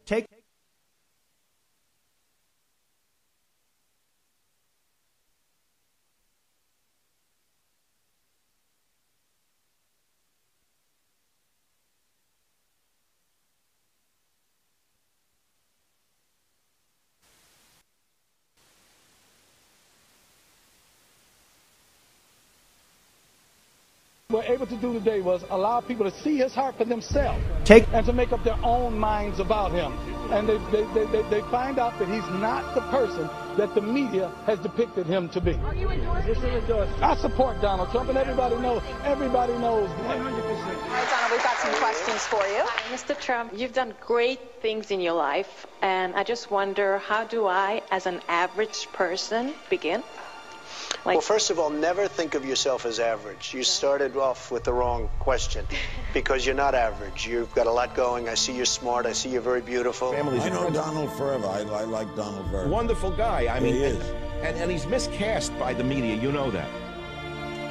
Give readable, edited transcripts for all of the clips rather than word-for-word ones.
Take were able to do today was allow people to see his heart for themselves and to make up their own minds about him. And they find out that he's not the person that the media has depicted him to be. Are you endorsing? I support Donald Trump, and everybody knows. 100%. All right, Donald, we've got some questions for you. Hi, Mr. Trump, you've done great things in your life, and I just wonder, how do I, as an average person, begin? Well, first of all, never think of yourself as average. You started off with the wrong question because you're not average. You've got a lot going. I see you're smart. I see you're very beautiful. I know Donald forever. I like Donald very much. Wonderful guy. I mean, he is. And he's miscast by the media. You know that.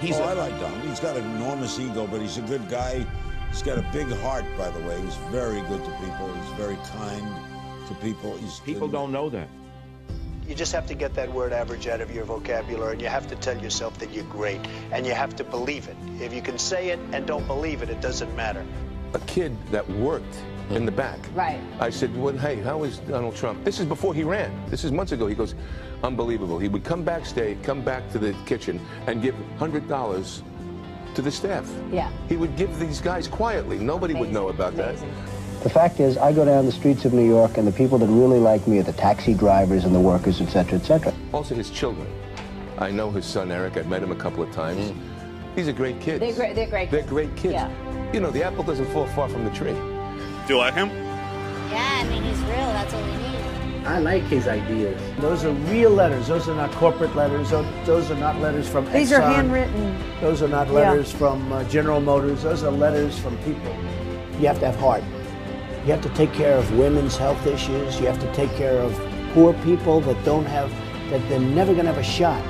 I like Donald. He's got an enormous ego, but he's a good guy. He's got a big heart, by the way. He's very good to people. He's very kind to people. People don't know that. You just have to get that word average out of your vocabulary, and you have to tell yourself that you're great, and you have to believe it. If you can say it and don't believe it, it doesn't matter. A kid that worked in the back. Right. I said, well, hey, how is Donald Trump? This is before he ran. This is months ago. He goes, unbelievable. He would come backstage, come back to the kitchen, and give $100 to the staff. Yeah. He would give these guys quietly. Nobody would know about that. The fact is, I go down the streets of New York, and the people that really like me are the taxi drivers and the workers, et cetera, et cetera. Also, his children. I know his son, Eric. I've met him a couple of times. He's a great kid. They're great kids. They're great kids. Yeah. You know, the apple doesn't fall far from the tree. Do you like him? Yeah, I mean, he's real. That's all we need. I like his ideas. Those are real letters. Those are not corporate letters. Those are not letters from Exxon. These are handwritten. Those are not letters from General Motors. Those are letters from people. You have to have heart. You have to take care of women's health issues. You have to take care of poor people that they're never going to have a shot.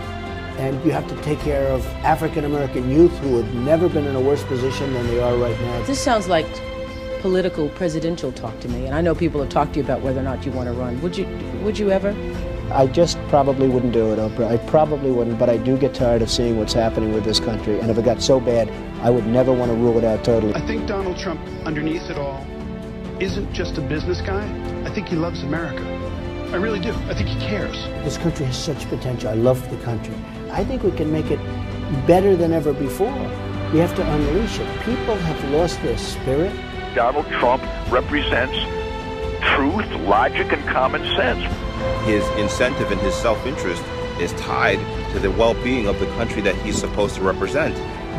And you have to take care of African-American youth who have never been in a worse position than they are right now. This sounds like political presidential talk to me. And I know people have talked to you about whether or not you want to run. Would you ever? I just probably wouldn't do it, Oprah. I probably wouldn't, but I do get tired of seeing what's happening with this country. And if it got so bad, I would never want to rule it out totally. I think Donald Trump, underneath it all, isn't just a business guy. I think he loves America. I really do. I think he cares. This country has such potential. I love the country. I think we can make it better than ever before. We have to unleash it. People have lost their spirit. Donald Trump represents truth, logic, and common sense. His incentive and his self-interest is tied to the well-being of the country that he's supposed to represent.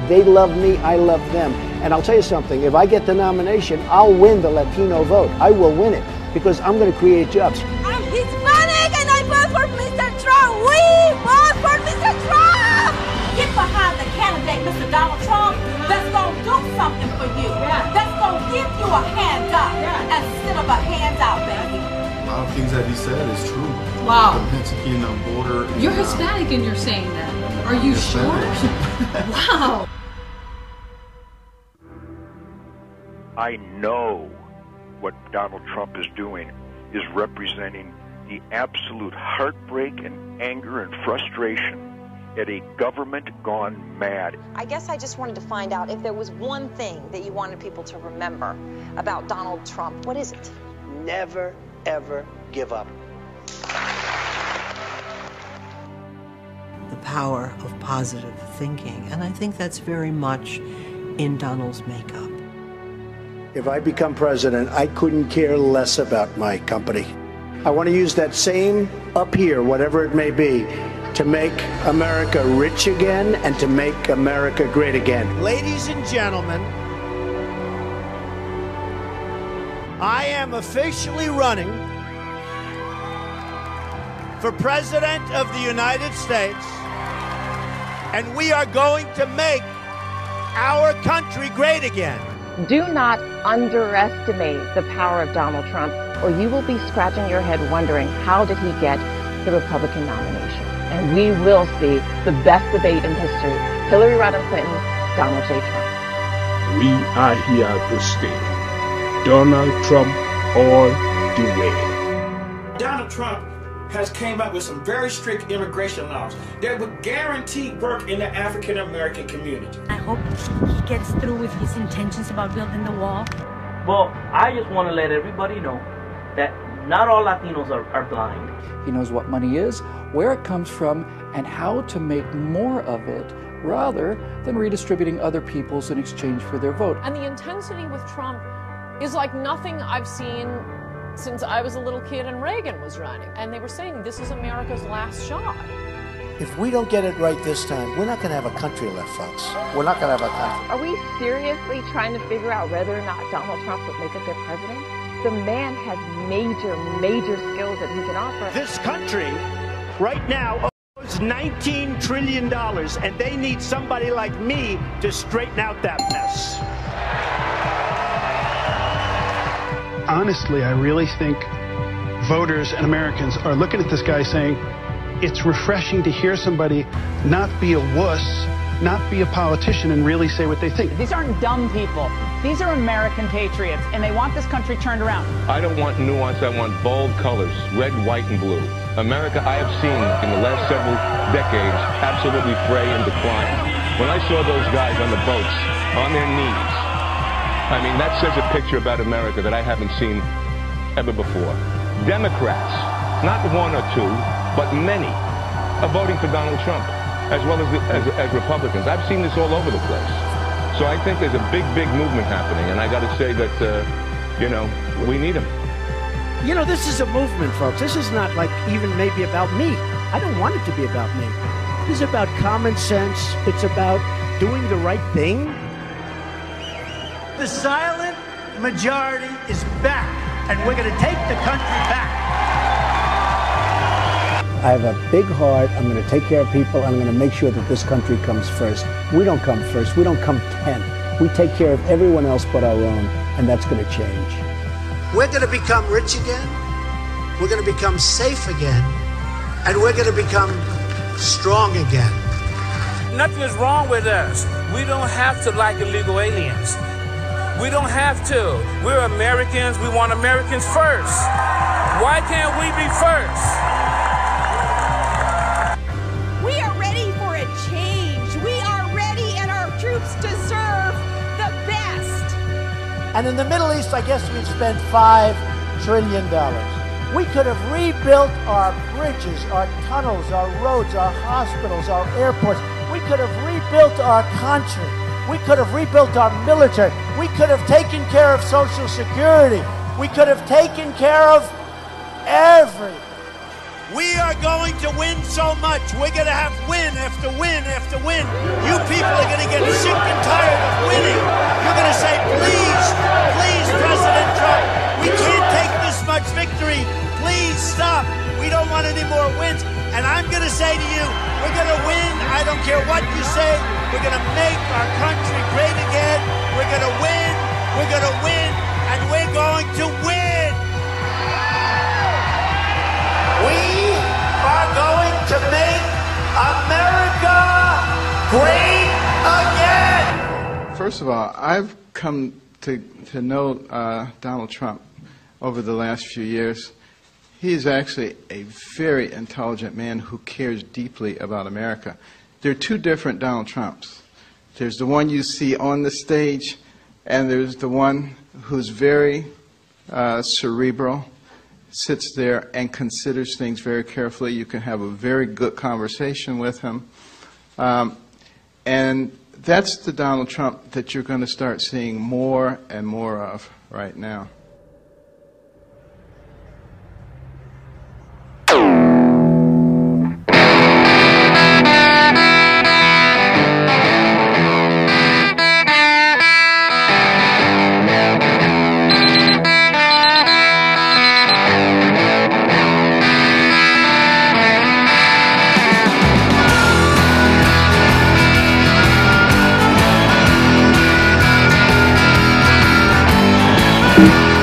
They love me, I love them. And I'll tell you something, if I get the nomination, I'll win the Latino vote. I will win it because I'm going to create jobs. I'm Hispanic and I vote for Mr. Trump. We vote for Mr. Trump. Get behind the candidate, Mr. Donald Trump, that's going to do something for you. That's going to give you a hand up instead of a handout, baby. A lot of things that he said is true. Wow. The Mexican border. You're Hispanic and you're saying that. Are you sure? Wow. I know what Donald Trump is doing is representing the absolute heartbreak and anger and frustration at a government gone mad. I guess I just wanted to find out if there was one thing that you wanted people to remember about Donald Trump. What is it? Never, ever give up. The power of positive thinking. And I think that's very much in Donald's makeup. If I become president, I couldn't care less about my company. I want to use that same up here, whatever it may be, to make America rich again and to make America great again. Ladies and gentlemen, I am officially running for President of the United States, and we are going to make our country great again. Do not underestimate the power of Donald Trump, or you will be scratching your head wondering, how did he get the Republican nomination? And we will see the best debate in history. Hillary Rodham Clinton, Donald J. Trump. We are here to stay. Donald Trump all way. Donald Trump has came up with some very strict immigration laws that would guarantee work in the African American community. I hope he gets through with his intentions about building the wall. Well, I just want to let everybody know that not all Latinos are blind. He knows what money is, where it comes from, and how to make more of it rather than redistributing other people's in exchange for their vote. And the intensity with Trump is like nothing I've seen since I was a little kid and Reagan was running. And they were saying this is America's last shot. If we don't get it right this time, we're not going to have a country left, folks. We're not going to have a country. Are we seriously trying to figure out whether or not Donald Trump would make a good president? The man has major skills that he can offer. This country, right now, owes $19 trillion, and they need somebody like me to straighten out that mess. Honestly, I really think voters and Americans are looking at this guy saying, it's refreshing to hear somebody not be a wuss, not be a politician, and really say what they think. These aren't dumb people. These are American patriots, and they want this country turned around. I don't want nuance. I want bold colors, red, white, and blue. America, I have seen in the last several decades, absolutely fray and decline. When I saw those guys on the boats, on their knees, I mean, that says a picture about America that I haven't seen ever before. Democrats, not one or two, but many, are voting for Donald Trump, as well as Republicans. I've seen this all over the place. So I think there's a big movement happening, and I got to say that, you know, we need him. You know, this is a movement, folks. This is not like even maybe about me. I don't want it to be about me. This is about common sense. It's about doing the right thing. The silent majority is back, and we're going to take the country back. I have a big heart. I'm going to take care of people. I'm going to make sure that this country comes first. We don't come first. We don't come 10th. We take care of everyone else but our own, and that's going to change. We're going to become rich again. We're going to become safe again. And we're going to become strong again. Nothing is wrong with us. We don't have to like illegal aliens. We don't have to. We're Americans. We want Americans first. Why can't we be first? We are ready for a change. We are ready, and our troops deserve the best. And in the Middle East, I guess we've spent $5 trillion. We could have rebuilt our bridges, our tunnels, our roads, our hospitals, our airports. We could have rebuilt our country. We could have rebuilt our military. We could have taken care of Social Security. We could have taken care of everything. We are going to win so much. We're going to have win after win after win. You people are going to get sick and tired of winning. You're going to say, please, please, President Trump, we can't take this much victory. Please stop. We don't want any more wins. And I'm going to say to you, we're going to win. I don't care what you say. We're going to make our country great again. We're going to win. We're going to win. And we're going to win. We are going to make America great again. First of all, I've come to know Donald Trump over the last few years. He is actually a very intelligent man who cares deeply about America. There are two different Donald Trumps. There's the one you see on the stage, and there's the one who's very cerebral, sits there and considers things very carefully. You can have a very good conversation with him. And that's the Donald Trump that you're going to start seeing more and more of right now. you.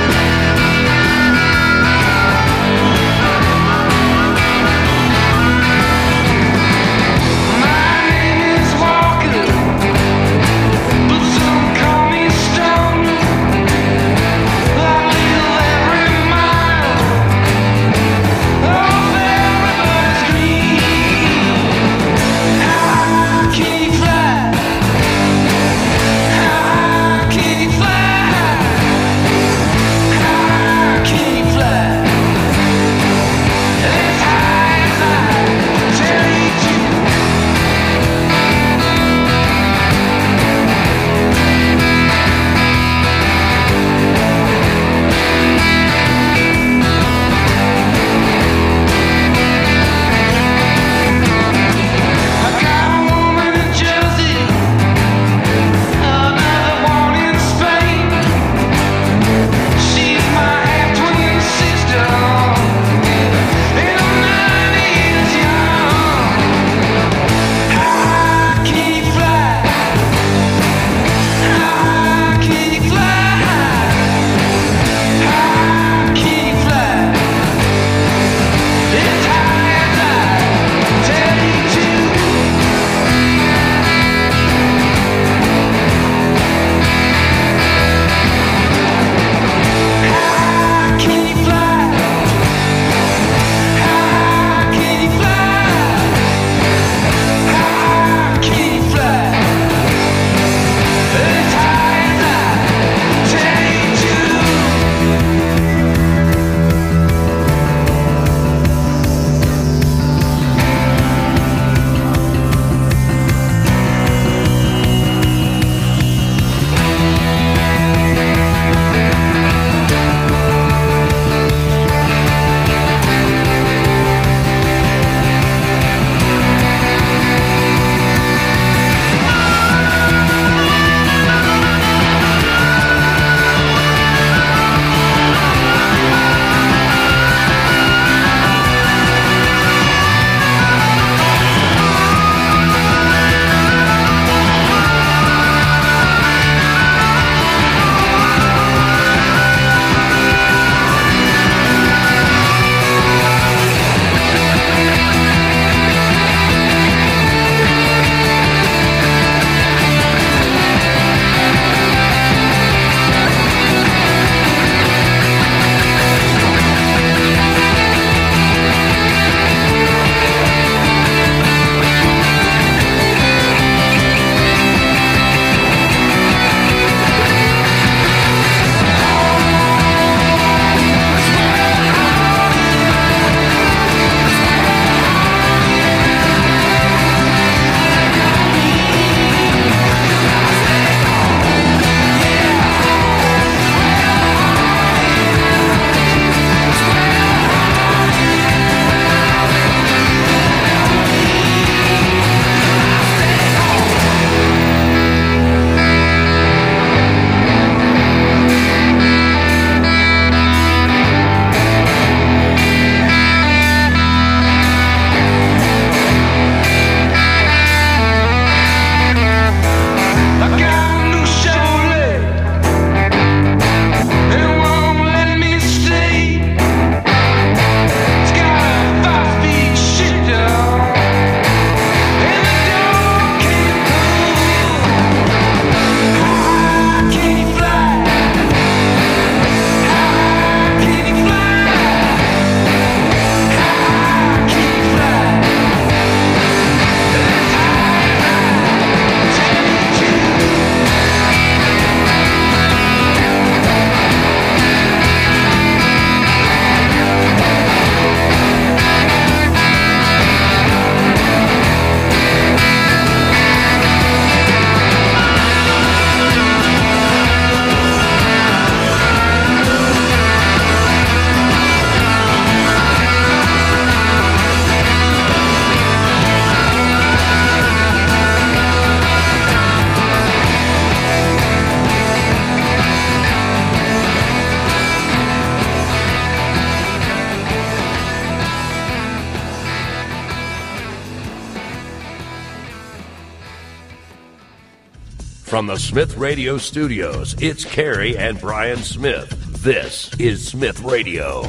From the Smith Radio Studios, it's Carrie and Brian Smith. This is Smith Radio.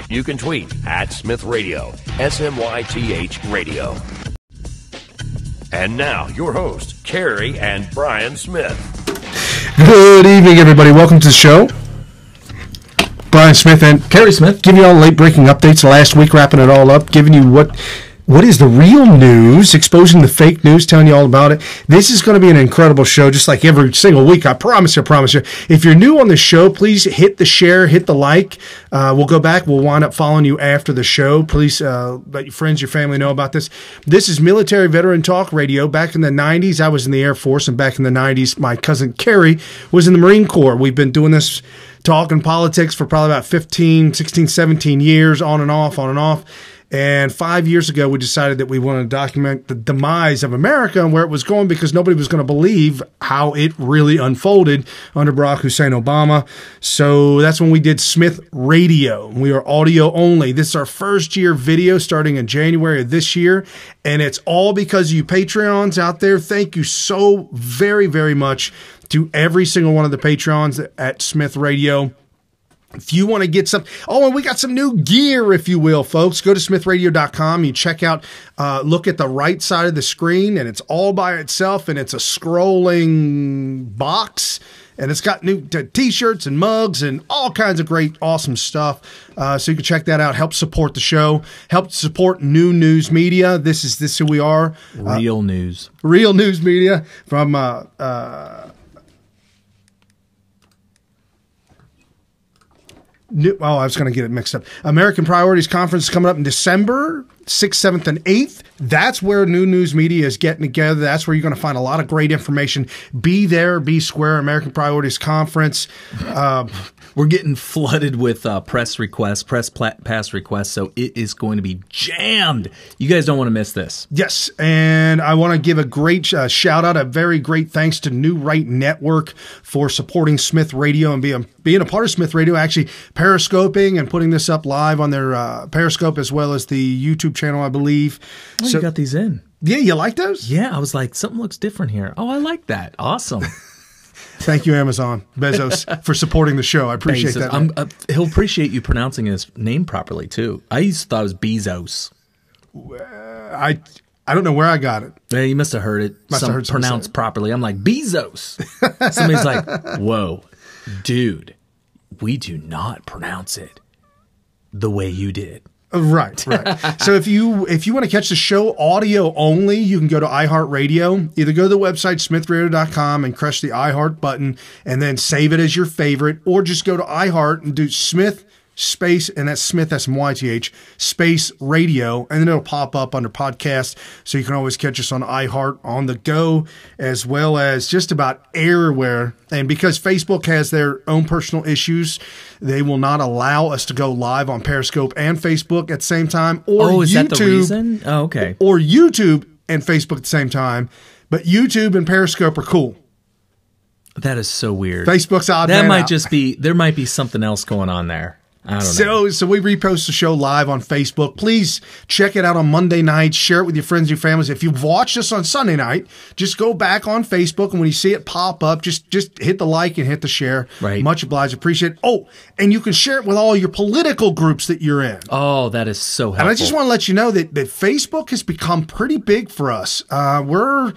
You can tweet at Smith Radio, SMYTH Radio. And now, your host, Carrie and Brian Smith. Good evening, everybody. Welcome to the show. Brian Smith and Carrie Smith giving you all late-breaking updates last week, wrapping it all up, giving you what is the real news, exposing the fake news, telling you all about it. This is going to be an incredible show, just like every single week. I promise you. If you're new on the show, please hit the share, hit the like. We'll go back. We'll wind up following you after the show. Please let your friends, your family know about this. This is Military Veteran Talk Radio. Back in the 90s, I was in the Air Force, and back in the 90s, my cousin Carrie was in the Marine Corps. We've been doing this talking politics for probably about 15, 16, 17 years, on and off. And 5 years ago, we decided that we wanted to document the demise of America and where it was going, because nobody was going to believe how it really unfolded under Barack Hussein Obama. So that's when we did Smith Radio. We are audio only. This is our first year video starting in January of this year. And it's all because of you Patreons out there. Thank you so very, very much to every single one of the Patreons at Smith Radio. If you want to get some, and we got some new gear, if you will, folks. Go to smithradio.com. You check out, look at the right side of the screen, and it's all by itself, and it's a scrolling box, and it's got new t-shirts and mugs and all kinds of great, awesome stuff. So you can check that out. Help support the show. Help support new news media. This is who we are. Real news media from I was going to get it mixed up. American Priorities Conference is coming up in December 6th, 7th, and 8th. That's where new news media is getting together. That's where you're going to find a lot of great information. Be there, be square. American Priorities Conference. We're getting flooded with press requests, pass requests, so it is going to be jammed. You guys don't want to miss this. Yes, and I want to give a great shout out, a very great thanks to New Right Network for supporting Smith Radio and being a part of Smith Radio, actually periscoping and putting this up live on their Periscope as well as the YouTube channel, I believe. Oh, so, you got these in. Yeah, you like those? Yeah, I was like, something looks different here. Oh, I like that. Awesome. Thank you, Amazon Bezos, for supporting the show. I appreciate that. He'll appreciate you pronouncing his name properly, too. I used to thought it was Bezos. I don't know where I got it. Yeah, you must have heard it pronounced properly. I'm like, Bezos. Somebody's like, whoa, dude, we do not pronounce it the way you did. Right. So if you want to catch the show audio only, you can go to iHeartRadio. Either go to the website smithradio.com and press the iHeart button and then save it as your favorite, or just go to iHeart and do Smith space, and that's Smith, SMYTH, space radio, and then it'll pop up under podcast, so you can always catch us on iHeart on the go, as well as just about everywhere. And because Facebook has their own personal issues, they will not allow us to go live on Periscope and Facebook at the same time, or is YouTube, that the reason? Oh, okay. Or YouTube and Facebook at the same time, but YouTube and Periscope are cool. That is so weird. Facebook's odd. That might just be, there might be something else going on there. I don't know. So we repost the show live on Facebook. Please check it out on Monday nights. Share it with your friends, your families. If you've watched us on Sunday night, just go back on Facebook, and when you see it pop up, just hit the like and hit the share. Right. Much obliged. Appreciate it. Oh, and you can share it with all your political groups that you're in. Oh, that is so helpful. And I just want to let you know that Facebook has become pretty big for us. We're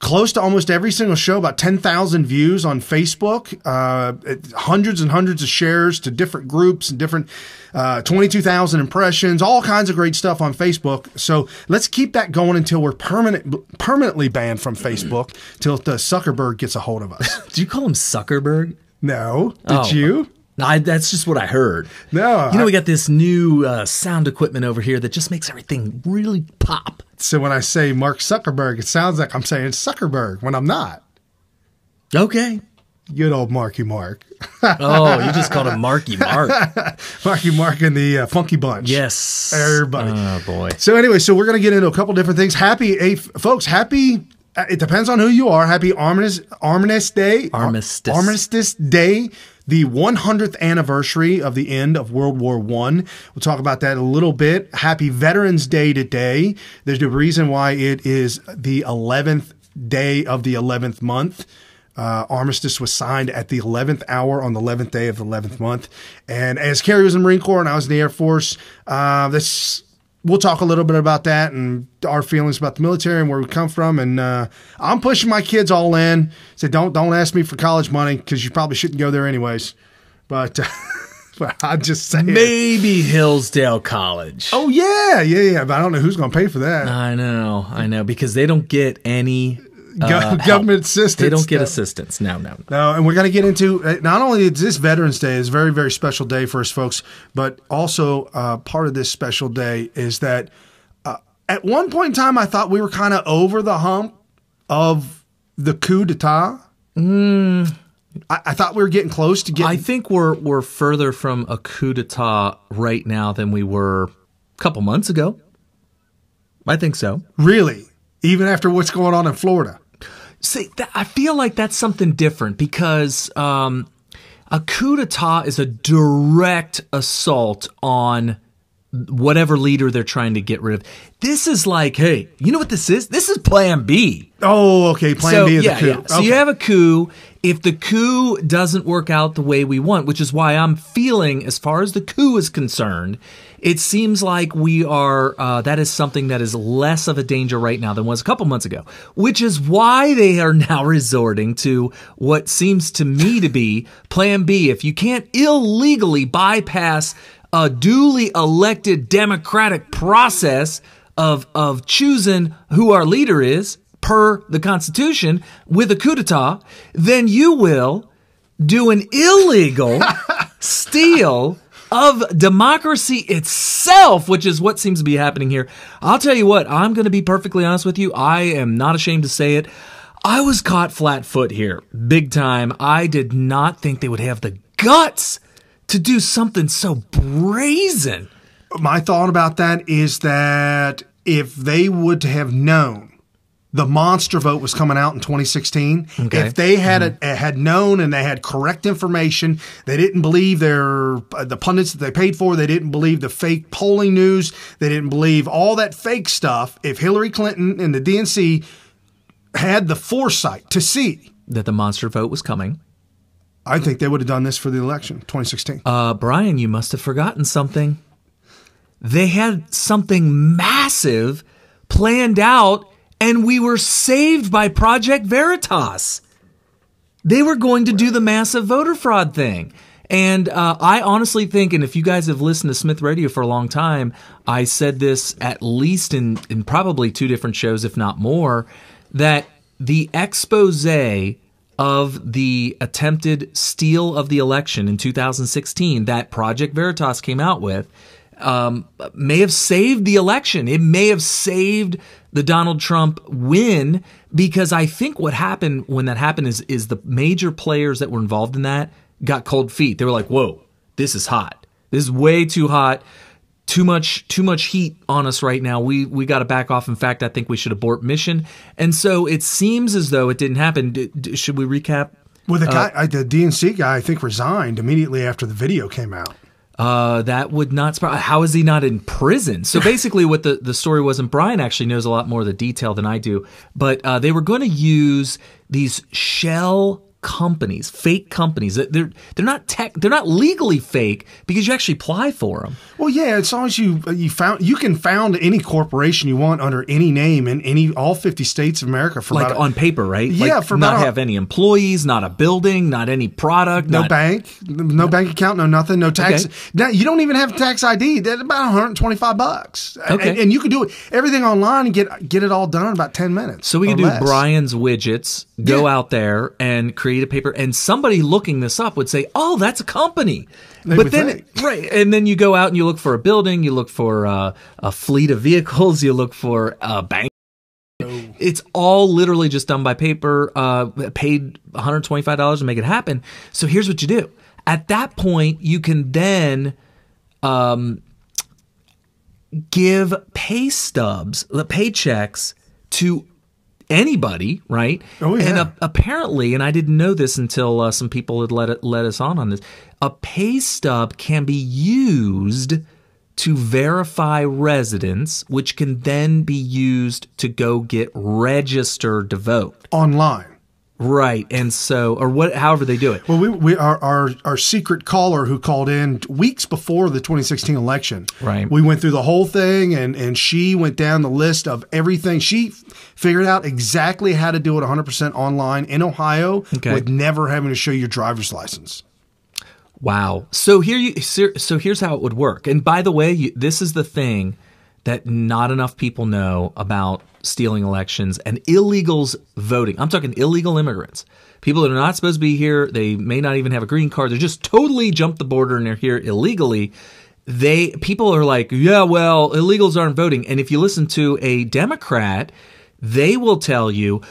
close to almost every single show, about 10,000 views on Facebook, hundreds and hundreds of shares to different groups and different 22,000 impressions, all kinds of great stuff on Facebook. So let's keep that going until we're permanently banned from Facebook, till the Zuckerberg gets a hold of us. Do you call him Zuckerberg? No. Did you? No, that's just what I heard. No. We got this new sound equipment over here that just makes everything really pop. So when I say Mark Zuckerberg, it sounds like I'm saying Zuckerberg when I'm not. Okay. Good old Marky Mark. Oh, you just called him Marky Mark. Marky Mark and the Funky Bunch. Yes. Everybody. Oh, boy. So anyway, we're going to get into a couple different things. Folks, happy, it depends on who you are. Happy Armistice Day. Armistice Day. The 100th anniversary of the end of World War I. We'll talk about that a little bit. Happy Veterans Day today. There's a reason why it is the 11th day of the 11th month. Armistice was signed at the 11th hour on the 11th day of the 11th month. And as Kerry was in the Marine Corps and I was in the Air Force, we'll talk a little bit about that and our feelings about the military and where we come from. And I'm pushing my kids all in. Say, don't ask me for college money because you probably shouldn't go there anyways. But I'm just saying. Maybe Hillsdale College. Oh, yeah. But I don't know who's going to pay for that. I know, because they don't get any government assistance. They don't get assistance. No. And we're going to get into, not only is this Veterans Day, it's a very, very special day for us folks, but also part of this special day is that at one point in time, I thought we were kind of over the hump of the coup d'etat. I thought we were getting close to getting. I think we're further from a coup d'etat right now than we were a couple months ago. I think so. Really? Even after what's going on in Florida? See, I feel like that's something different because a coup d'etat is a direct assault on whatever leader they're trying to get rid of. This is like, hey, you know what this is? This is Plan B. Oh, okay. Plan B is the coup. Yeah. So you have a coup. If the coup doesn't work out the way we want, which is why I'm feeling, as far as the coup is concerned, it seems like we are, that is something that is less of a danger right now than was a couple months ago, which is why they are now resorting to what seems to me to be Plan B. If you can't illegally bypass a duly elected democratic process of choosing who our leader is per the Constitution with a coup d'etat, then you will do an illegal steal of democracy itself, which is what seems to be happening here. I'll tell you what, I'm going to be perfectly honest with you. I am not ashamed to say it. I was caught flat-foot here, big time. I did not think they would have the guts to do something so brazen. My thought about that is that if they would have known the monster vote was coming out in 2016. Okay. If they had had known and they had correct information, they didn't believe the pundits that they paid for. They didn't believe the fake polling news. They didn't believe all that fake stuff. If Hillary Clinton and the DNC had the foresight to see that the monster vote was coming, I think they would have done this for the election, 2016. Brian, you must have forgotten something. They had something massive planned out, and we were saved by Project Veritas. They were going to do the massive voter fraud thing. And I honestly think, and if you guys have listened to Smith Radio for a long time, I said this at least in probably 2 different shows, if not more, that the expose of the attempted steal of the election in 2016 that Project Veritas came out with may have saved the election. It may have saved the Donald Trump win, because I think what happened when that happened is the major players that were involved in that got cold feet. They were like, whoa, this is hot. This is way too hot. Too much heat on us right now. We got to back off. In fact, I think we should abort mission. And so it seems as though it didn't happen. Should we recap? Well, the guy, the DNC guy, I think resigned immediately after the video came out. That would not surprise. How is he not in prison? So basically what the story was, and Brian actually knows a lot more of the detail than I do, but they were going to use these shell companies, fake companies. They're not legally fake because you actually apply for them. Well, yeah, as long as you can found any corporation you want under any name in all 50 states of America for like on paper, right? Yeah, like for not have any employees, not a building, not any product, no bank account, no nothing, no tax. Okay. Now you don't even have tax ID. That's about $125. Okay, and you can do everything online and get it all done in about 10 minutes. So we can do less. Brian's widgets. Go out there and create a paper, and somebody looking this up would say, "Oh, that's a company." But then, right, and then you go out and you look for a building, you look for a fleet of vehicles, you look for a bank. It's all literally just done by paper. Paid $125 to make it happen. So here's what you do. At that point, you can then give pay stubs, paychecks to anybody, right? Oh, yeah. And apparently, and I didn't know this until some people had let us on this, a pay stub can be used to verify residence, which can then be used to go get registered to vote. Online. Right. And so, or what, however they do it. Well, we our secret caller who called in weeks before the 2016 election. Right. We went through the whole thing, and she went down the list of everything. She figured out exactly how to do it 100% online in Ohio with never having to show your driver's license. Wow. So here's how it would work. And by the way, this is the thing that not enough people know about stealing elections and illegals voting. I'm talking illegal immigrants. People that are not supposed to be here. They may not even have a green card. They just totally jumped the border and they're here illegally. People are like, yeah, well, illegals aren't voting. And if you listen to a Democrat, they will tell you,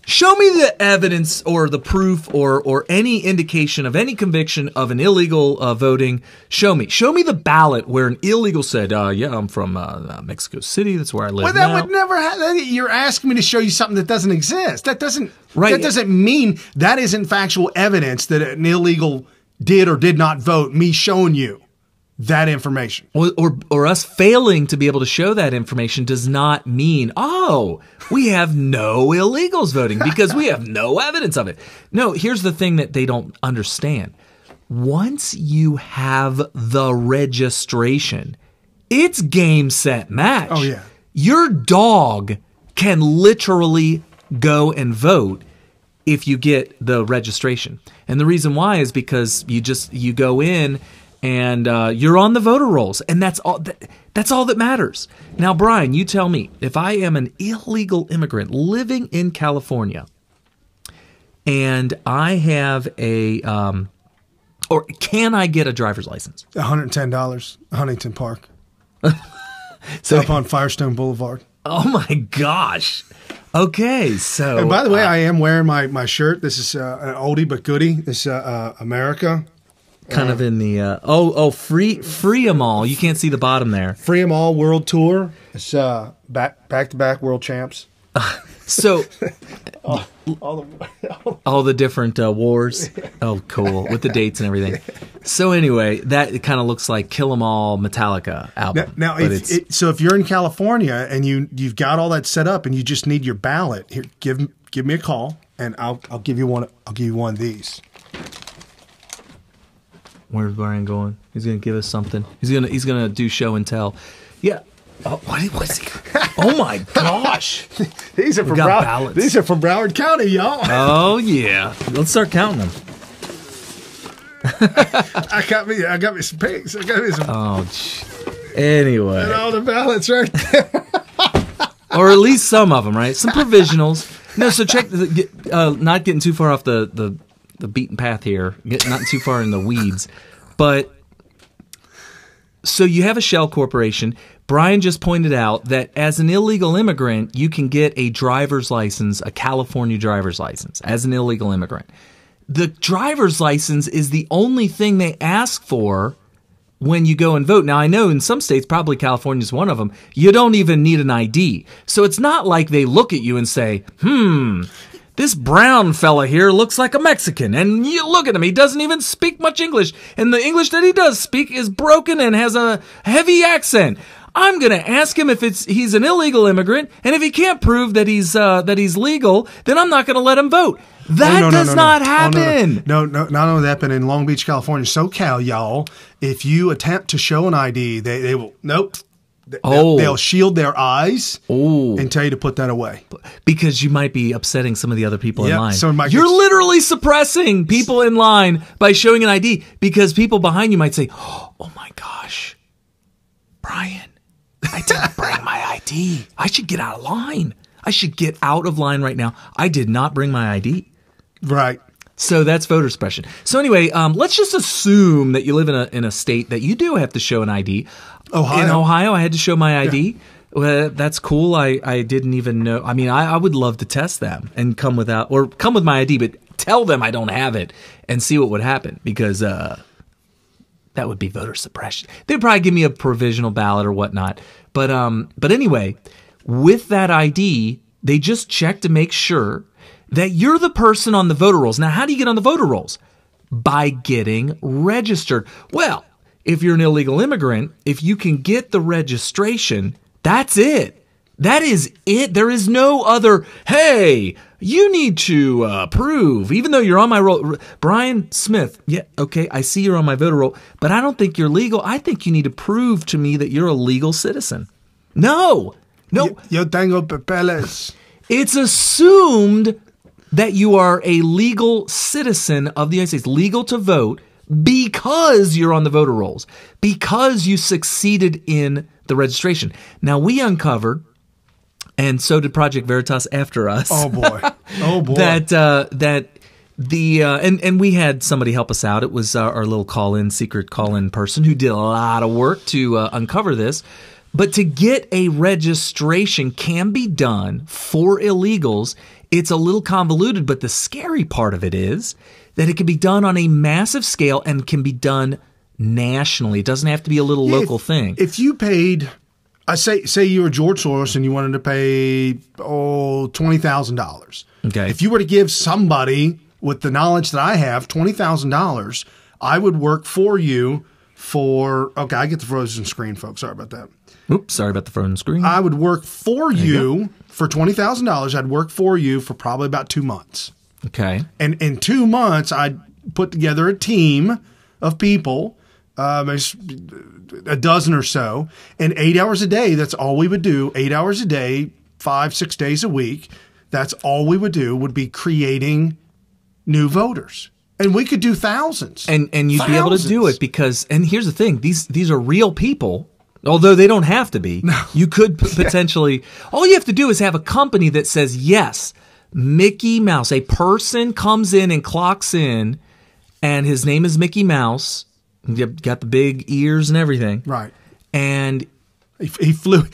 show me the evidence or the proof or any indication of any conviction of an illegal voting. Show me the ballot where an illegal said, yeah, I'm from Mexico City. That's where I live. Well, that would never happen. You're asking me to show you something that doesn't exist. That doesn't mean that isn't factual evidence that an illegal did or did not vote. Me showing you that information. Or us failing to be able to show that information does not mean, oh, we have no illegals voting because we have no evidence of it. No, here's the thing that they don't understand. Once you have the registration, it's game, set, match. Oh, yeah. Your dog can literally go and vote if you get the registration. And the reason why is because you go in and you're on the voter rolls, and that's all that matters. Now, Brian, you tell me, if I am an illegal immigrant living in California, and I have or can I get a driver's license? $110, Huntington Park. So up on Firestone Boulevard. Oh my gosh. Okay, so. And by the way, I am wearing my shirt. This is an oldie but goodie. This is America. Kind of in the free 'em all. You can't see the bottom there. Free 'em all world tour. It's back to back world champs. So all the different wars. Oh, cool, with the dates and everything. So anyway, that kind of looks like Kill 'Em All Metallica album. Now so if you're in California and you've got all that set up and you just need your ballot, here, give me a call and I'll give you one. I'll give you one of these. Where's Brian going? He's going to give us something. He's gonna do show and tell. Yeah. Oh, what was he? Oh my gosh! These are from Broward County, y'all. Oh yeah. Let's start counting them. I got me some pigs. I got me some. Oh. Anyway. And all the ballots right there. Or at least some of them, right? Some provisionals. No, so check. Not getting too far off the beaten path here, not too far in the weeds, but so you have a shell corporation. Brian just pointed out that as an illegal immigrant, you can get a driver's license, a California driver's license, as an illegal immigrant. The driver's license is the only thing they ask for when you go and vote. Now, I know in some states, probably California is one of them, you don't even need an ID. So it's not like they look at you and say, this brown fella here looks like a Mexican. And you look at him, he doesn't even speak much English. And the English that he does speak is broken and has a heavy accent. I'm going to ask him if he's an illegal immigrant, and if he can't prove that he's legal, then I'm not going to let him vote. That does not happen. No, not only that, but in Long Beach, California, SoCal, y'all, if you attempt to show an ID, they will, nope. They'll shield their eyes and tell you to put that away. Because you might be upsetting some of the other people in line. So you're literally suppressing people in line by showing an ID, because people behind you might say, oh my gosh, Brian, I didn't bring my ID. I should get out of line. I should get out of line right now. I did not bring my ID. Right. So that's voter suppression. So anyway, let's just assume that you live in a state that you do have to show an ID. Ohio. In Ohio, I had to show my ID. Yeah. Well, that's cool. I didn't even know. I mean, I would love to test them and come with my ID, but tell them I don't have it and see what would happen, because that would be voter suppression. They'd probably give me a provisional ballot or whatnot. But anyway, with that ID, they just check to make sure that you're the person on the voter rolls. Now, how do you get on the voter rolls? By getting registered. Well, if you're an illegal immigrant, if you can get the registration, that's it. That is it. There is no other, hey, you need to prove, even though you're on my roll. Brian Smith, yeah, okay, I see you're on my voter roll, but I don't think you're legal. I think you need to prove to me that you're a legal citizen. No. Yo tengo papeles. It's assumed that you are a legal citizen of the United States, legal to vote, because you're on the voter rolls, because you succeeded in the registration. Now, we uncovered, and so did Project Veritas after us. Oh boy! Oh boy! that we had somebody help us out. It was our little secret call-in person who did a lot of work to uncover this. But to get a registration can be done for illegals. It's a little convoluted, but the scary part of it is that it can be done on a massive scale and can be done nationally. It doesn't have to be a little local thing. If you paid, say you were George Soros and you wanted to pay $20,000. Okay. If you were to give somebody with the knowledge that I have $20,000, I would work for you for. Okay, I get the frozen screen, folks. Sorry about that. Oops, sorry about the frozen screen. I would work for you for $20,000. I'd work for you for probably about 2 months. Okay. And in 2 months, I'd put together a team of people, a dozen or so, and 8 hours a day. That's all we would do. 8 hours a day, 5-6 days a week. That's all we would do, would be creating new voters. And we could do thousands. And you'd be able to do it because, and here's the thing, these are real people. Although they don't have to be. No. You could potentially, all you have to do is have a company that says, yes, Mickey Mouse, a person comes in and clocks in, and his name is Mickey Mouse. You've got the big ears and everything. Right. And he flew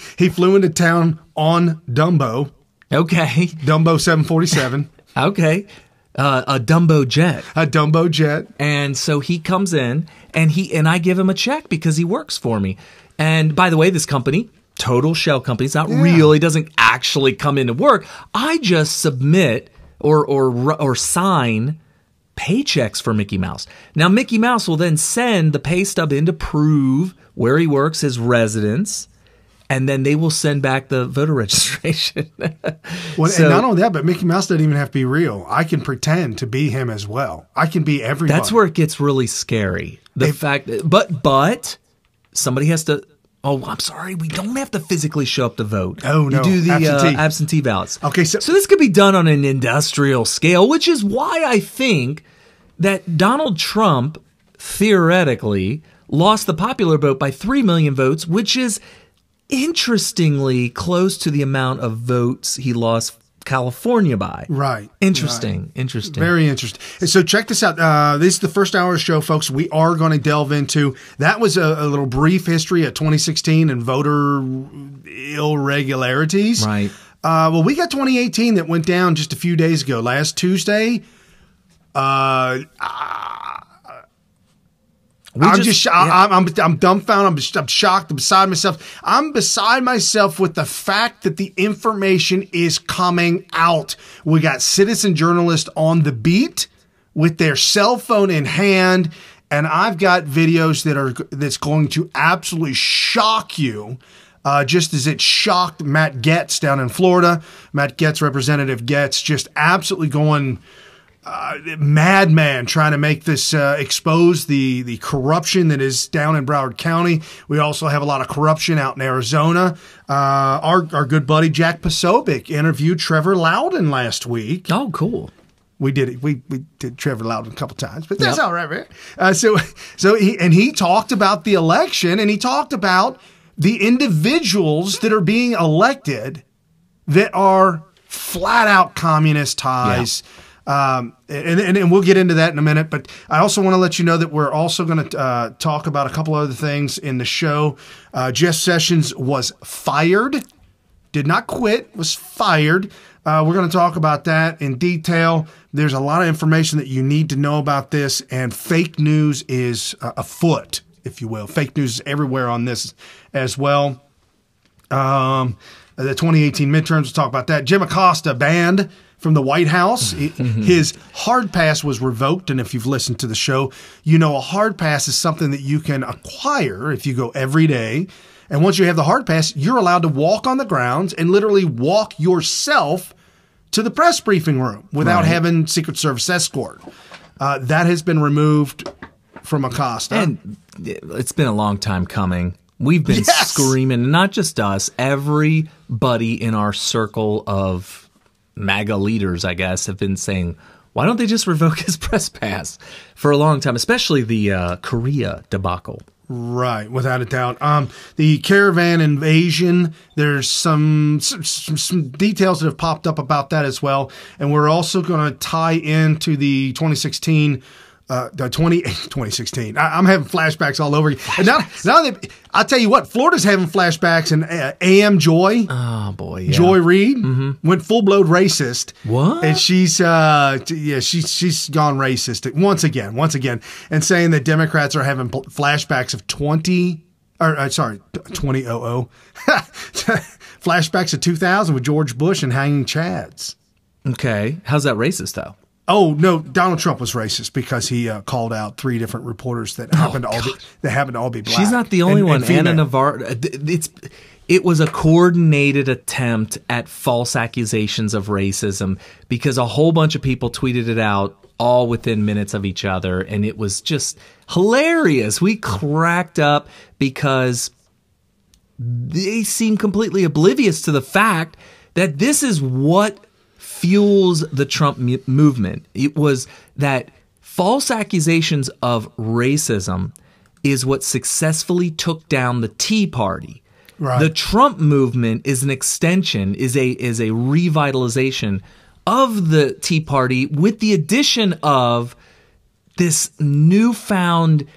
into town on Dumbo. Okay. Dumbo 747. Okay. A Dumbo jet. A Dumbo jet. And so he comes in, and I give him a check because he works for me. And by the way, this company, total shell company, it's not real. He doesn't actually come into work. I just submit or sign paychecks for Mickey Mouse. Now, Mickey Mouse will then send the pay stub in to prove where he works, his residence, and then they will send back the voter registration. Well, and not only that, but Mickey Mouse doesn't even have to be real. I can pretend to be him as well. I can be everybody. That's where it gets really scary. But somebody has to. Oh, I'm sorry. We don't have to physically show up to vote. Oh, no. You do the absentee ballots. Okay. So this could be done on an industrial scale, which is why I think that Donald Trump theoretically lost the popular vote by 3 million votes, which is interestingly close to the amount of votes he lost California by. Right. Interesting. Right. Interesting. Very interesting. And so check this out. This is the first hour of the show, folks. We are going to delve into, that was a little brief history of 2016 and voter irregularities. Right. Well, we got 2018 that went down just a few days ago. Last Tuesday, I'm dumbfounded. I'm shocked. I'm beside myself. I'm beside myself with the fact that the information is coming out. We got citizen journalists on the beat with their cell phone in hand, and I've got videos that's going to absolutely shock you. Just as it shocked Matt Gaetz down in Florida. Matt Gaetz, Representative Gaetz, just absolutely going madman trying to make this expose the corruption that is down in Broward County. We also have a lot of corruption out in Arizona. Our good buddy Jack Posobiec interviewed Trevor Loudon last week. Oh, cool. We did it. We did Trevor Loudon a couple times, but that's all right, right? So he talked about the election, and he talked about the individuals that are being elected that are flat out communist ties. Yeah. And we'll get into that in a minute, but I also want to let you know that we're also going to talk about a couple other things in the show. Jeff Sessions was fired, did not quit, was fired. We're going to talk about that in detail. There's a lot of information that you need to know about this, and fake news is afoot, if you will. Fake news is everywhere on this as well. The 2018 midterms, we'll talk about that. Jim Acosta banned from the White House. His hard pass was revoked, and if you've listened to the show, you know a hard pass is something that you can acquire if you go every day. And once you have the hard pass, you're allowed to walk on the grounds and literally walk yourself to the press briefing room without having Secret Service escort. That has been removed from Acosta. And it's been a long time coming. We've been screaming, not just us, everybody in our circle of MAGA leaders, I guess, have been saying, why don't they just revoke his press pass for a long time, especially the Korea debacle. Right, without a doubt. The caravan invasion, there's some details that have popped up about that as well. And we're also going to tie into the 2016 2016. I'm having flashbacks all over. And now I'll tell you what, Florida's having flashbacks, and AM Joy. Oh boy, yeah. Joy Reid went full-blown racist. What? And she's gone racist once again, and saying that Democrats are having flashbacks of 2000. Flashbacks of 2000 with George Bush and hanging Chads. Okay, how's that racist though? Oh no, Donald Trump was racist because he called out 3 different reporters that happened to all be black. She's not the only one. Anna Navarro. It was a coordinated attempt at false accusations of racism because a whole bunch of people tweeted it out all within minutes of each other, and it was just hilarious. We cracked up because they seem completely oblivious to the fact that this is what fuels the Trump movement. It was that false accusations of racism is what successfully took down the Tea Party. Right. The Trump movement is an extension, is a revitalization of the Tea Party with the addition of this newfound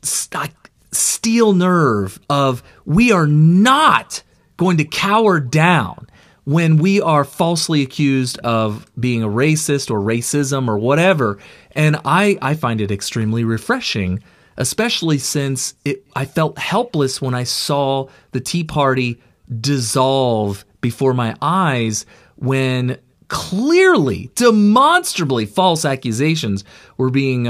steel nerve of we are not going to cower down when we are falsely accused of being a racist or racism or whatever. And I find it extremely refreshing, especially since I felt helpless when I saw the Tea Party dissolve before my eyes when clearly, demonstrably false accusations were being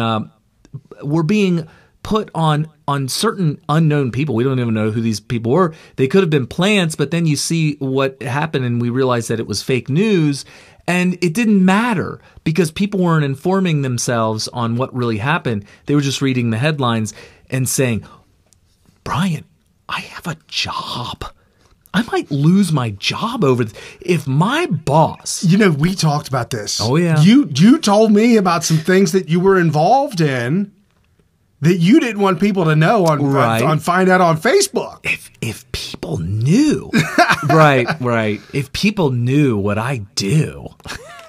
put on certain unknown people. We don't even know who these people were. They could have been plants, but then you see what happened and we realized that it was fake news, and it didn't matter because people weren't informing themselves on what really happened. They were just reading the headlines and saying, Brian, I have a job. I might lose my job over this. If my boss... You know, we talked about this. Oh, yeah. You told me about some things that you were involved in that you didn't want people to know on find out on Facebook. If people knew. Right. If people knew what I do.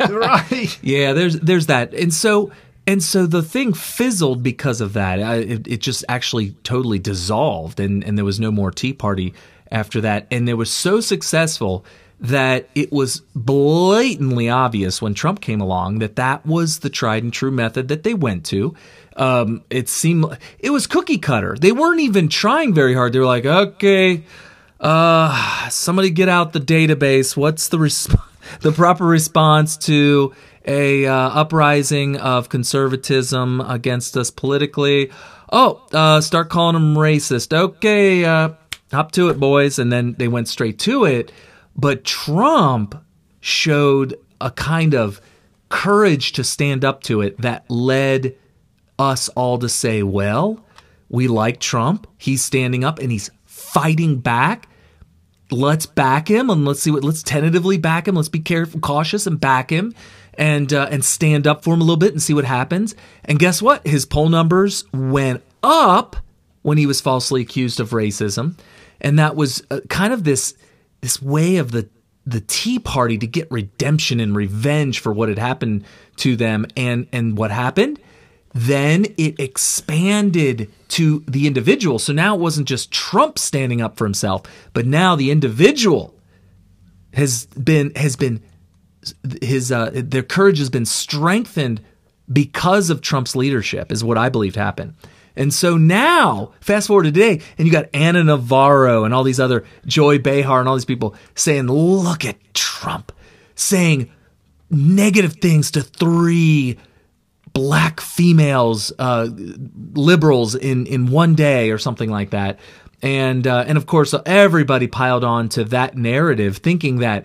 Right. Yeah, there's that. And so the thing fizzled because of that. It just actually totally dissolved, and there was no more Tea Party after that. And they were so successful that it was blatantly obvious when Trump came along that was the tried and true method that they went to. It seemed it was cookie cutter. They weren't even trying very hard. They were like, okay, somebody get out the database. What's the proper response to a uprising of conservatism against us politically? Start calling them racist. Okay, hop to it, boys. And then they went straight to it. But Trump showed a kind of courage to stand up to it that led us all to say, well, we like Trump. He's standing up and he's fighting back. Let's back him and let's tentatively back him. Let's be careful, cautious and back him and stand up for him a little bit and see what happens. And guess what? His poll numbers went up when he was falsely accused of racism. And that was kind of this way of the Tea Party to get redemption and revenge for what had happened to them. And what happened? Then it expanded to the individual. So now it wasn't just Trump standing up for himself, but now the individual their courage has been strengthened because of Trump's leadership, is what I believed happened. And so now, fast forward to today, and you got Anna Navarro and all these other, Joy Behar and all these people saying, look at Trump, saying, negative things to 3 black females, liberals in one day or something like that. And of course, everybody piled on to that narrative thinking that,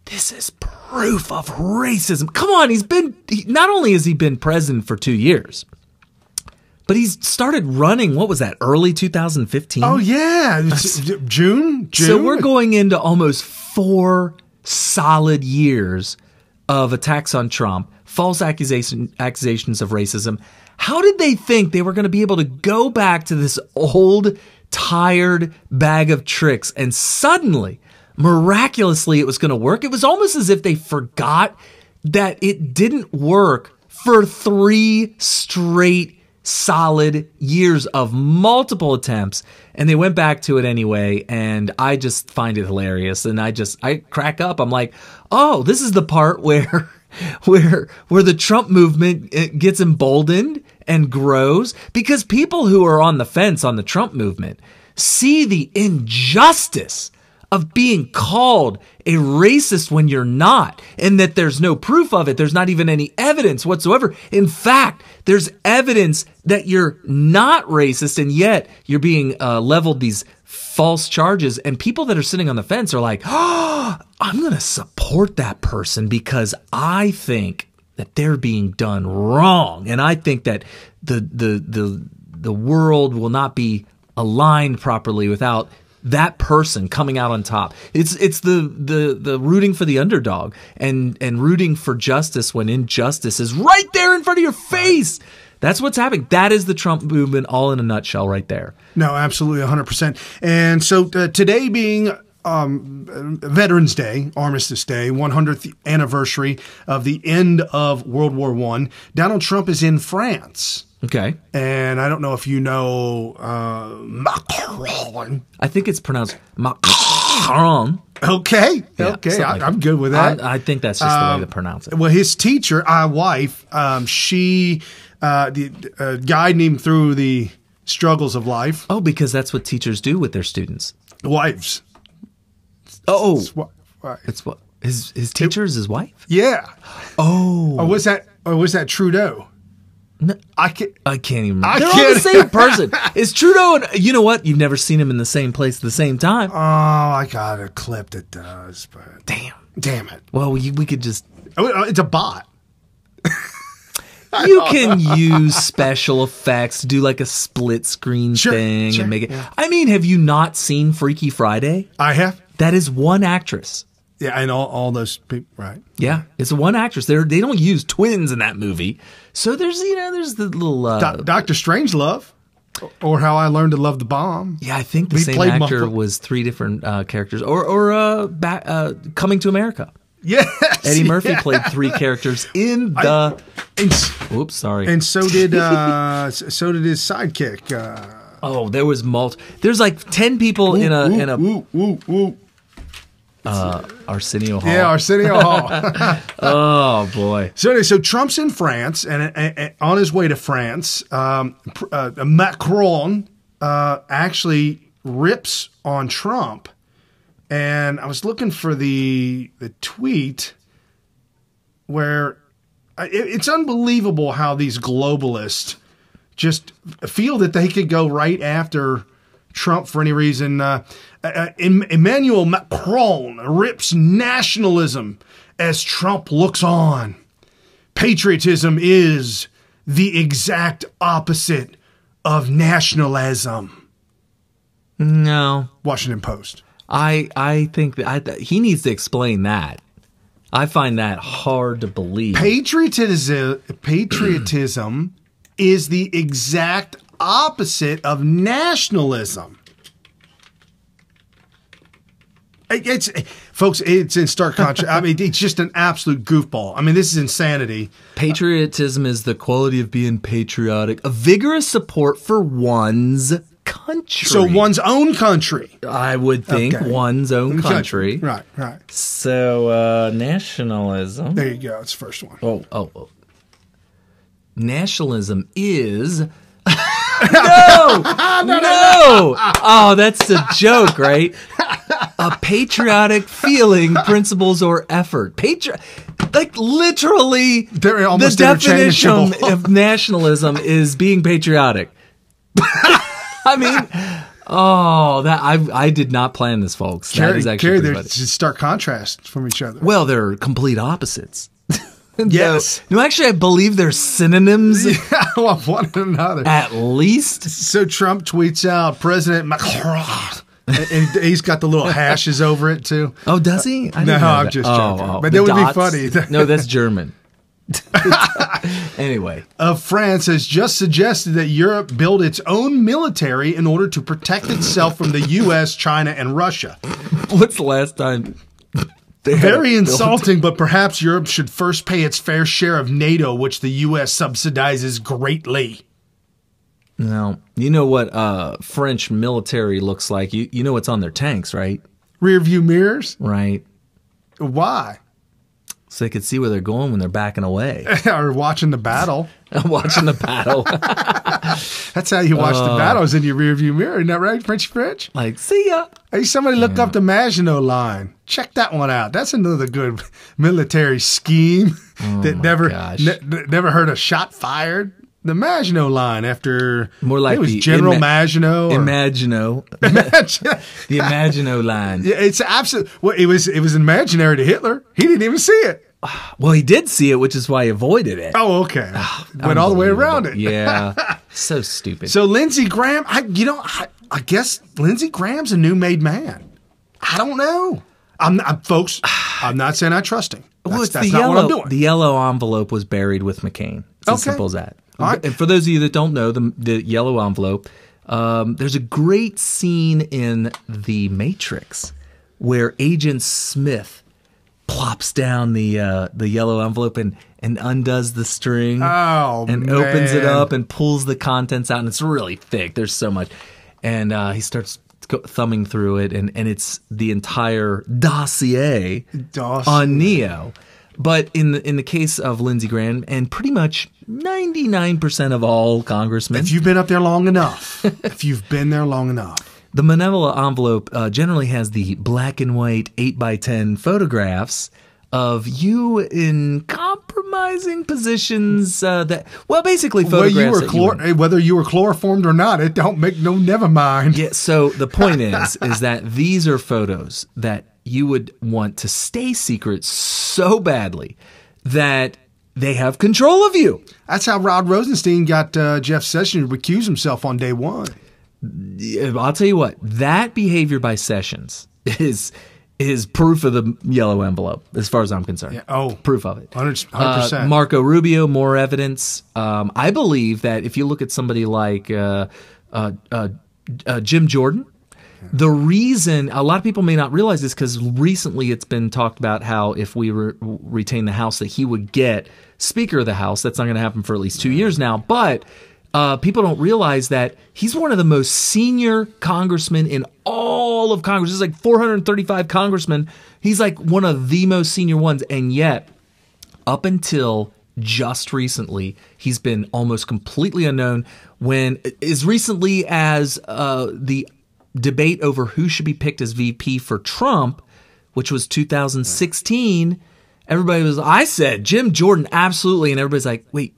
this is proof of racism. Come on, not only has he been president for 2 years, but he's started running, what was that, early 2015? Oh, yeah. June? So we're going into almost 4 solid years of attacks on Trump, false accusations of racism. How did they think they were going to be able to go back to this old, tired bag of tricks and suddenly, miraculously, it was going to work? It was almost as if they forgot that it didn't work for 3 straight solid years of multiple attempts, and they went back to it anyway. And I just find it hilarious, and I crack up. I'm like, oh, this is the part where the Trump movement gets emboldened and grows, because people who are on the fence on the Trump movement see the injustice of being called a racist when you're not, and that there's no proof of it. There's not even any evidence whatsoever. In fact, there's evidence that you're not racist, and yet you're being leveled these false charges. And people that are sitting on the fence are like, oh, I'm going to support that person because I think that they're being done wrong. And I think that the world will not be aligned properly without that person coming out on top. It's the rooting for the underdog and rooting for justice when injustice is right there in front of your face. That's what's happening. That is the Trump movement all in a nutshell right there. No, absolutely 100%. And so today being Veterans Day, Armistice Day, 100th anniversary of the end of World War I, Donald Trump is in France. Okay. And I don't know if you know Macron. I think it's pronounced Macron. Okay. Yeah, okay. I'm good with that. I think that's just the way to pronounce it. Well, his teacher, wife, she guided him through the struggles of life. Oh, because that's what teachers do with their students. Wives. Oh. It's what his teacher is his wife? Yeah. Oh. Or was that Trudeau? No, I can't even remember. They're all the same person. It's Trudeau, and you know what? You've never seen him in the same place at the same time. Oh, I got a clip that does, but damn it. Well, we could just. It's a bot. You can use special effects to do like a split screen thing and make it. Yeah. I mean, have you not seen Freaky Friday? I have. That is one actress. Yeah, and all those people, right? Yeah, it's one actress. They don't use twins in that movie. So there's the little Dr. Strangelove, or How I Learned to Love the Bomb. Yeah, I think the same actor was 3 different characters, or Coming to America. Yes, Eddie Murphy played 3 characters in the. Oops, sorry. And so did his sidekick. There was There's like 10 people in a. Arsenio Hall. Yeah, Arsenio Hall. Oh boy. So Trump's in France, and on his way to France, Macron actually rips on Trump. And I was looking for the tweet where it's unbelievable how these globalists just feel that they could go right after Trump for any reason. Emmanuel Macron rips nationalism as Trump looks on. Patriotism is the exact opposite of nationalism. No. Washington Post. I think that he needs to explain that. I find that hard to believe. Patriotism is the exact opposite of nationalism. Folks, it's in stark contrast. I mean, it's just an absolute goofball. I mean, this is insanity. Patriotism is the quality of being patriotic, a vigorous support for one's country. So one's own country. I would think one's own country. Right. So nationalism. There you go. It's the first one. Oh. Nationalism is... No! Oh, that's a joke, right? A patriotic feeling, principles, or effort. Like literally, They're almost the definition interchangeable. of nationalism is being patriotic. I mean, I did not plan this, folks. That is actually they're just stark contrasts from each other. Well, they're complete opposites. Yes. No, actually, I believe they're synonyms. Yeah, of one another. At least. So Trump tweets out President Macron. And he's got the little hashes over it, too. Oh, does he? No, I'm just joking. But that would be funny. No, that's German. Anyway. France has just suggested that Europe build its own military in order to protect itself from the U.S., China, and Russia. What's the last time? Very insulting, but perhaps Europe should first pay its fair share of NATO, which the U.S. subsidizes greatly. Now, you know what French military looks like. You know what's on their tanks, right? Rear view mirrors? Right. Why? So they could see where they're going when they're backing away. Or watching the battle. Watching the battle. That's how you watch the battles, in your rear view mirror. Isn't that right, Frenchy French? Like, see ya. Hey, somebody look up the Maginot Line. Check that one out. That's another good military scheme that never heard a shot fired. The Maginot Line, after more like it was General Maginot. The Maginot Line. Yeah, it's absolute. Well, it was imaginary to Hitler. He didn't even see it. Well, he did see it, which is why he avoided it. Oh, okay. Went all the way around it. Yeah, so stupid. So Lindsey Graham, I guess Lindsey Graham's a new made man. I don't know. Folks, I'm not saying I trust him. That's not what I'm doing. The yellow envelope was buried with McCain. It's as simple as that. Right. And for those of you that don't know, the yellow envelope, there's a great scene in The Matrix where Agent Smith plops down the yellow envelope and undoes the string and opens it up and pulls the contents out, and it's really thick. There's so much. And he starts thumbing through it, and it's the entire dossier on Neo. But in the case of Lindsey Graham, and pretty much 99% of all congressmen, if you've been up there long enough, the manila envelope generally has the black and white 8x10 photographs of you in compromising positions. Basically photographs. Whether you were chloroformed or not, it don't make never mind. Yeah. So the point is that these are photos that you would want to stay secret so badly that they have control of you. That's how Rod Rosenstein got Jeff Sessions to recuse himself on day one. I'll tell you what, that behavior by Sessions is proof of the yellow envelope, as far as I'm concerned. Yeah. Proof of it. 100%. Marco Rubio, more evidence. I believe that if you look at somebody like Jim Jordan, the reason a lot of people may not realize this, because recently it's been talked about how if we retain the House that he would get Speaker of the House. That's not going to happen for at least 2 years now. But people don't realize that he's one of the most senior congressmen in all of Congress. There's like 435 congressmen. He's like one of the most senior ones. And yet, up until just recently, he's been almost completely unknown. When as recently as the debate over who should be picked as VP for Trump, which was 2016, I said Jim Jordan, absolutely. And everybody's like, wait,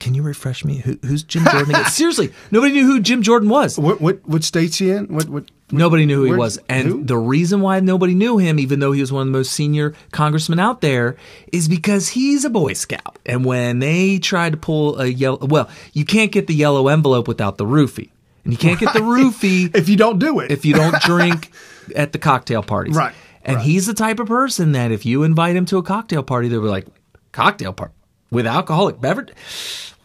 can you refresh me? Who's Jim Jordan again? Seriously, nobody knew who Jim Jordan was. What state's he in? Nobody knew who he was. And the reason why nobody knew him, even though he was one of the most senior congressmen out there, is because he's a Boy Scout. And when they tried to pull you can't get the yellow envelope without the roofie. And you can't get the roofie if you don't do it. If you don't drink at the cocktail parties. Right. And he's the type of person that if you invite him to a cocktail party, they'll be like, cocktail party with alcoholic beverage?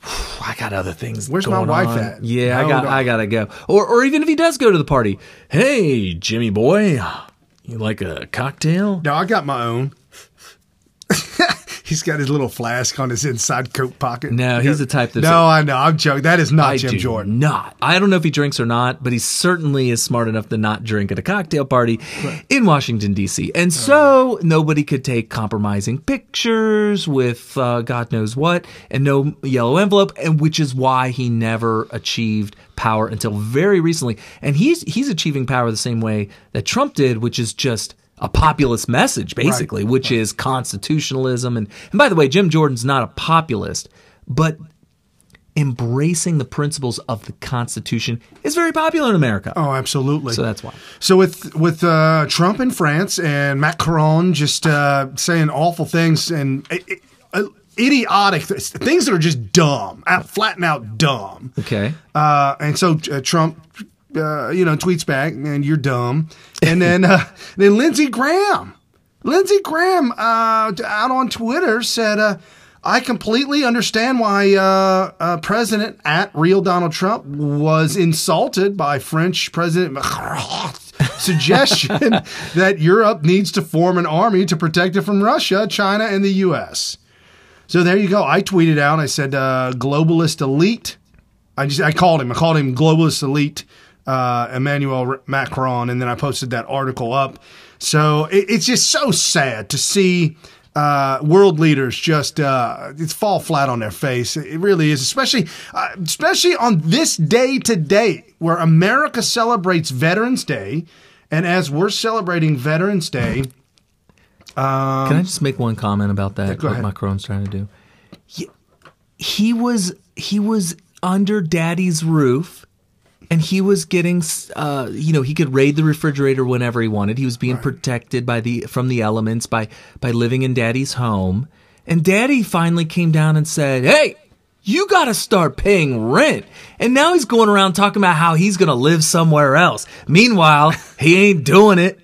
I got other things Where's going my wife on. at? Yeah, I gotta go. Or even if he does go to the party, hey, Jimmy boy, you like a cocktail? No, I got my own. He's got his little flask on his inside coat pocket. No, he's the type that's... No, I know. I'm joking. That is not Jim Jordan. I don't know if he drinks or not, but he certainly is smart enough to not drink at a cocktail party in Washington, D.C. And so nobody could take compromising pictures with God knows what and no yellow envelope, and which is why he never achieved power until very recently. And he's achieving power the same way that Trump did, which is just a populist message, basically, which is constitutionalism. And by the way, Jim Jordan's not a populist, but embracing the principles of the Constitution is very popular in America. Oh, absolutely. So that's why. So with Trump in France and Macron just saying awful things and idiotic things that are just dumb, flat out dumb. Okay. And so Trump, tweets back, "Man, you're dumb." And then Lindsey Graham out on Twitter said, "I completely understand why President at real Donald Trump was insulted by French President Macron's suggestion that Europe needs to form an army to protect it from Russia, China, and the U.S." So there you go. I tweeted out. I said, "Globalist elite." I called him globalist elite, Emmanuel Macron, and then I posted that article up. So it's just so sad to see world leaders just fall flat on their face. It really is, especially on this day today where America celebrates Veterans Day, and as we're celebrating Veterans Day, can I just make one comment about that? What Macron's trying to do? He was under Daddy's roof. And he was getting, he could raid the refrigerator whenever he wanted. He was being protected from the elements by living in Daddy's home. And Daddy finally came down and said, "Hey, you got to start paying rent." And now he's going around talking about how he's going to live somewhere else. Meanwhile, he ain't doing it,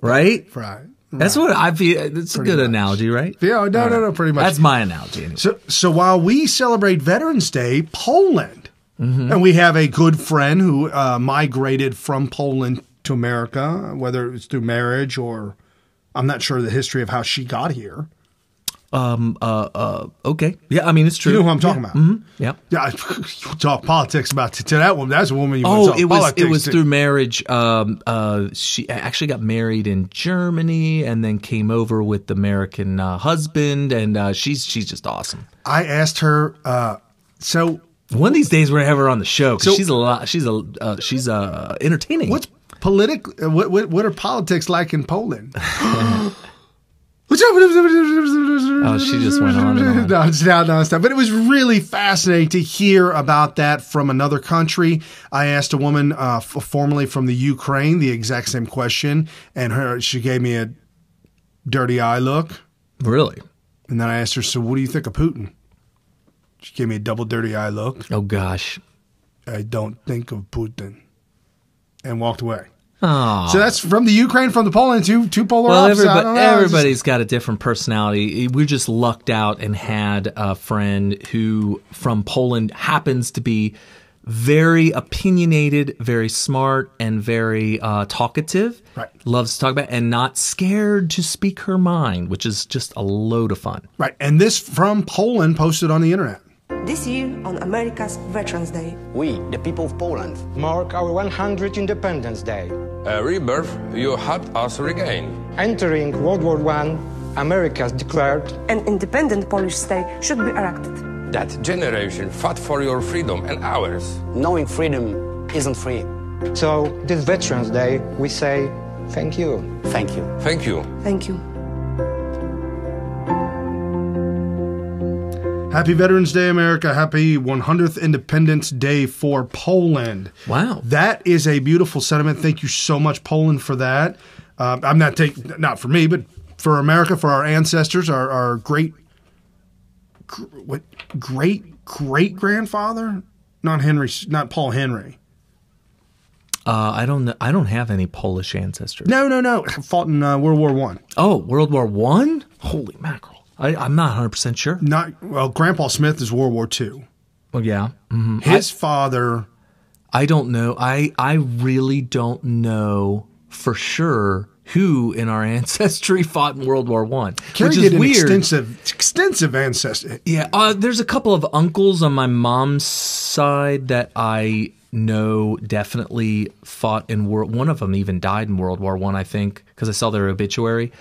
right? Right. That's what I feel. It's a good analogy, right? Yeah, no, pretty much. That's my analogy. Anyway. So while we celebrate Veterans Day, Poland. Mm-hmm. And we have a good friend who migrated from Poland to America, whether it was through marriage or I'm not sure the history of how she got here. Okay. Yeah, I mean, it's true. You know who I'm talking about? Mm-hmm. Yep. Yeah. You talk politics about to that woman. That's a woman you want to talk politics it was to. through marriage. She actually got married in Germany and then came over with the American husband, and she's just awesome. I asked her, one of these days we're gonna have her on the show because she's entertaining. What are politics like in Poland? Oh, she just went on and on. No, it's now nonstop. But it was really fascinating to hear about that from another country. I asked a woman formerly from the Ukraine the exact same question, and she gave me a dirty eye look. Really? And then I asked her, "So what do you think of Putin?" She gave me a double dirty eye look. Oh, gosh. "I don't think of Putin." And walked away. Oh. So that's from the Ukraine, from the Poland, two polar opposites. Everybody's got a different personality. We just lucked out and had a friend who from Poland happens to be very opinionated, very smart, and very talkative. Right. Loves to talk about and not scared to speak her mind, which is just a load of fun. Right. And this from Poland posted on the internet. This year, on America's Veterans Day, we, the people of Poland, mark our 100th Independence Day. A rebirth you helped us regain. Entering World War I, America declared an independent Polish state should be erected. That generation fought for your freedom and ours. Knowing freedom isn't free. So, this Veterans Day, we say thank you. Thank you. Thank you. Thank you. Happy Veterans Day, America. Happy 100th Independence Day for Poland. Wow. That is a beautiful sentiment. Thank you so much, Poland, for that. I'm not taking, not for me, but for America, for our ancestors, our great grandfather? Not Paul Henry. I don't have any Polish ancestors. No. Fought in World War I. Oh, World War I? Holy mackerel. I'm not 100% sure. Grandpa Smith is World War II. Well, yeah. Mm-hmm. His father. I don't know. I really don't know for sure who in our ancestry fought in World War I. Which is weird. Extensive ancestry. Yeah. There's a couple of uncles on my mom's side that I know definitely fought in one of them even died in World War I think, because I saw their obituary.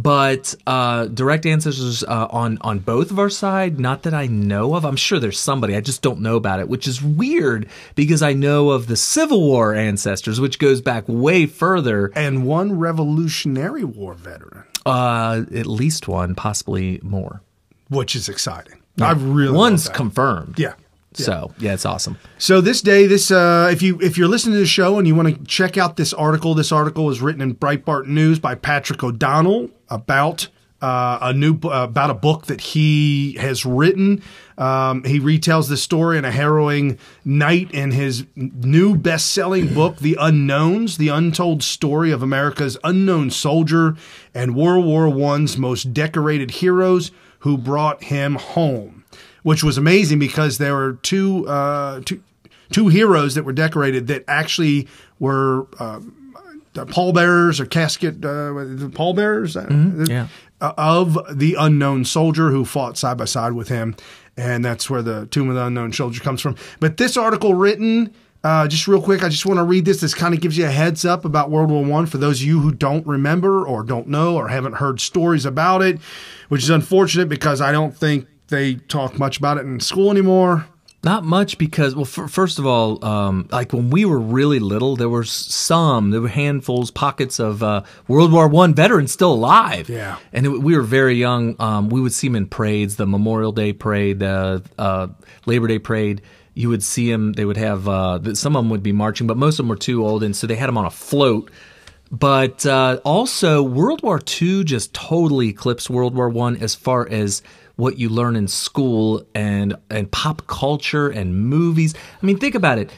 but direct ancestors on both of our side, not that I know of. I'm sure there's somebody, I just don't know about it, which is weird because I know of the Civil War ancestors, which goes back way further. And one Revolutionary War veteran. At least one, possibly more. Which is exciting. Yeah. I really One's confirmed. Yeah. So yeah, it's awesome. So this day, if you're listening to the show and you want to check out this article was written in Breitbart News by Patrick O'Donnell about about a book that he has written. He retells the story in a harrowing night in his new best-selling book, The Unknowns: The Untold Story of America's Unknown Soldier and World War I's Most Decorated Heroes Who Brought Him Home. Which was amazing because there were two heroes that were decorated that actually were pallbearers or casket pallbearers of the unknown soldier who fought side by side with him, and that's where the Tomb of the Unknown Soldier comes from. But this article written, just real quick, I just want to read this. This kind of gives you a heads up about World War I for those of you who don't remember or don't know or haven't heard stories about it, which is unfortunate because I don't think they talk much about it in school anymore. Not much because, well, first of all, like when we were really little, there were handfuls, pockets of World War I veterans still alive. Yeah. And we were very young. We would see them in parades, the Memorial Day parade, the Labor Day parade. You would see them. They would have, some of them would be marching, but most of them were too old, and so they had them on a float. But also, World War II just totally eclipsed World War I as far as what you learn in school and pop culture and movies. I mean, think about it.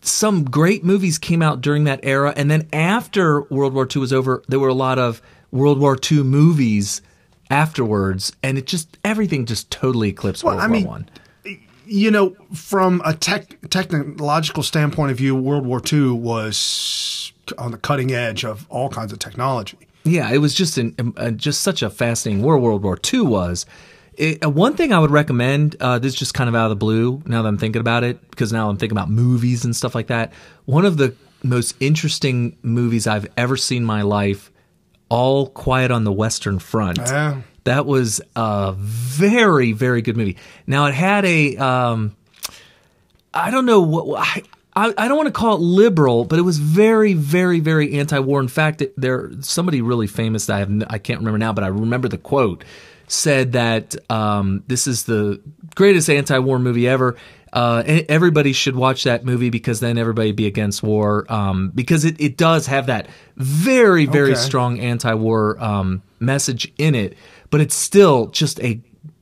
Some great movies came out during that era, and then after World War II was over, there were a lot of World War II movies afterwards, and everything just totally eclipsed World War I. You know, from a technological standpoint of view, World War II was on the cutting edge of all kinds of technology. Yeah, it was just such a fascinating war. World War II was. One thing I would recommend, this is just kind of out of the blue now that I'm thinking about it, because now I'm thinking about movies and stuff like that. One of the most interesting movies I've ever seen in my life, All Quiet on the Western Front. That was a very, very good movie. Now, it had I don't know what... I don't want to call it liberal, but it was very, very, very anti-war. In fact, somebody really famous that I can't remember now, but I remember the quote, said that this is the greatest anti-war movie ever. Everybody should watch that movie because then everybody would be against war, because it does have that very, very strong anti-war message in it, but it's still just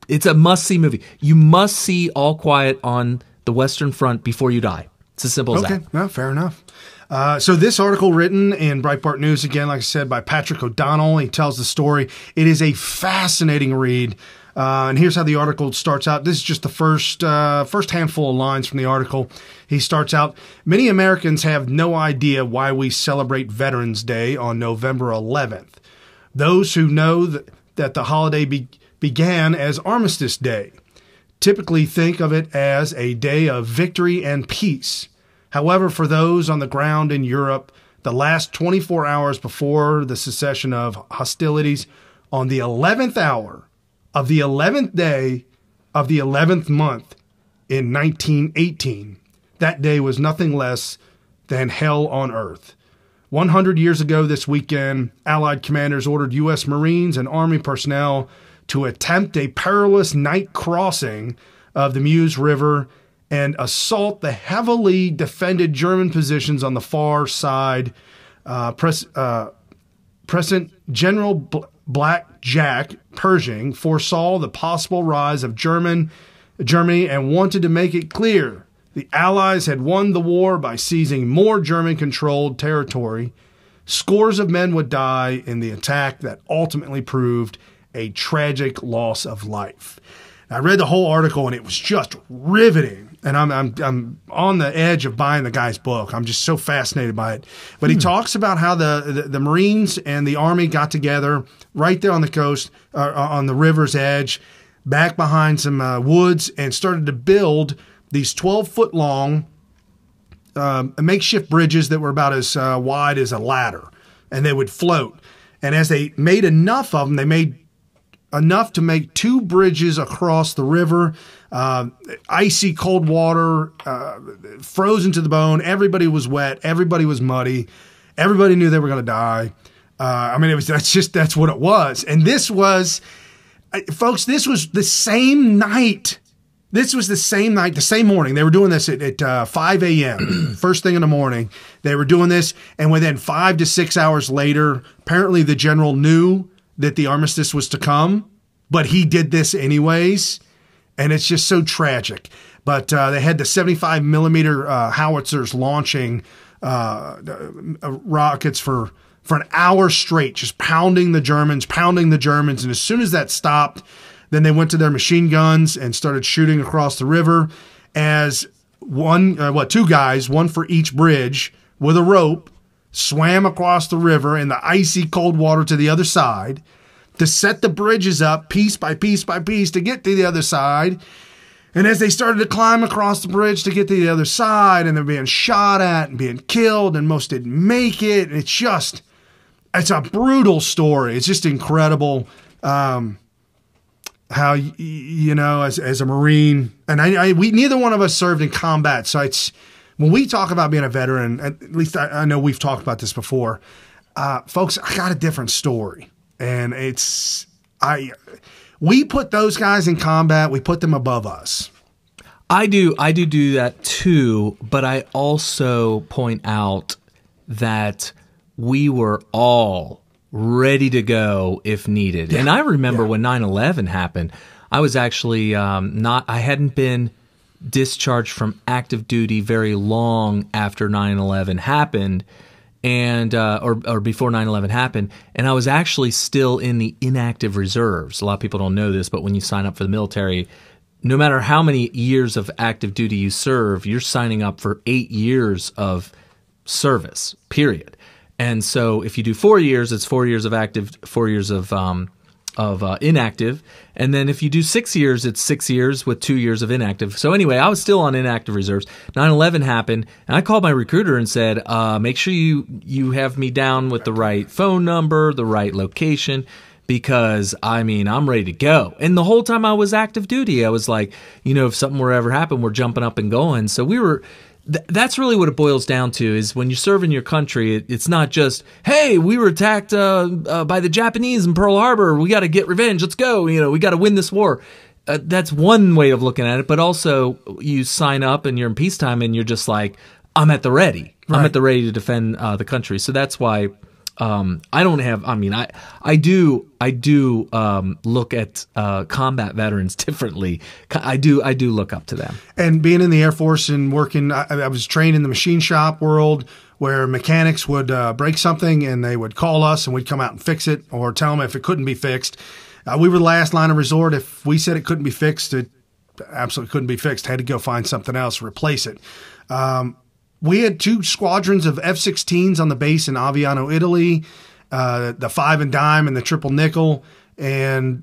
it's a must-see movie. You must see All Quiet on the Western Front before you die. It's as simple as that. Okay, well, fair enough. So this article written in Breitbart News, again, like I said, by Patrick O'Donnell, he tells the story. It is a fascinating read. And here's how the article starts out. This is just the first handful of lines from the article. He starts out, many Americans have no idea why we celebrate Veterans Day on November 11th. Those who know that the holiday began as Armistice Day typically think of it as a day of victory and peace. However, for those on the ground in Europe, the last 24 hours before the cessation of hostilities, on the 11th hour of the 11th day of the 11th month in 1918, that day was nothing less than hell on earth. 100 years ago this weekend, Allied commanders ordered U.S. Marines and Army personnel to attempt a perilous night crossing of the Meuse River and assault the heavily defended German positions on the far side. President General Black Jack Pershing foresaw the possible rise of Germany and wanted to make it clear the Allies had won the war by seizing more German-controlled territory. Scores of men would die in the attack that ultimately proved a tragic loss of life. I read the whole article and it was just riveting. And I'm on the edge of buying the guy's book. I'm just so fascinated by it. But he talks about how the Marines and the Army got together right there on the coast, on the river's edge, back behind some woods, and started to build these 12-foot long makeshift bridges that were about as wide as a ladder, and they would float. And as they made enough of them, they made enough to make 2 bridges across the river, icy cold water, frozen to the bone. Everybody was wet. Everybody was muddy. Everybody knew they were going to die. That's what it was. And this was, folks, this was the same night. This was the same night, the same morning. They were doing this at 5 a.m., first thing in the morning. They were doing this, and within 5 to 6 hours later, apparently the general knew that the armistice was to come, but he did this anyways, and it's just so tragic. But they had the 75 millimeter howitzers launching rockets for an hour straight, just pounding the Germans. And as soon as that stopped, then they went to their machine guns and started shooting across the river as 2 guys, one for each bridge, with a rope, swam across the river in the icy cold water to the other side to set the bridges up piece by piece by piece to get to the other side. And as they started to climb across the bridge to get to the other side, and they're being shot at and being killed, and most didn't make it. It's a brutal story. It's just incredible. How, as a Marine, and we neither one of us served in combat. So when we talk about being a veteran, at least I know we've talked about this before, folks, I got a different story. And we put those guys in combat. We put them above us. I do that too. But I also point out that we were all ready to go if needed. Yeah. And I remember when 9/11 happened, I was actually I hadn't been discharged from active duty very long after 9/11 happened, and or before 9/11 happened, and I was actually still in the inactive reserves. A lot of people don't know this, but when you sign up for the military, no matter how many years of active duty you serve, you're signing up for 8 years of service, period. And so if you do 4 years, it's 4 years of active, 4 years of inactive. And then if you do 6 years, it's 6 years with 2 years of inactive. So anyway, I was still on inactive reserves. 9/11 happened, and I called my recruiter and said, make sure you have me down with the right phone number, the right location, because, I'm ready to go. And the whole time I was active duty, I was like, if something were ever happen, we're jumping up and going. So we were... That's really what it boils down to, is when you serve in your country, it's not just, hey, we were attacked by the Japanese in Pearl Harbor. We got to get revenge. Let's go. We got to win this war. That's one way of looking at it. But also you sign up and you're in peacetime and you're just like, I'm at the ready. Right. I'm at the ready to defend the country. So that's why I don't have, I do look at combat veterans differently. I do look up to them. And being in the Air Force and working, I was trained in the machine shop world where mechanics would break something and they would call us and we'd come out and fix it or tell them if it couldn't be fixed. We were the last line of resort. If we said it couldn't be fixed, it absolutely couldn't be fixed. Had to go find something else, replace it. We had 2 squadrons of F-16s on the base in Aviano, Italy, the 5 and dime and the triple nickel. And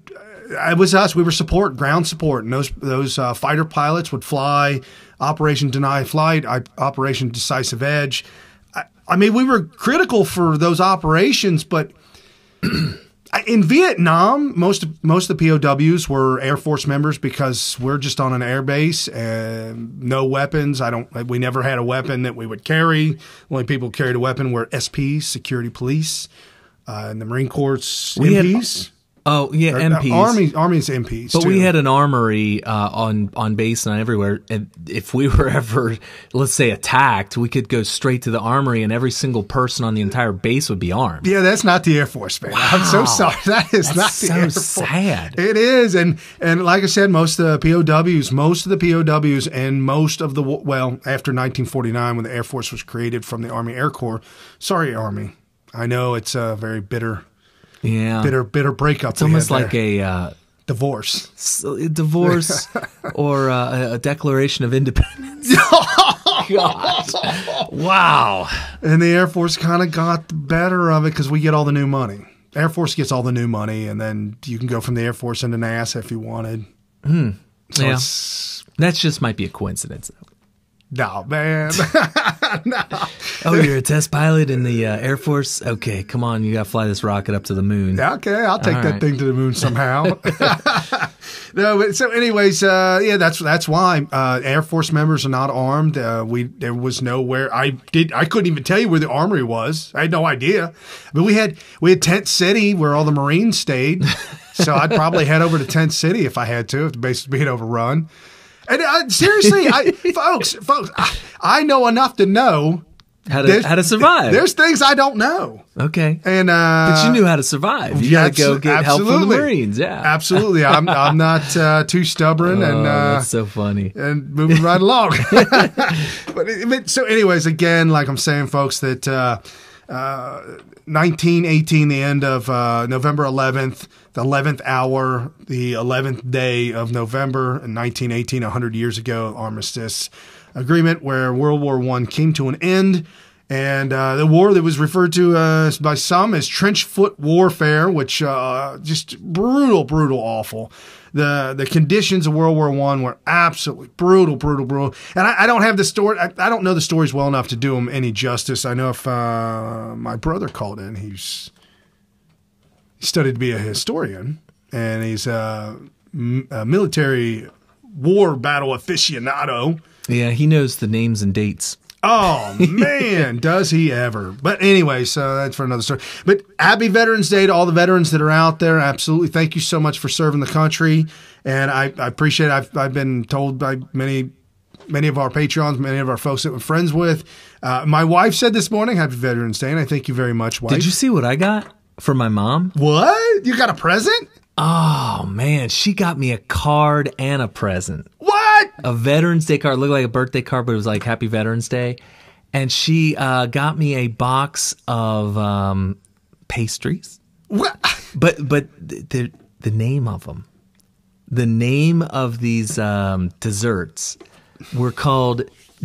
it was us. We were ground support. And those fighter pilots would fly Operation Deny Flight, Operation Decisive Edge. We were critical for those operations, but in Vietnam, most of the POWs were Air Force members because we're just on an air base and no weapons. We never had a weapon that we would carry. The only people who carried a weapon were SPs, security police, and the Marine Corps MPs. MPs. Army's MPs. But too. We had an armory on base and everywhere. And if we were ever, let's say, attacked, we could go straight to the armory, and every single person on the entire base would be armed. Yeah, that's not the Air Force, man. Wow. I'm so sorry. That's not the Air Force. So sad. It is, and like I said, most of the POWs, and most of after 1949, when the Air Force was created from the Army Air Corps. Sorry, Army. I know it's a very bitter. Yeah, bitter breakup. It's almost like a divorce, or a Declaration of Independence. Oh, gosh. Wow. And the Air Force kind of got the better of it because we get all the new money. Air Force gets all the new money, and then you can go from the Air Force into NASA if you wanted. So that just might be a coincidence, though. No, man. No. Oh, you're a test pilot in the Air Force? Okay, come on. You got to fly this rocket up to the moon. Yeah, okay, I'll take All that right. thing to the moon somehow. No, but so anyways, yeah, that's why Air Force members are not armed. There was nowhere. I couldn't even tell you where the armory was. I had no idea. But we had Tent City where all the Marines stayed. So I'd probably head over to Tent City if I had to, if the base was being overrun. And seriously, folks, I know enough to know how to survive. There's things I don't know. Okay, and but you knew how to survive. You got to go get help from the Marines. Yeah, absolutely. I'm not too stubborn, and that's so funny. And moving right along. but so, anyways, again, like I'm saying, folks, that 1918, the end of November 11th, the 11th hour, the 11th day of November in 1918, 100 years ago, Armistice agreement where World War I came to an end. And the war that was referred to by some as trench foot warfare, which just brutal, awful. The conditions of World War I were absolutely brutal. And I don't have the story. I don't know the stories well enough to do them any justice. I know if my brother called in, he studied to be a historian, and he's a military war battle aficionado. Yeah, he knows the names and dates. Oh, man, does he ever. But anyway, so that's for another story. But happy Veterans Day to all the veterans that are out there. Absolutely. Thank you so much for serving the country. And I appreciate it. I've been told by many of our Patreons, many of our folks that we're friends with. My wife said this morning, happy Veterans Day, and I thank you very much, wife. Did you see what I got from my mom? What? You got a present? Oh, man. She got me a card and a present. What? A Veterans Day card. It looked like a birthday card, but it was like Happy Veterans Day. And she got me a box of pastries. What? But the name of them, the name of these desserts were called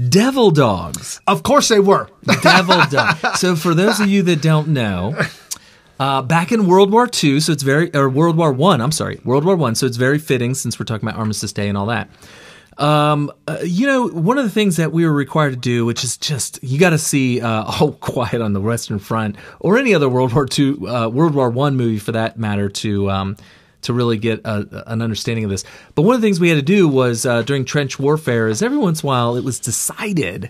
Devil Dogs. Of course they were. Devil Dogs. So for those of you that don't know, back in World War II, so it's World War I, I'm sorry, World War I, so it's very fitting since we're talking about Armistice Day and all that. One of the things that we were required to do, which is just, you got to see All Quiet on the Western Front or any other World War I movie for that matter to really get an understanding of this. But one of the things we had to do was during trench warfare is every once in a while it was decided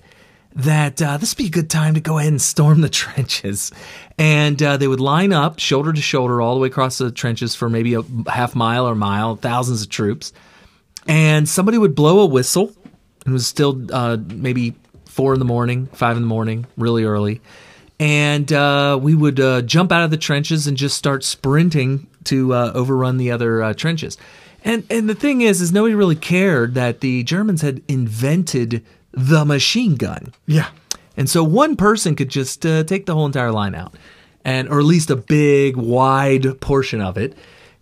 that this would be a good time to go ahead and storm the trenches. And they would line up shoulder to shoulder all the way across the trenches for maybe a half mile or mile, thousands of troops. And somebody would blow a whistle. It was still maybe 4 in the morning, 5 in the morning, really early. And we would jump out of the trenches and just start sprinting to overrun the other trenches. And the thing is nobody really cared that the Germans had invented the machine gun. Yeah. And so one person could just take the whole entire line out, or at least a big, wide portion of it.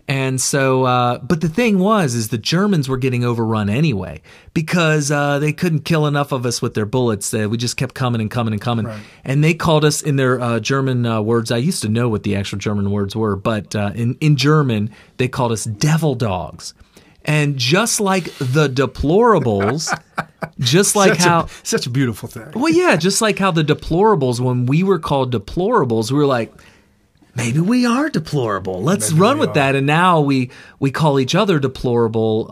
And so, but the thing is the Germans were getting overrun anyway because they couldn't kill enough of us with their bullets. We just kept coming and coming and coming. Right. And they called us in their German words. I used to know what the actual German words were, but in German, they called us devil dogs. And just like the deplorables, just like such a beautiful thing. Well, yeah, just like how the deplorables, when we were called deplorables, we were like, maybe we are deplorable. Let's run with that. And now we call each other deplorable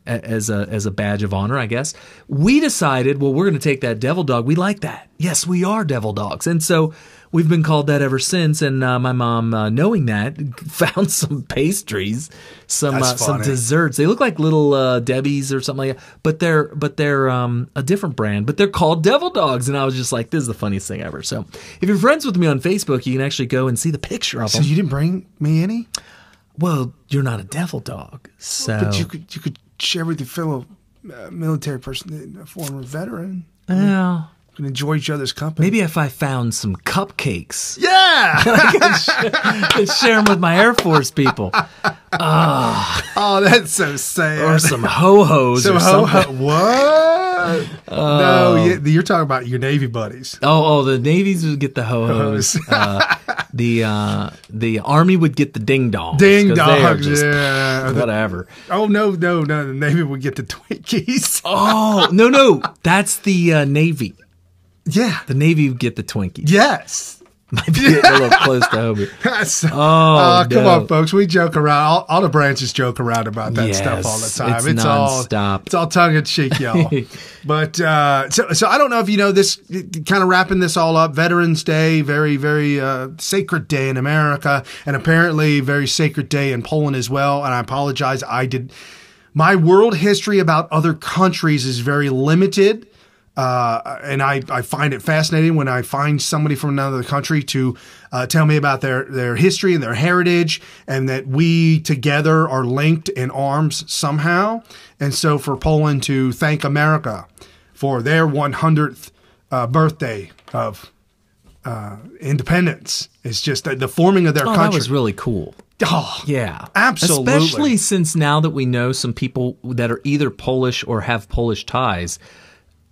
as a badge of honor, I guess. We decided, well, we're going to take that devil dog. We like that. Yes, we are devil dogs. And so we've been called that ever since. And my mom, knowing that, found some pastries, some desserts. They look like little Debbie's or something like that, but they're a different brand. But they're called devil dogs. And I was just like, this is the funniest thing ever. So if you're friends with me on Facebook, you can actually go and see the picture of them. So you didn't bring me any? Well, you're not a devil dog, so. But you could share with your fellow military person, a former veteran. Well, can enjoy each other's company. Maybe if I found some cupcakes. Yeah! I could share them with my Air Force people. Oh, that's so sad. Or some ho-hos or something. What? No, you're talking about your Navy buddies. Oh, the Navies would get the ho-hos. The Army would get the ding-dongs. Ding-dongs, yeah. Whatever. Oh, no. The Navy would get the Twinkies. Oh, no. That's the Navy. Yeah. The Navy would get the Twinkies. Yes. Might be getting a little close to home. Come on, folks. We joke around. All the branches joke around about that stuff all the time. It's nonstop. It's all tongue in cheek, y'all. But so I don't know if you know this. Kind of wrapping this all up. Veterans Day, very very sacred day in America, and apparently very sacred day in Poland as well. And I apologize. My world history about other countries is very limited. And I find it fascinating when I find somebody from another country to tell me about their history and their heritage, and that we together are linked in arms somehow. And so for Poland to thank America for their 100th birthday of independence is just the forming of their country. That was really cool. Oh, yeah, absolutely. Especially since now that we know some people that are either Polish or have Polish ties.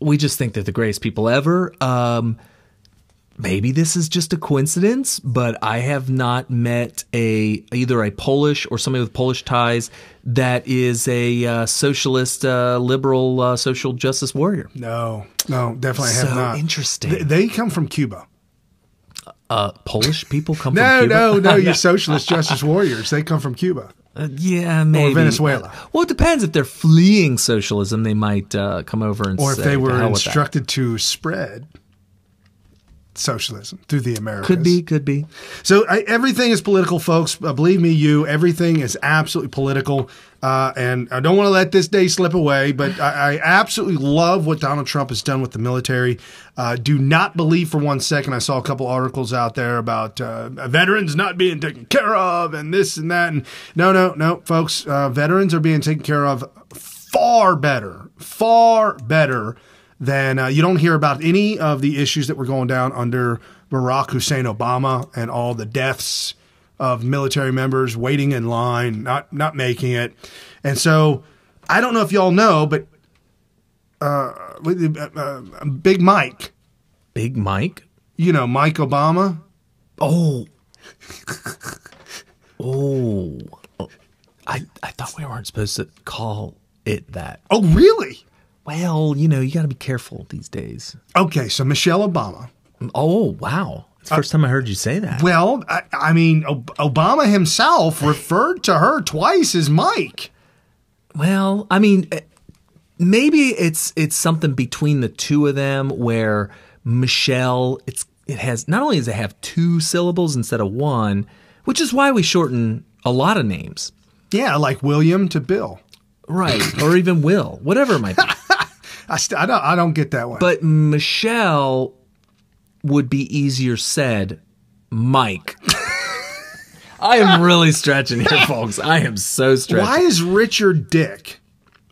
We just think they're the greatest people ever. Maybe this is just a coincidence, but I have not met either a Polish or somebody with Polish ties that is a socialist, liberal, social justice warrior. No, definitely have not. So interesting. They come from Cuba. Polish people come from Cuba? No, you're socialist justice warriors. They come from Cuba. Yeah, maybe. Or Venezuela. Well, it depends. If they're fleeing socialism, they might come over and or say, if they were instructed to spread socialism through the Americas. Could be. So everything is political, folks. Believe me, everything is absolutely political. And I don't want to let this day slip away, but I absolutely love what Donald Trump has done with the military. Do not believe for 1 second. I saw a couple articles out there about veterans not being taken care of and this and that. And no, folks. Veterans are being taken care of far better than you don't hear about any of the issues that were going down under Barack Hussein Obama and all the deaths of military members waiting in line, not making it. And so I don't know if y'all know, but Big Mike. Big Mike? You know, Mike Obama. Oh. I thought we weren't supposed to call it that. Oh, really? Well, you got to be careful these days. Okay, so Michelle Obama. Oh, wow. It's the first time I heard you say that. Well, I mean, Obama himself referred to her twice as Mike. Well, I mean, maybe it's something between the two of them where Michelle, it has, not only does it have 2 syllables instead of 1, which is why we shorten a lot of names. Yeah, like William to Bill. Right, or even Will, whatever it might be. I don't get that one. But Michelle would be easier said. Mike. I am really stretching here, folks. I am so stretching. Why is Richard Dick?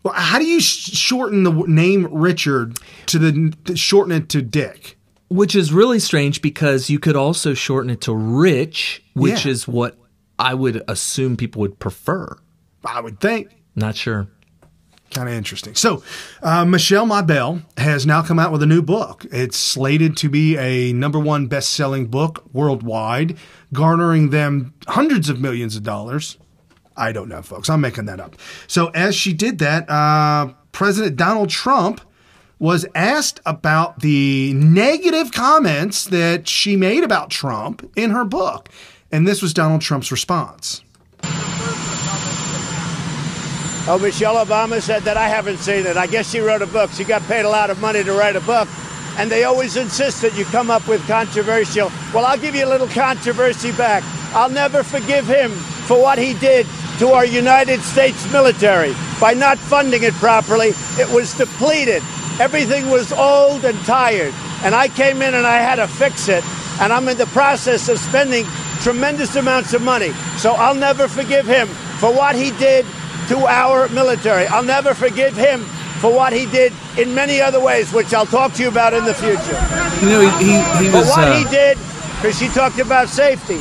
Well, how do you shorten the name Richard to shorten it to Dick? Which is really strange because you could also shorten it to Rich, which is what I would assume people would prefer. I would think. Not sure. Kind of interesting. So, Michelle Mabel has now come out with a new book. It's slated to be a #1 best-selling book worldwide, garnering them hundreds of millions of dollars. I don't know, folks. I'm making that up. So, as she did that, President Donald Trump was asked about the negative comments that she made about Trump in her book. And this was Donald Trump's response. Oh, Michelle Obama said that. I haven't seen it. I guess she wrote a book. She got paid a lot of money to write a book. And they always insist that you come up with controversial. Well, I'll give you a little controversy back. I'll never forgive him for what he did to our United States military. By not funding it properly, it was depleted. Everything was old and tired. And I came in and I had to fix it. And I'm in the process of spending tremendous amounts of money. So I'll never forgive him for what he did to our military. I'll never forgive him for what he did in many other ways, which I'll talk to you about in the future. You know, he was... But what he did, because she talked about safety,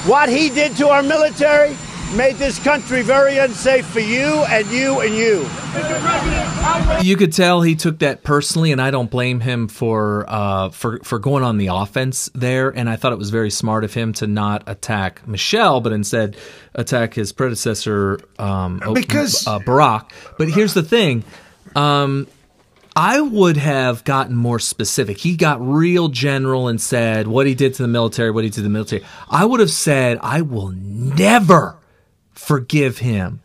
what he did to our military made this country very unsafe for you and you and you. You could tell he took that personally, and I don't blame him for going on the offense there. And I thought it was very smart of him to not attack Michelle, but instead attack his predecessor, Barack. But here's the thing. I would have gotten more specific. He got real general and said what he did to the military, what he did to the military. I would have said, I will never forgive him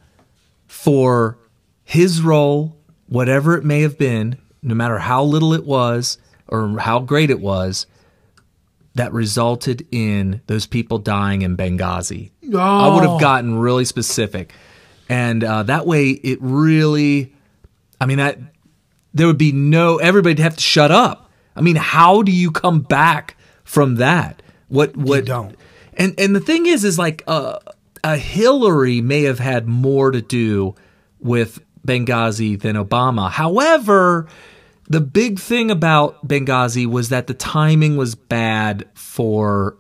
for his role, whatever it may have been, no matter how little it was or how great it was, that resulted in those people dying in Benghazi. Oh. I would have gotten really specific. And that way it really, I mean, that there would be everybody'd have to shut up. I mean, how do you come back from that? What you don't. And the thing is like a Hillary may have had more to do with Benghazi than Obama. However, the big thing about Benghazi was that the timing was bad for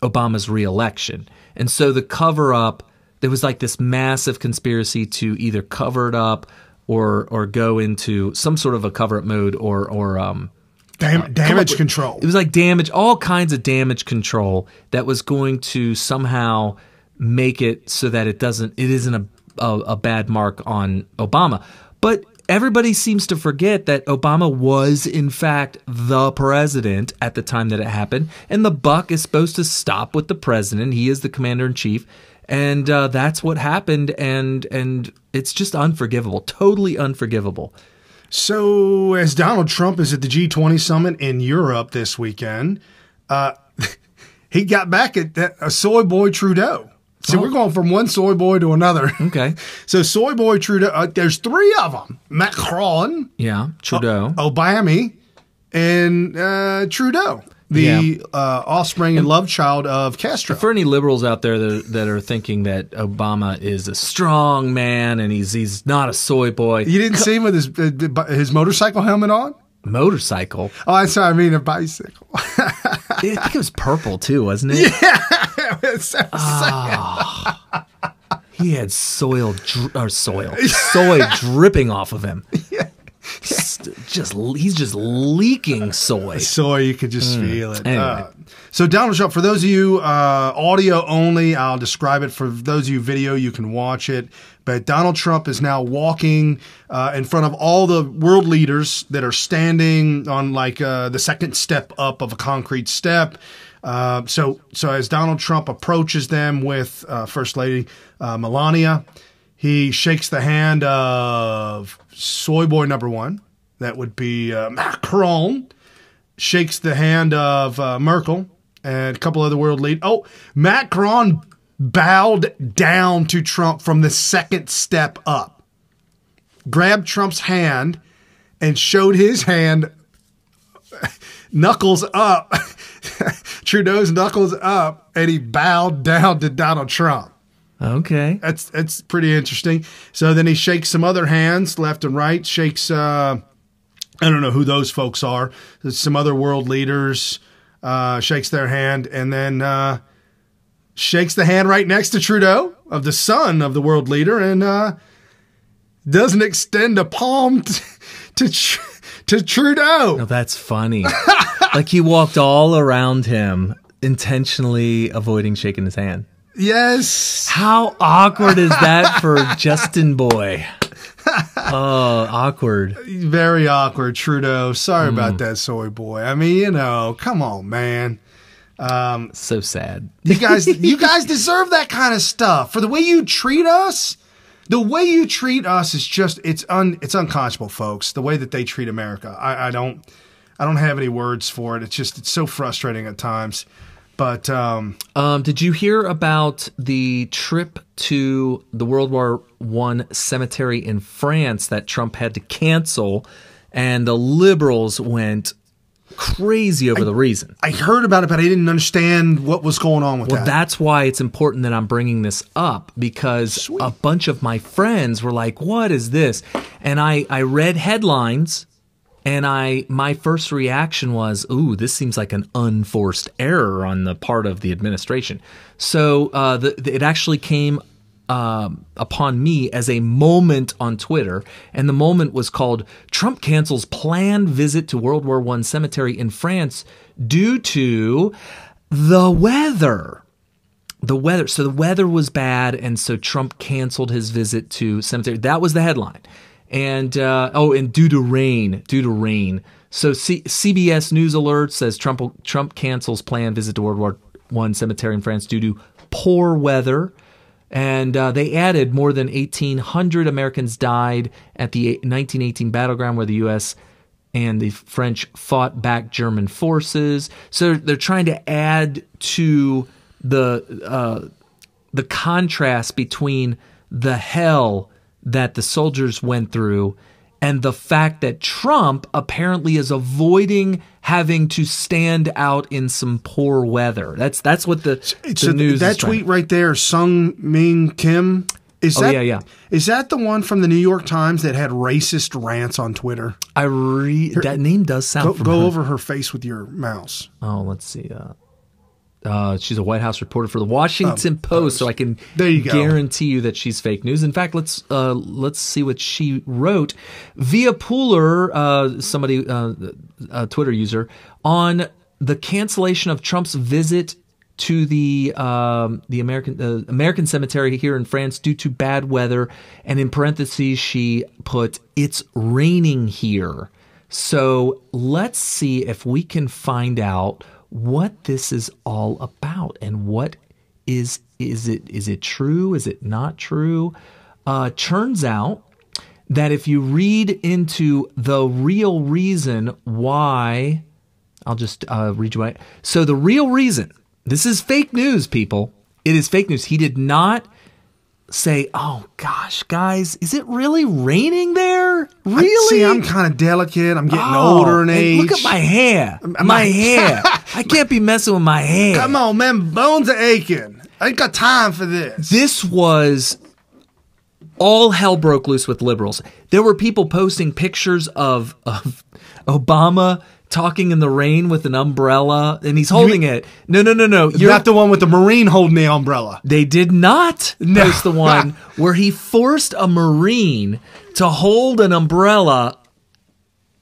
Obama's reelection. And so the cover-up, there was like this massive conspiracy to either cover it up or go into some sort of a cover-up mode or damage control. It was like all kinds of damage control that was going to somehow make it so that it isn't a bad mark on Obama. But everybody seems to forget that Obama was, in fact, the president at the time that it happened. And the buck is supposed to stop with the president. He is the commander-in-chief. And that's what happened. And it's just unforgivable. Totally unforgivable. So as Donald Trump is at the G20 summit in Europe this weekend, he got back at a soy boy Trudeau. So we're going from one soy boy to another. Okay. So soy boy Trudeau, there's three of them. Macron. Yeah, Trudeau. Obama and Trudeau, the offspring and love child of Castro. For any liberals out there that are thinking that Obama is a strong man and he's not a soy boy. You didn't see him with his motorcycle helmet on? Motorcycle? Oh, I'm sorry. I mean a bicycle. I think it was purple too, wasn't it? Yeah. It was so sad. He had soy dripping off of him. Yeah. He's just leaking soy. Soy, you could just feel it. Anyway. So Donald Trump, for those of you audio only, I'll describe it. For those of you video, you can watch it. But Donald Trump is now walking in front of all the world leaders that are standing on like the second step up of a concrete step. So as Donald Trump approaches them with First Lady Melania, he shakes the hand of soy boy number one. That would be Macron. Shakes the hand of Merkel and a couple other world leaders. Oh, Macron bowed down to Trump from the second step up. Grabbed Trump's hand and showed his hand knuckles up. Trudeau's knuckles up, and he bowed down to Donald Trump. Okay. That's pretty interesting. So then he shakes some other hands, left and right, shakes, I don't know who those folks are, some other world leaders, shakes their hand, and then shakes the hand right next to Trudeau, of the son of the world leader, and doesn't extend a palm to Trudeau. Oh, that's funny. Like he walked all around him, intentionally avoiding shaking his hand. Yes. How awkward is that for Justin Boy? Oh, awkward. Very awkward, Trudeau. Sorry about that, soy boy. I mean, come on, man. So sad. You guys deserve that kind of stuff. For the way you treat us, the way you treat us is just, it's unconscionable, folks. The way that they treat America. I don't have any words for it. It's so frustrating at times. But did you hear about the trip to the World War I cemetery in France that Trump had to cancel, and the liberals went crazy over the reason? I heard about it, but I didn't understand what was going on with that. Well, that's why it's important that I'm bringing this up, because a bunch of my friends were like, what is this? And I read headlines. And my first reaction was, ooh, this seems like an unforced error on the part of the administration. So it actually came upon me as a moment on Twitter, and the moment was called Trump cancels planned visit to World War I cemetery in France due to the weather. So the weather was bad, and so Trump canceled his visit to cemetery. That was the headline. And and due to rain. So CBS News Alert says Trump cancels planned visit to World War I cemetery in France due to poor weather. And they added more than 1,800 Americans died at the 1918 battleground where the U.S. and the French fought back German forces. So they're trying to add to the contrast between the hell that the soldiers went through and the fact that Trump apparently is avoiding having to stand out in some poor weather. That's what the news that is trying. tweet right there, Sung Ming Kim. Is that the one from the New York Times that had racist rants on Twitter? That name does sound familiar. Go over her face with your mouse. Oh, let's see. She's a White House reporter for the Washington Post, so I can guarantee you that she's fake news. In fact, let's see what she wrote. Via Pooler, somebody, a Twitter user, on the cancellation of Trump's visit to the American cemetery here in France due to bad weather, and in parentheses she put, "It's raining here." So let's see if we can find out what this is all about and what is it true? Is it not true? Turns out that if you read into the real reason why, I'll just read you. So the real reason, this is fake news, people. It is fake news. He did not say, "Oh gosh, guys, is it really raining there? Really?" I'm kind of delicate. I'm getting older in age. Look at my hair. My hair. I can't be messing with my hair. Come on, man. Bones are aching. I ain't got time for this. This was all hell broke loose with liberals. There were people posting pictures of Obama talking in the rain with an umbrella, and he's holding it. No. You're not the one with the Marine holding the umbrella. They did not post the one where he forced a Marine to hold an umbrella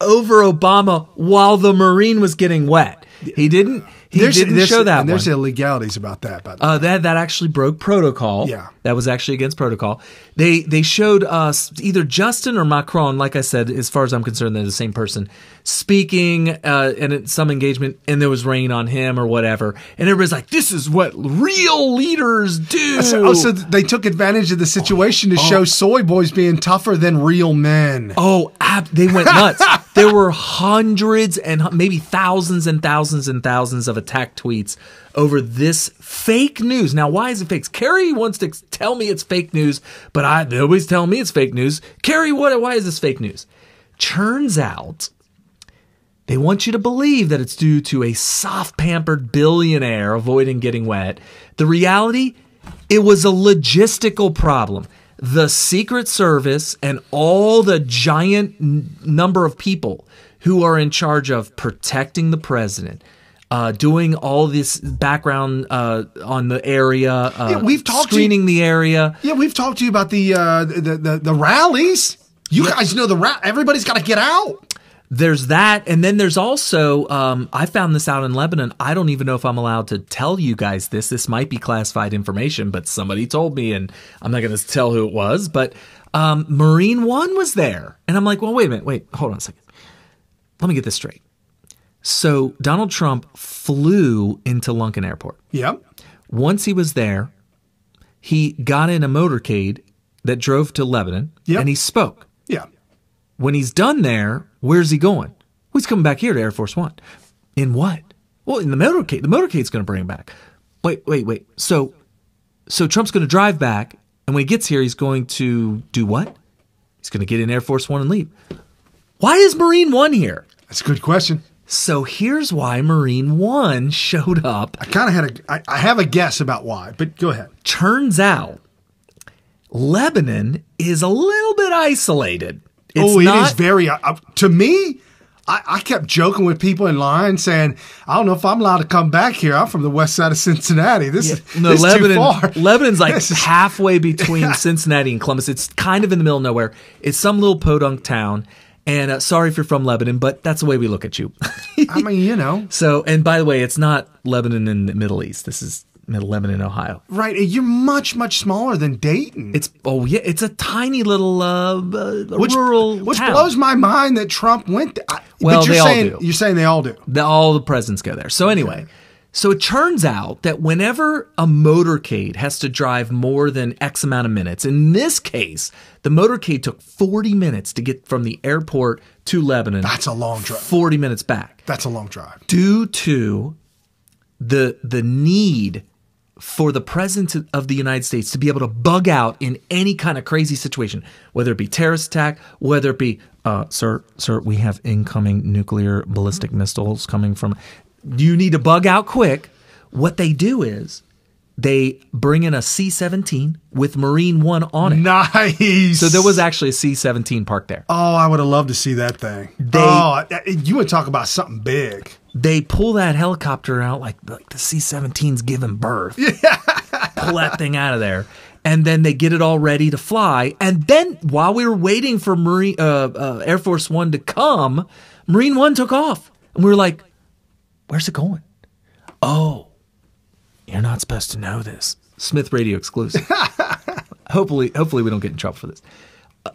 over Obama while the Marine was getting wet. He didn't show that one. There's illegalities about that. That actually broke protocol. Yeah. That was actually against protocol. They showed either Justin or Macron, like I said, as far as I'm concerned, they're the same person, speaking at some engagement, and there was rain on him or whatever. And everybody's like, this is what real leaders do. So they took advantage of the situation to show soy boys being tougher than real men. Oh, they went nuts. There were hundreds and maybe thousands and thousands and thousands of attack tweets over this fake news. Now, why is it fake? Carrie wants to tell me it's fake news, but nobody's telling me it's fake news. Carrie, why is this fake news? Turns out they want you to believe that it's due to a soft-pampered billionaire avoiding getting wet. The reality, it was a logistical problem. The Secret Service and all the giant number of people who are in charge of protecting the president, doing all this background on the area, screening the area. Yeah, we've talked to you about the rallies. You guys know everybody's got to get out. There's that, and then there's also, I found this out in Lebanon. I don't even know if I'm allowed to tell you guys this. This might be classified information, but somebody told me, and I'm not going to tell who it was, but Marine One was there. And I'm like, well, wait a minute. Hold on a second. Let me get this straight. So Donald Trump flew into Lunken Airport. Yep. Once he was there, he got in a motorcade that drove to Lebanon, and he spoke. Yeah. When he's done there, where's he going? Well, he's coming back here to Air Force One. In what? Well, in the motorcade. The motorcade's going to bring him back. Wait. So Trump's going to drive back, and when he gets here, he's going to do what? He's going to get in Air Force One and leave. Why is Marine One here? That's a good question. So here's why Marine One showed up. I have a guess about why, but go ahead. Turns out Lebanon is a little bit isolated. It is very, to me, I kept joking with people in line saying, I don't know if I'm allowed to come back here. I'm from the west side of Cincinnati. This is too far. Lebanon's like halfway between Cincinnati and Columbus. It's kind of in the middle of nowhere. It's some little podunk town. And sorry if you're from Lebanon, but that's the way we look at you. I mean, So, and by the way, it's not Lebanon in the Middle East. This is Lebanon, Ohio. Right. You're much, much smaller than Dayton. It's a tiny little rural which town. blows my mind that Trump went there. Well, they all do. You're saying they all do. All the presidents go there. So anyway, so it turns out that whenever a motorcade has to drive more than X amount of minutes, in this case, the motorcade took 40 minutes to get from the airport to Lebanon. That's a long drive. 40 minutes back. That's a long drive. Due to the need for the president of the United States to be able to bug out in any kind of crazy situation, whether it be terrorist attack, whether it be, sir, we have incoming nuclear ballistic missiles coming from, you need to bug out quick. What they do is they bring in a C-17 with Marine One on it. Nice. So there was actually a C-17 parked there. Oh, I would have loved to see that thing. You would talk about something big. They pull that helicopter out like the C-17's giving birth. Yeah. Pull that thing out of there. And then they get it all ready to fly. And then while we were waiting for Air Force One to come, Marine One took off. And we were like, where's it going? Oh, you're not supposed to know this. Smith Radio exclusive. Hopefully we don't get in trouble for this.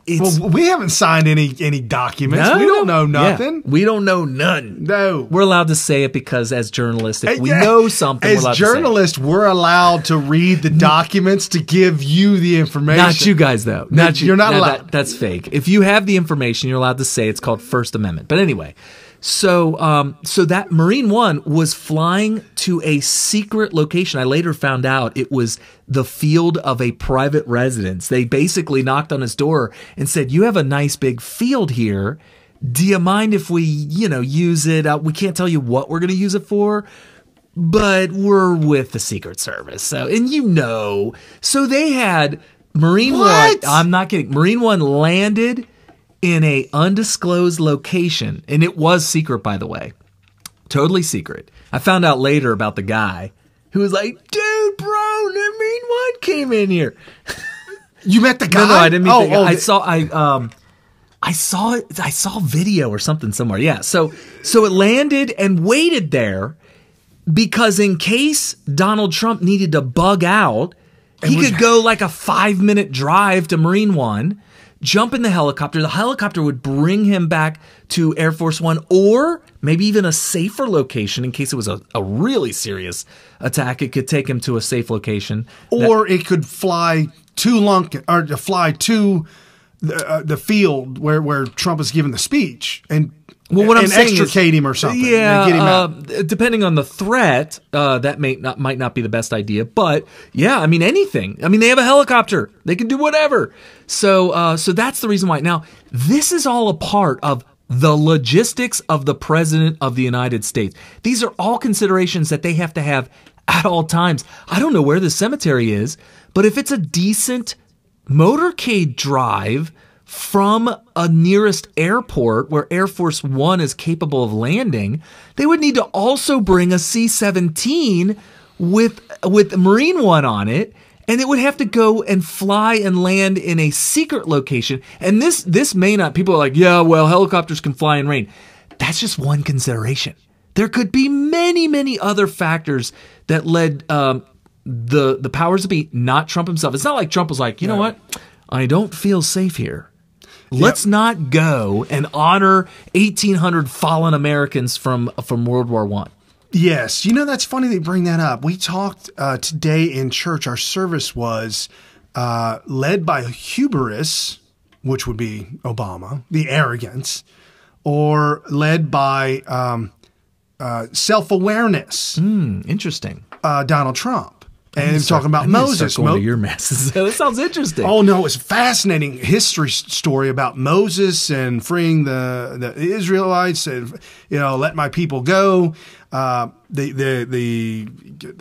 Well, we haven't signed any documents. No, we don't know nothing. Yeah, we don't know none. No. We're allowed to say it because as journalists, if we know something, we're allowed as journalists, we're allowed to read the documents to give you the information. Not you guys, though. Not you. You're not allowed. That's fake. If you have the information, you're allowed to say it's called First Amendment. But anyway, so that Marine One was flying to a secret location. I later found out it was the field of a private residence. They basically knocked on his door and said, "You have a nice big field here. Do you mind if we, use it? We can't tell you what we're going to use it for, but we're with the Secret Service." So they had Marine One. I'm not kidding. Marine One landed in a undisclosed location, and it was secret, by the way. Totally secret. I found out later about the guy who was like, "Dude, bro, the Marine One came in here." You met the guy? No, I didn't meet the guy. I saw video or something somewhere. Yeah. So it landed and waited there because in case Donald Trump needed to bug out, he could go like a 5-minute drive to Marine One, jump in the helicopter. The helicopter would bring him back to Air Force One or maybe even a safer location in case it was a really serious attack. It could take him to a safe location. Or it could fly to the field where Trump is giving the speech and extricate him or something. Yeah, get him out. Depending on the threat, that might not be the best idea. But yeah, I mean anything. I mean they have a helicopter; they can do whatever. So that's the reason why. Now this is all a part of the logistics of the president of the United States. These are all considerations that they have to have at all times. I don't know where the cemetery is, but if it's a decent motorcade drive from a nearest airport where Air Force One is capable of landing, they would need to also bring a C-17 with Marine One on it, and it would have to go and fly and land in a secret location. And this may not, people are like, yeah, well, helicopters can fly in rain. That's just one consideration. There could be many, many other factors that led the powers that be, not Trump himself. It's not like Trump was like, you know what? I don't feel safe here. Let's not go and honor 1,800 fallen Americans from World War I. Yes. That's funny they bring that up. We talked today in church. Our service was led by hubris, which would be Obama, the arrogance, or led by self-awareness. Interesting. Donald Trump. And talking about Moses. Going to your masses. That sounds interesting. Oh, no, it's a fascinating history story about Moses and freeing the Israelites and, let my people go. The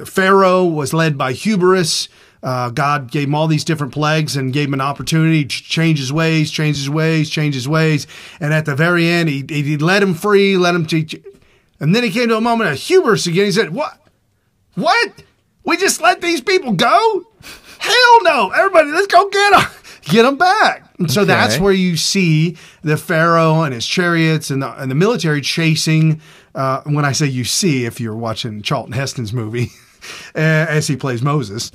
Pharaoh was led by hubris. God gave him all these different plagues and gave him an opportunity to change his ways. And at the very end, he let him free, let him teach. And then he came to a moment of hubris again. He said, What? We just let these people go? Hell no. Everybody, let's go get them back. And so that's where you see the Pharaoh and his chariots and the military chasing. When I say you see, if you're watching Charlton Heston's movie, as he plays Moses.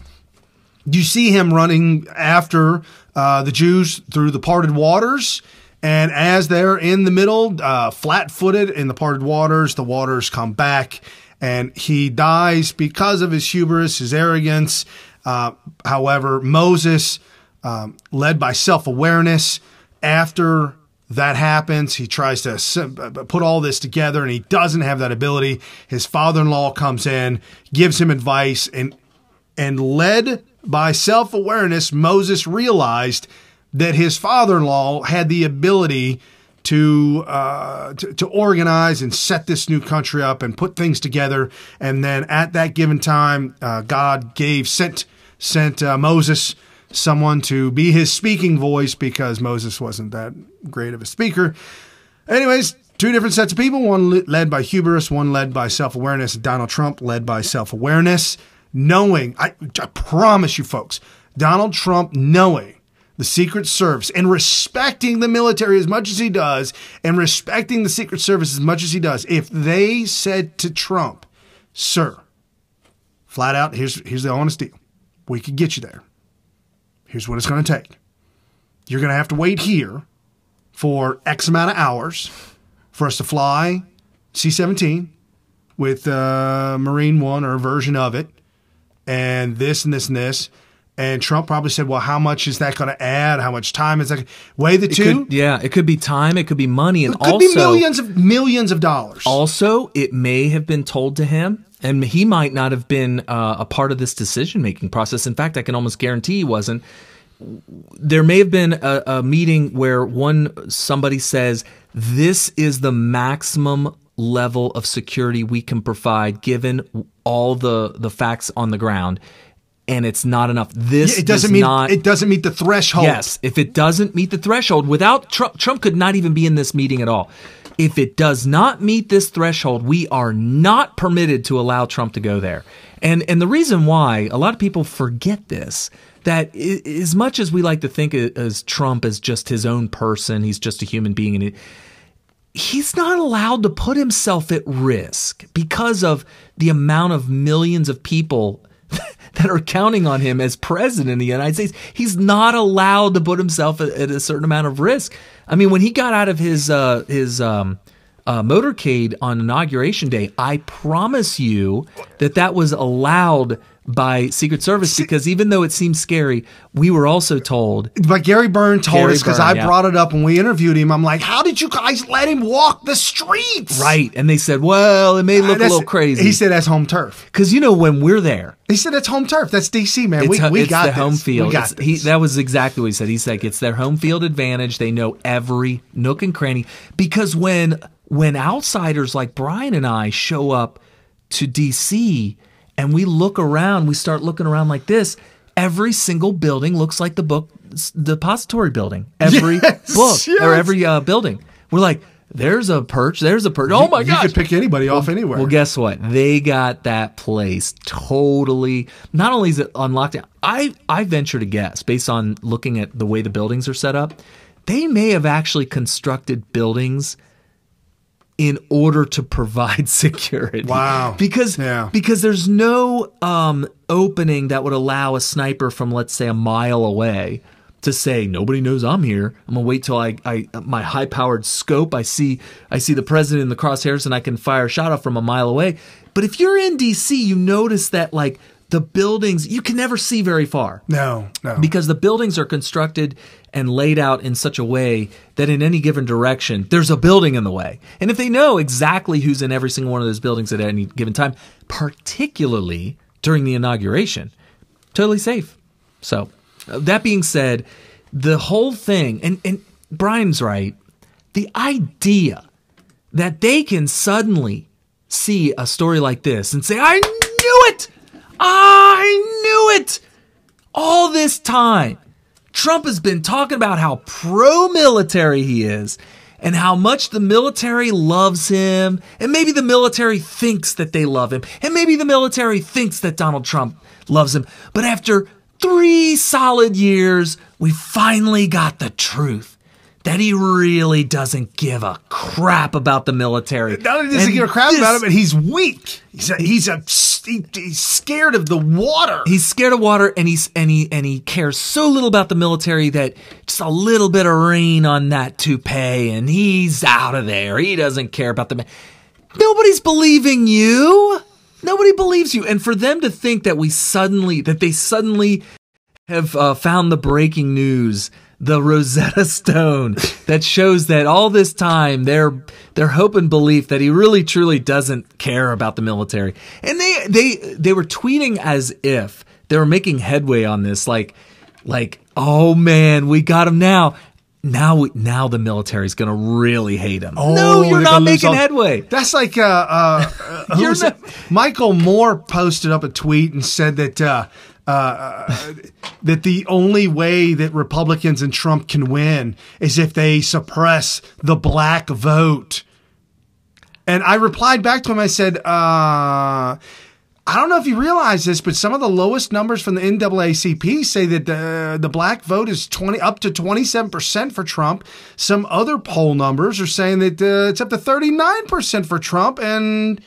You see him running after the Jews through the parted waters. And as they're in the middle, flat-footed in the parted waters, the waters come back. And he dies because of his hubris, his arrogance. However, Moses, led by self-awareness, after that happens, he tries to put all this together, and he doesn't have that ability. His father-in-law comes in, gives him advice, and led by self-awareness, Moses realized that his father-in-law had the ability to organize and set this new country up and put things together. And then at that given time, God sent Moses someone to be his speaking voice, because Moses wasn't that great of a speaker. Anyways, two different sets of people, one led by hubris, one led by self-awareness. Donald Trump led by self-awareness, knowing, I promise you folks, Donald Trump knowing the Secret Service and respecting the military as much as he does, and respecting the Secret Service as much as he does, if they said to Trump, sir, flat out, here's the honest deal. We could get you there. Here's what it's going to take. You're going to have to wait here for X amount of hours for us to fly C-17 with Marine One or a version of it, and this and this and this. And Trump probably said, well, how much is that going to add? How much time is that? Weigh the two? It could be time. It could be money. And it could be millions of dollars. Also, it may have been told to him, and he might not have been a part of this decision-making process. In fact, I can almost guarantee he wasn't. There may have been a meeting where somebody says, this is the maximum level of security we can provide given all the facts on the ground. And it's not enough. It doesn't meet the threshold. Yes, if it doesn't meet the threshold, without Trump could not even be in this meeting at all. If it does not meet this threshold, we are not permitted to allow Trump to go there. And the reason why, a lot of people forget this, that as much as we like to think as Trump as just his own person, he's just a human being, and he's not allowed to put himself at risk because of the amount of millions of people that are counting on him as president of the United States. He's not allowed to put himself at a certain amount of risk. I mean, when he got out of his motorcade on Inauguration Day, I promise you that was allowed by Secret Service, because even though it seems scary, we were also told. But Gary Byrne told us, because I brought it up when we interviewed him. I'm like, how did you guys let him walk the streets? Right. And they said, well, it may look a little crazy. He said that's home turf. Because, when we're there. He said that's home turf. That's D.C., man. We got it's the home field. We got this. That was exactly what he said. He said it's their home field advantage. They know every nook and cranny. Because when outsiders like Brian and I show up to D.C., and we look around, we start looking around like this, every single building looks like the book depository building. Every book or every building. We're like, there's a perch, there's a perch. Oh my gosh. You could pick anybody off anywhere. Well, guess what? They got that place totally, not only is it on lockdown, I venture to guess, based on looking at the way the buildings are set up, they may have actually constructed buildings in order to provide security. Wow. Because there's no opening that would allow a sniper from, let's say, a mile away to say, nobody knows I'm here. I'm going to wait till my high-powered scope, I see the president in the crosshairs and I can fire a shot off from a mile away. But if you're in D.C., you notice that, like, the buildings, you can never see very far. No. Because the buildings are constructed and laid out in such a way that in any given direction, there's a building in the way. And if they know exactly who's in every single one of those buildings at any given time, particularly during the inauguration, totally safe. So that being said, the whole thing, and Brian's right, the idea that they can suddenly see a story like this and say, I knew it! I knew it! All this time, Trump has been talking about how pro-military he is and how much the military loves him, and maybe the military thinks that they love him, and maybe the military thinks that Donald Trump loves him. But after 3 solid years, we finally got the truth. That he really doesn't give a crap about the military. Not only does he give a crap about it, but he's weak. He's he's scared of the water. He's scared of water, and he cares so little about the military that just a little bit of rain on that toupee, and he's out of there. He doesn't care about the. Nobody's believing you. Nobody believes you. And for them to think that they suddenly have found the breaking news, the Rosetta Stone, that shows that all this time their hope and belief that he really truly doesn't care about the military. And they were tweeting as if they were making headway on this, like, oh man, we got him now. Now the military's going to really hate him. Oh, no, you're not making headway. That's like Michael Moore posted up a tweet and said that that the only way that Republicans and Trump can win is if they suppress the black vote. And I replied back to him. I said, I don't know if you realize this, but some of the lowest numbers from the NAACP say that the black vote is up to 27% for Trump. Some other poll numbers are saying that it's up to 39% for Trump. And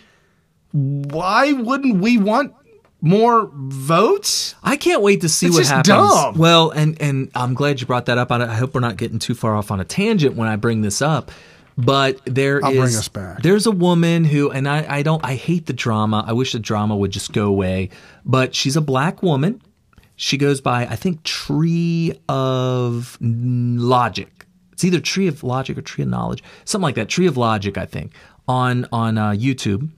why wouldn't we want more votes? I can't wait to see what happens. Dumb. Well, and I'm glad you brought that up. I hope we're not getting too far off on a tangent when I bring this up. But I'll bring us back. There's a woman who, and I hate the drama. I wish the drama would just go away. But she's a black woman. She goes by, I think, Tree of Logic. It's either Tree of Logic or Tree of Knowledge, something like that. Tree of Logic, I think, on YouTube.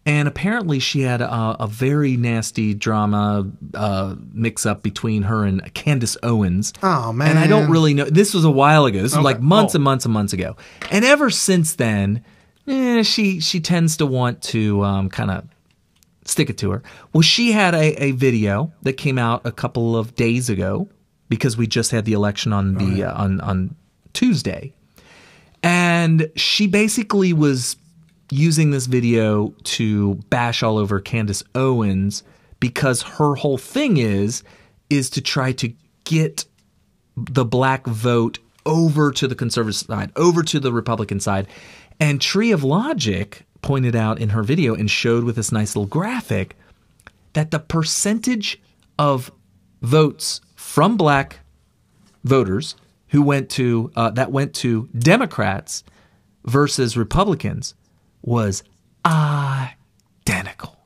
And apparently she had a very nasty drama mix-up between her and Candace Owens. Oh, man. And I don't really know. This was a while ago. This was like months and months and months ago. And ever since then, she tends to want to kind of stick it to her. Well, she had a video that came out a couple of days ago because we just had the election on on Tuesday. And she basically was using this video to bash all over Candace Owens because her whole thing is to try to get the black vote over to the conservative side, over to the Republican side. And Tree of Logic pointed out in her video and showed with this nice little graphic that the percentage of votes from black voters who went to Democrats versus Republicans was identical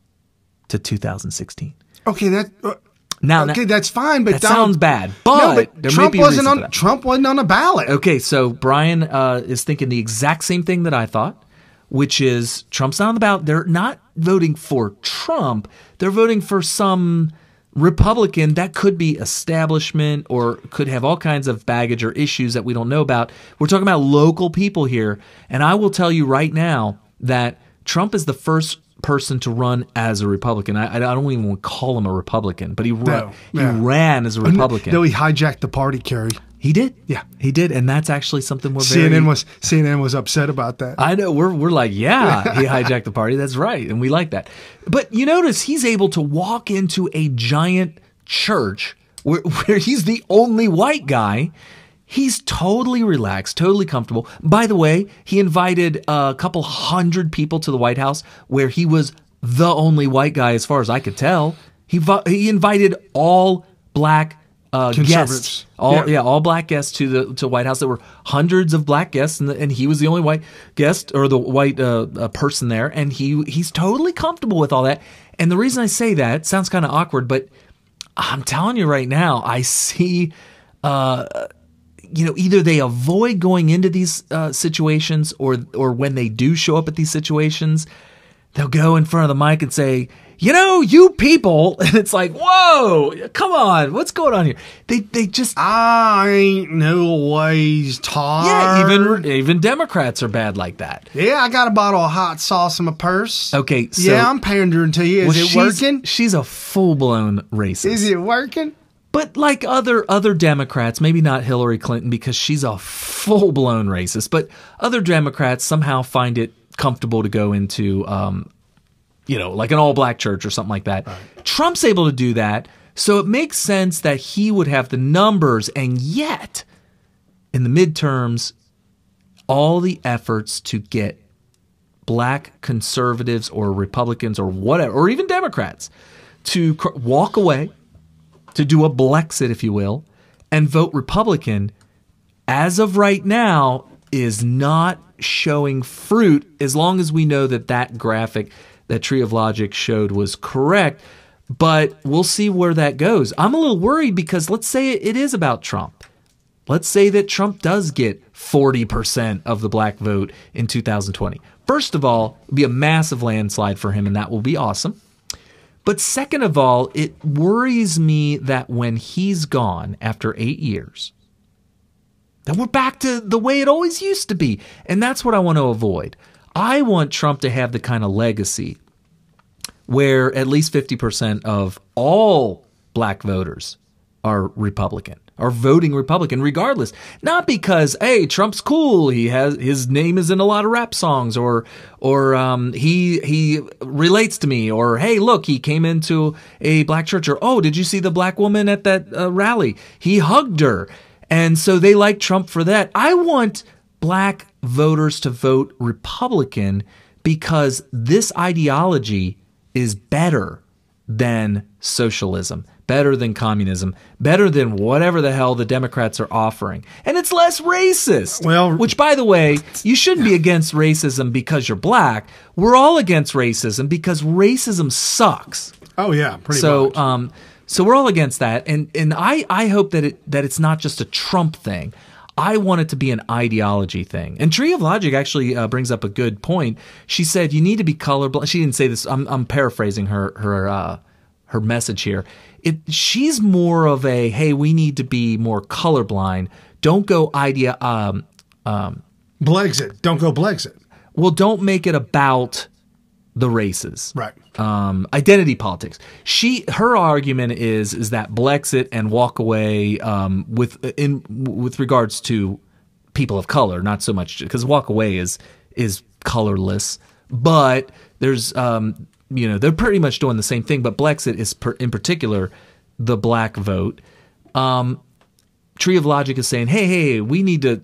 to 2016. Okay, that's fine, but that sounds bad. But, Trump wasn't on a ballot. Okay, so Brian is thinking the exact same thing that I thought, which is Trump's not on the ballot. They're not voting for Trump. They're voting for some Republican that could be establishment or could have all kinds of baggage or issues that we don't know about. We're talking about local people here, and I will tell you right now that Trump is the first person to run as a Republican. I don't even want to call him a Republican, but he ran as a Republican. No, he hijacked the party, Kerry. He did. Yeah, he did, and that's actually something we're CNN was upset about that. I know. We're like, yeah, he hijacked the party. That's right, and we like that. But you notice he's able to walk into a giant church where he's the only white guy. He's totally relaxed, totally comfortable. By the way, he invited a couple hundred people to the White House where he was the only white guy as far as I could tell. He invited all black guests. All black guests to the White House. There were hundreds of black guests, and he was the only white guest or the white person there. And he's totally comfortable with all that. And the reason I say that, it sounds kind of awkward, but I'm telling you right now, I see either they avoid going into these situations or when they do show up at these situations, they'll go in front of the mic and say, you people. And it's like, whoa, come on. What's going on here? They just. I ain't no ways tar. Yeah, even Democrats are bad like that. Yeah, I got a bottle of hot sauce in my purse. Okay, so. Yeah, I'm pandering to you. Is it working? She's a full-blown racist. Is it working? But like other Democrats, maybe not Hillary Clinton because she's a full-blown racist, but other Democrats somehow find it comfortable to go into, like an all-black church or something like that. Right. Trump's able to do that, so it makes sense that he would have the numbers, and yet, in the midterms, all the efforts to get black conservatives or Republicans or whatever, or even Democrats, to walk away, to do a Blexit, if you will, and vote Republican, as of right now, is not showing fruit, as long as we know that that graphic that Tree of Logic showed was correct. But we'll see where that goes. I'm a little worried because let's say it is about Trump. Let's say that Trump does get 40% of the black vote in 2020. First of all, it'll be a massive landslide for him, and that will be awesome. But second of all, it worries me that when he's gone after 8 years, that we're back to the way it always used to be. And that's what I want to avoid. I want Trump to have the kind of legacy where at least 50% of all black voters are Republican, are voting Republican regardless. Not because, hey, Trump's cool, his name is in a lot of rap songs, or he relates to me, or hey, look, he came into a black church, or oh, did you see the black woman at that rally? He hugged her. And so they like Trump for that. I want black voters to vote Republican because this ideology is better than socialism, better than communism, better than whatever the hell the Democrats are offering. And it's less racist. Well, which, by the way, you shouldn't be against racism because you're black. We're all against racism because racism sucks. Oh, yeah, pretty much. So we're all against that. And I hope that it's not just a Trump thing. I want it to be an ideology thing. And Tree of Logic actually brings up a good point. She said you need to be colorblind. She didn't say this. I'm paraphrasing her message here. She's more of a, hey, we need to be more colorblind. Don't go Blexit. Don't go Blexit. Well, don't make it about the races. Right. Identity politics. Her argument is that Blexit and walk away with regards to people of color, not so much because walk away is colorless, but there's they're pretty much doing the same thing. But Blexit is in particular the black vote. Tree of Logic is saying, hey, we need to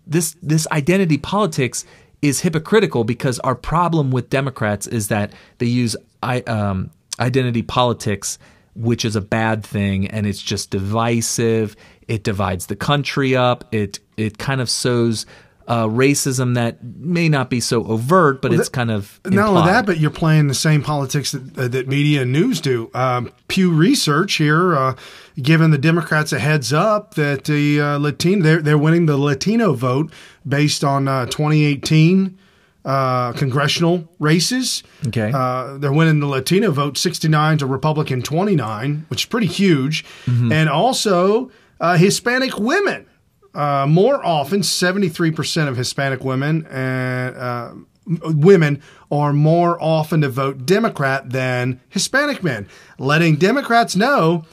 this identity politics is hypocritical because our problem with Democrats is that they use identity politics, which is a bad thing, and it's just divisive. It divides the country up. It kind of sows racism that may not be so overt, but it's kind of implied. Not only that, but you're playing the same politics that media and news do. Pew Research here, giving the Democrats a heads up that the they're winning the Latino vote based on 2018 congressional races. Okay, they're winning the Latino vote 69 to Republican 29, which is pretty huge, and also Hispanic women. More often, 73% of Hispanic women are more often to vote Democrat than Hispanic men, letting Democrats know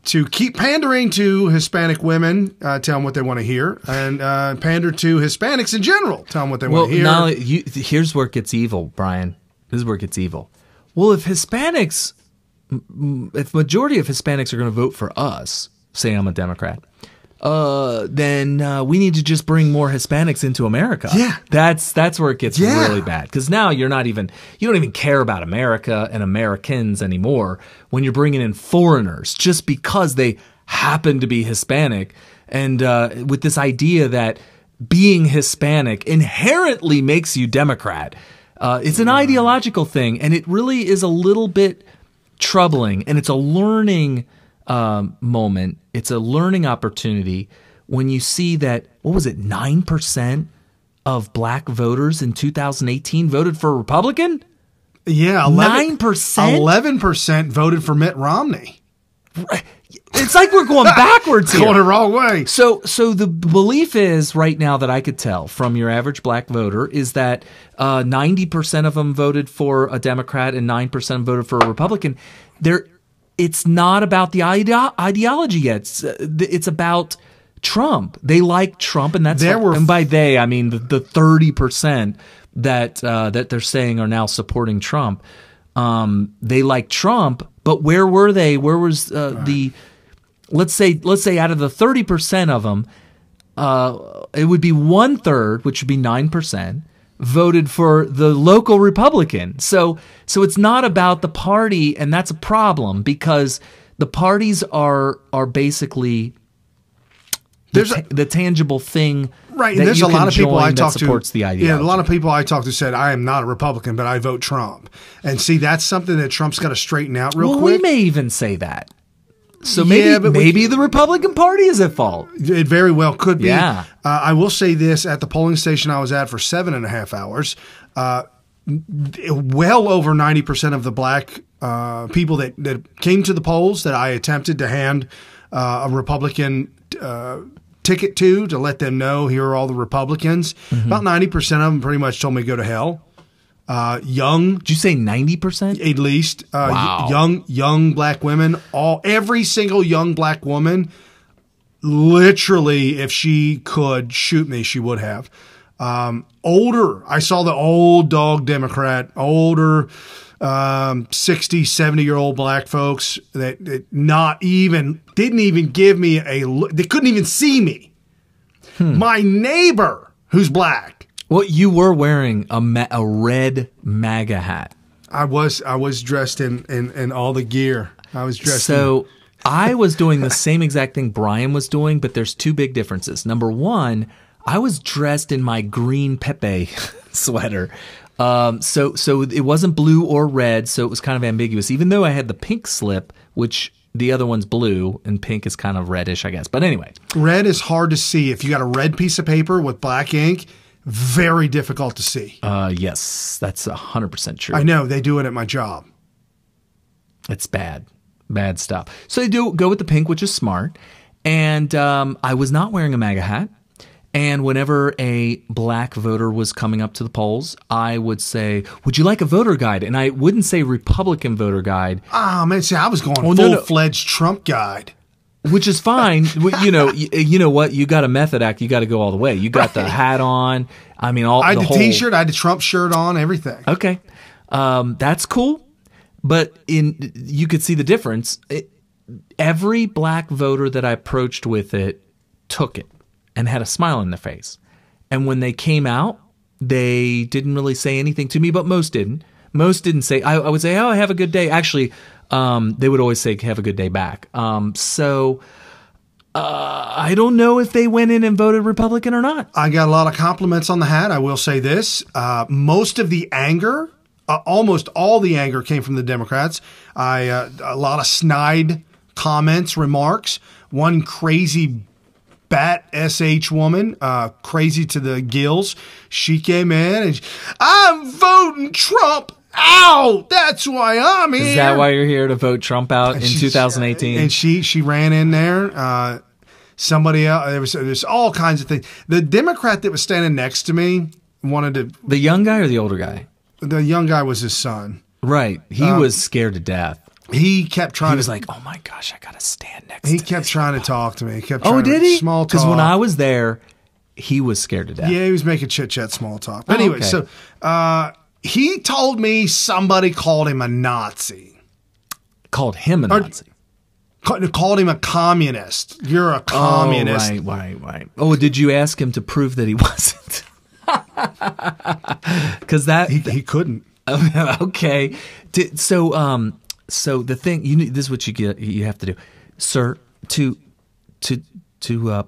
to keep pandering to Hispanic women, tell them what they want to hear, and pander to Hispanics in general, tell them what they want to hear. Here's where it gets evil, Brian. This is where it gets evil. Well, if majority of Hispanics are going to vote for us, say I'm a Democrat, then we need to just bring more Hispanics into America. Yeah, that's where it gets really bad, because now you don't even care about America and Americans anymore when you're bringing in foreigners just because they happen to be Hispanic, and with this idea that being Hispanic inherently makes you Democrat. It's an ideological thing, and it really is a little bit troubling, and it's a learning moment. It's a learning opportunity when you see that, 9% of black voters in 2018 voted for a Republican? Yeah, 9%? 11% voted for Mitt Romney. It's like we're going backwards here. Going the wrong way. So the belief is right now that I could tell from your average black voter is that 90% of them voted for a Democrat and 9% voted for a Republican. It's not about the ideology yet. It's about Trump. They like Trump, and and by they I mean the 30% that they're saying are now supporting Trump. They like Trump, but where were they? Where was the? Let's say out of the 30% of them, it would be 1/3, which would be 9%, voted for the local Republican. So it's not about the party, and that's a problem because the parties are basically the tangible thing. Right, and there's a lot of people I talk to supports the ideology. Yeah, a lot of people I talk to said, I am not a Republican, but I vote Trump. And see, that's something that Trump's got to straighten out real quick. We may even say that. So maybe the Republican Party is at fault. It very well could be. Yeah. I will say this, at the polling station I was at for 7.5 hours, well over 90% of the black people that came to the polls that I attempted to hand a Republican ticket to let them know here are all the Republicans. About 90% of them pretty much told me to go to hell. Young. Did you say 90%? At least. Wow. Young black women. Every single young black woman, literally, if she could shoot me, she would have. Older. I saw the old dog Democrat, older 60, 70-year-old black folks that didn't even give me a look. They couldn't even see me. My neighbor, who's black. Well, you were wearing a red MAGA hat. I was dressed in all the gear. I was dressed. So I was doing the same exact thing Brian was doing, but there's two big differences. Number one, I was dressed in my green Pepe sweater. So it wasn't blue or red, so it was kind of ambiguous. Even though I had the pink slip, which the other one's blue, and pink is kind of reddish, I guess. But anyway. Red is hard to see. If you got a red piece of paper with black ink, very difficult to see. Yes, that's 100% true. I know. They do it at my job. It's bad. Bad stuff. So they do go with the pink, which is smart. And I was not wearing a MAGA hat. And whenever a black voter was coming up to the polls, I would say, would you like a voter guide? And I wouldn't say Republican voter guide. Oh, man. See, I was going full-fledged Trump guide. Which is fine. You know what? You got a method act. You got to go all the way. You got the hat on. I mean, I had the T-shirt. I had the Trump shirt on. Everything. Okay, that's cool. But you could see the difference. Every black voter that I approached with it took it and had a smile on their face. And when they came out, they didn't really say anything to me, but most didn't. Most didn't say. I would say, "Oh, have a good day." Actually. They would always say, have a good day back. So I don't know if they went in and voted Republican or not. I got a lot of compliments on the hat. I will say this. Most of the anger, almost all the anger came from the Democrats. A lot of snide comments, remarks. One crazy bat SH woman, crazy to the gills. She came in and I'm voting Trump out. That's why I'm here. Is that why you're here to vote Trump out in 2018? And she ran in there. Somebody else. There's all kinds of things. The Democrat that was standing next to me wanted to. The young guy or the older guy? The young guy was his son. Right. He was scared to death. He kept trying. He was like, "Oh my gosh, I gotta stand next." He kept trying to talk to me. He kept. Did he? Small talk. Because when I was there, he was scared to death. Yeah, he was making chit chat, small talk. But anyway, so. He told me somebody called him a Nazi. Called him a Nazi? Called him a communist. You're a communist. Oh, right. Oh, did you ask him to prove that he wasn't? Because he couldn't. Okay. So the thing, this is what you have to do. Sir, to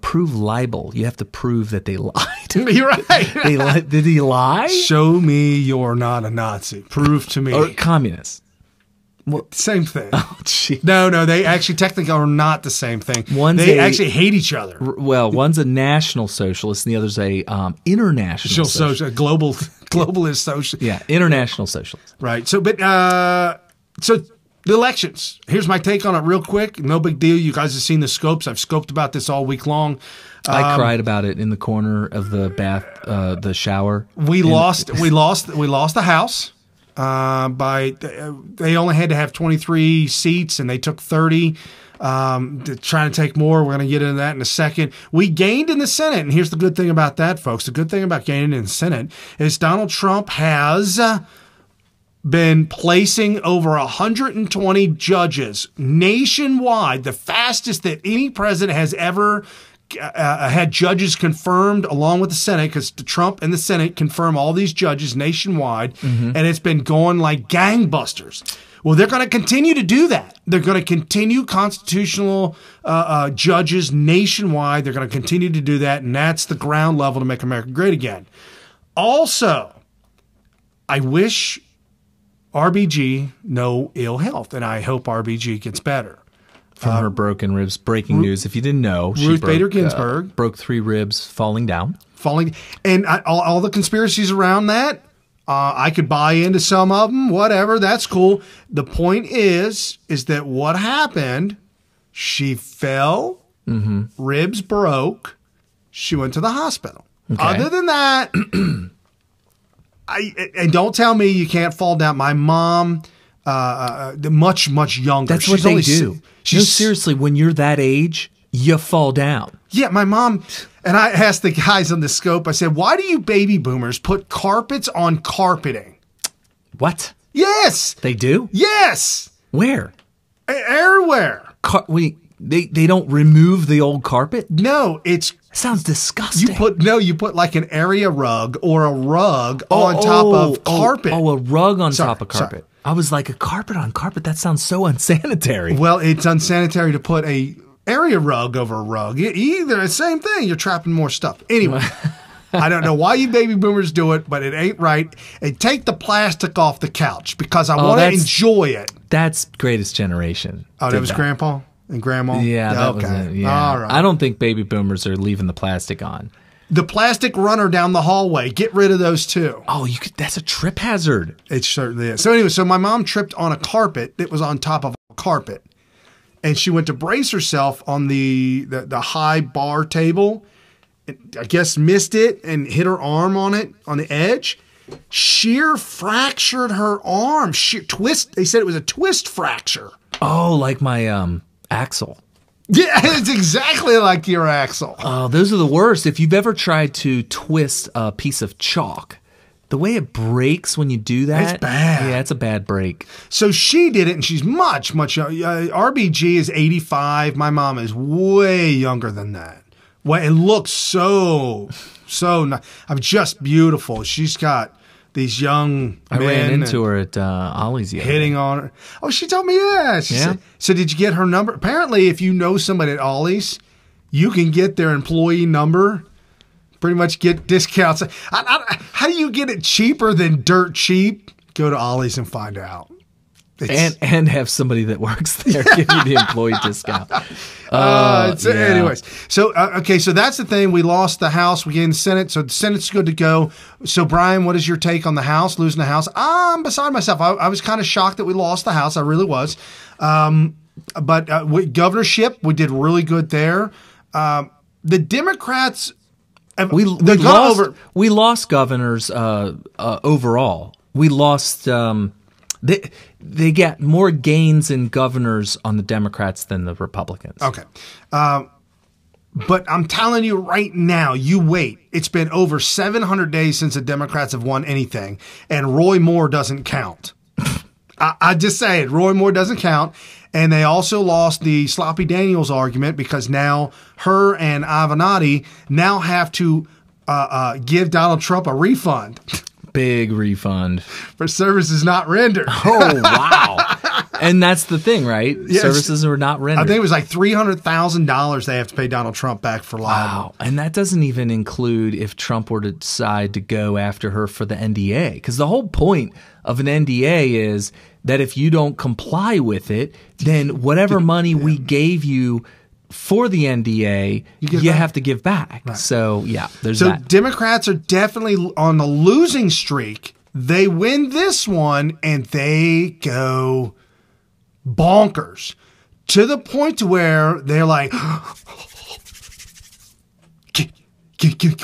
prove libel, you have to prove that they lied. You're right. Did he lie? Show me you're not a Nazi. Prove to me. Or communist. Well, same thing. Oh, geez. No, they actually technically are not the same thing. They actually hate each other. Well, one's a national socialist and the other's a international socialist. A globalist socialist. Yeah, international socialist. Right. So the elections. Here's my take on it real quick. No big deal. You guys have seen the scopes. I've scoped about this all week long. I cried about it in the corner of the bath, the shower. We lost the House by they only had to have 23 seats and they took 30. Trying to take more. We're going to get into that in a second. We gained in the Senate, and here's the good thing about that, folks. The good thing about gaining in the Senate is Donald Trump has been placing over 120 judges nationwide, the fastest that any president has ever had judges confirmed along with the Senate, because Trump and the Senate confirm all these judges nationwide, and it's been going like gangbusters. Well, they're going to continue to do that. They're going to continue constitutional judges nationwide. They're going to continue to do that, and that's the ground level to make America great again. Also, I wish RBG no ill health, and I hope RBG gets better. From her broken ribs. Breaking news. If you didn't know, Ruth Bader Ginsburg broke 3 ribs falling down. And all the conspiracies around that, I could buy into some of them, whatever, that's cool. The point is that what happened, she fell, ribs broke, she went to the hospital. Okay. Other than that, and don't tell me you can't fall down. My mom, much younger. That's what they do. Seriously, when you're that age, you fall down. Yeah, my mom, and I asked the guys on the scope, I said, why do you baby boomers put carpets on carpeting? What? Yes. They do? Yes. Where? Everywhere. They don't remove the old carpet? No, sounds disgusting. You put like an area rug or a rug on top of carpet. A rug on top of carpet. Sorry. I was like, a carpet on carpet? That sounds so unsanitary. Well, it's unsanitary to put a area rug over a rug. Either the same thing. You're trapping more stuff. Anyway, I don't know why you baby boomers do it, but it ain't right. And take the plastic off the couch because I want to enjoy it. That's Greatest Generation. Oh, that was Grandpa and Grandma? Yeah, that was it. Yeah. All right. I don't think baby boomers are leaving the plastic on. The plastic runner down the hallway. Get rid of those too. Oh, that's a trip hazard. It certainly is. So anyway, my mom tripped on a carpet that was on top of a carpet. And she went to brace herself on the high bar table. I guess missed it and hit her arm on it, on the edge. Shear fractured her arm. Twist. They said it was a twist fracture. Oh, like my axle. Yeah, it's exactly like your axle. Oh, those are the worst. If you've ever tried to twist a piece of chalk, the way it breaks when you do that. It's bad. Yeah, it's a bad break. So she did it, and she's much younger. RBG is 85. My mom is way younger than that. Well, it looks so nice. I'm just beautiful. She's got these young I ran into her at Ollie's yesterday. Hitting on her. Oh, she told me, yeah. She said, so did you get her number? Apparently, if you know somebody at Ollie's, you can get their employee number, pretty much get discounts. How do you get it cheaper than dirt cheap? Go to Ollie's and find out. And have somebody that works there give you the employee discount. Anyways, so that's the thing. We lost the House. We gained the Senate, so the Senate's good to go. So Brian, what is your take on the House, losing the House? I'm beside myself. I was kind of shocked that we lost the House. I really was. But governorship, we did really good there. The Democrats, we lost governors overall. We lost. They get more gains in governors on the Democrats than the Republicans. Okay. But I'm telling you right now, you wait. It's been over 700 days since the Democrats have won anything, and Roy Moore doesn't count. I just say it. Roy Moore doesn't count. And they also lost the Sloppy Daniels argument because now her and Avenatti now have to give Donald Trump a refund. Big refund. For services not rendered. Oh, wow. And that's the thing, right? Yes. Services were not rendered. I think it was like $300,000 they have to pay Donald Trump back for libel. Wow. And that doesn't even include if Trump were to decide to go after her for the NDA. Because the whole point of an NDA is that if you don't comply with it, then whatever money we gave you for the NDA, you have to give back. Right. So, yeah, there's that. So Democrats are definitely on the losing streak. They win this one, and they go bonkers to the point to where they're like, can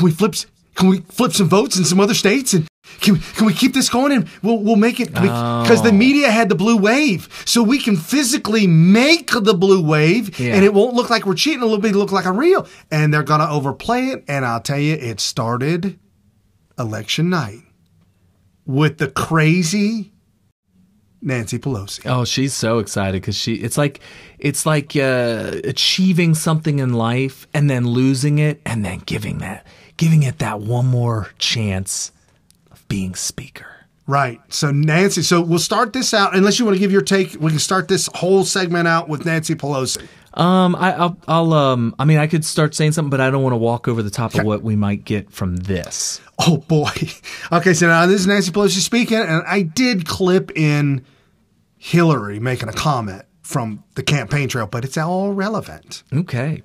we flip some votes in some other states and can we keep this going and we'll make it because the media had the blue wave, so we can physically make the blue wave and it won't look like we're cheating, a little bit look like a real, and they're gonna overplay it. And I'll tell you, it started election night with the crazy Nancy Pelosi. Oh, she's so excited because it's like achieving something in life and then losing it and then giving it that one more chance of being speaker. Right. So Nancy, we'll start this out. Unless you want to give your take, we can start this whole segment out with Nancy Pelosi. I could start saying something, but I don't want to walk over the top of what we might get from this. Oh boy. Okay, so now this is Nancy Pelosi speaking, and I did clip in Hillary making a comment from the campaign trail, but it's all relevant. Okay.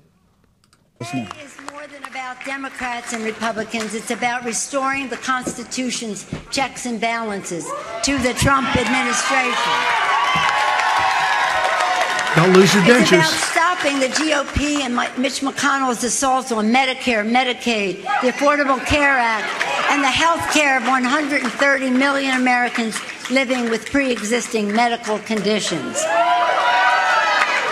Today is more than about Democrats and Republicans. It's about restoring the Constitution's checks and balances to the Trump administration. Don't lose your dentures. It's about stopping the GOP and Mitch McConnell's assaults on Medicare, Medicaid, the Affordable Care Act, and the health care of 130 million Americans living with pre-existing medical conditions.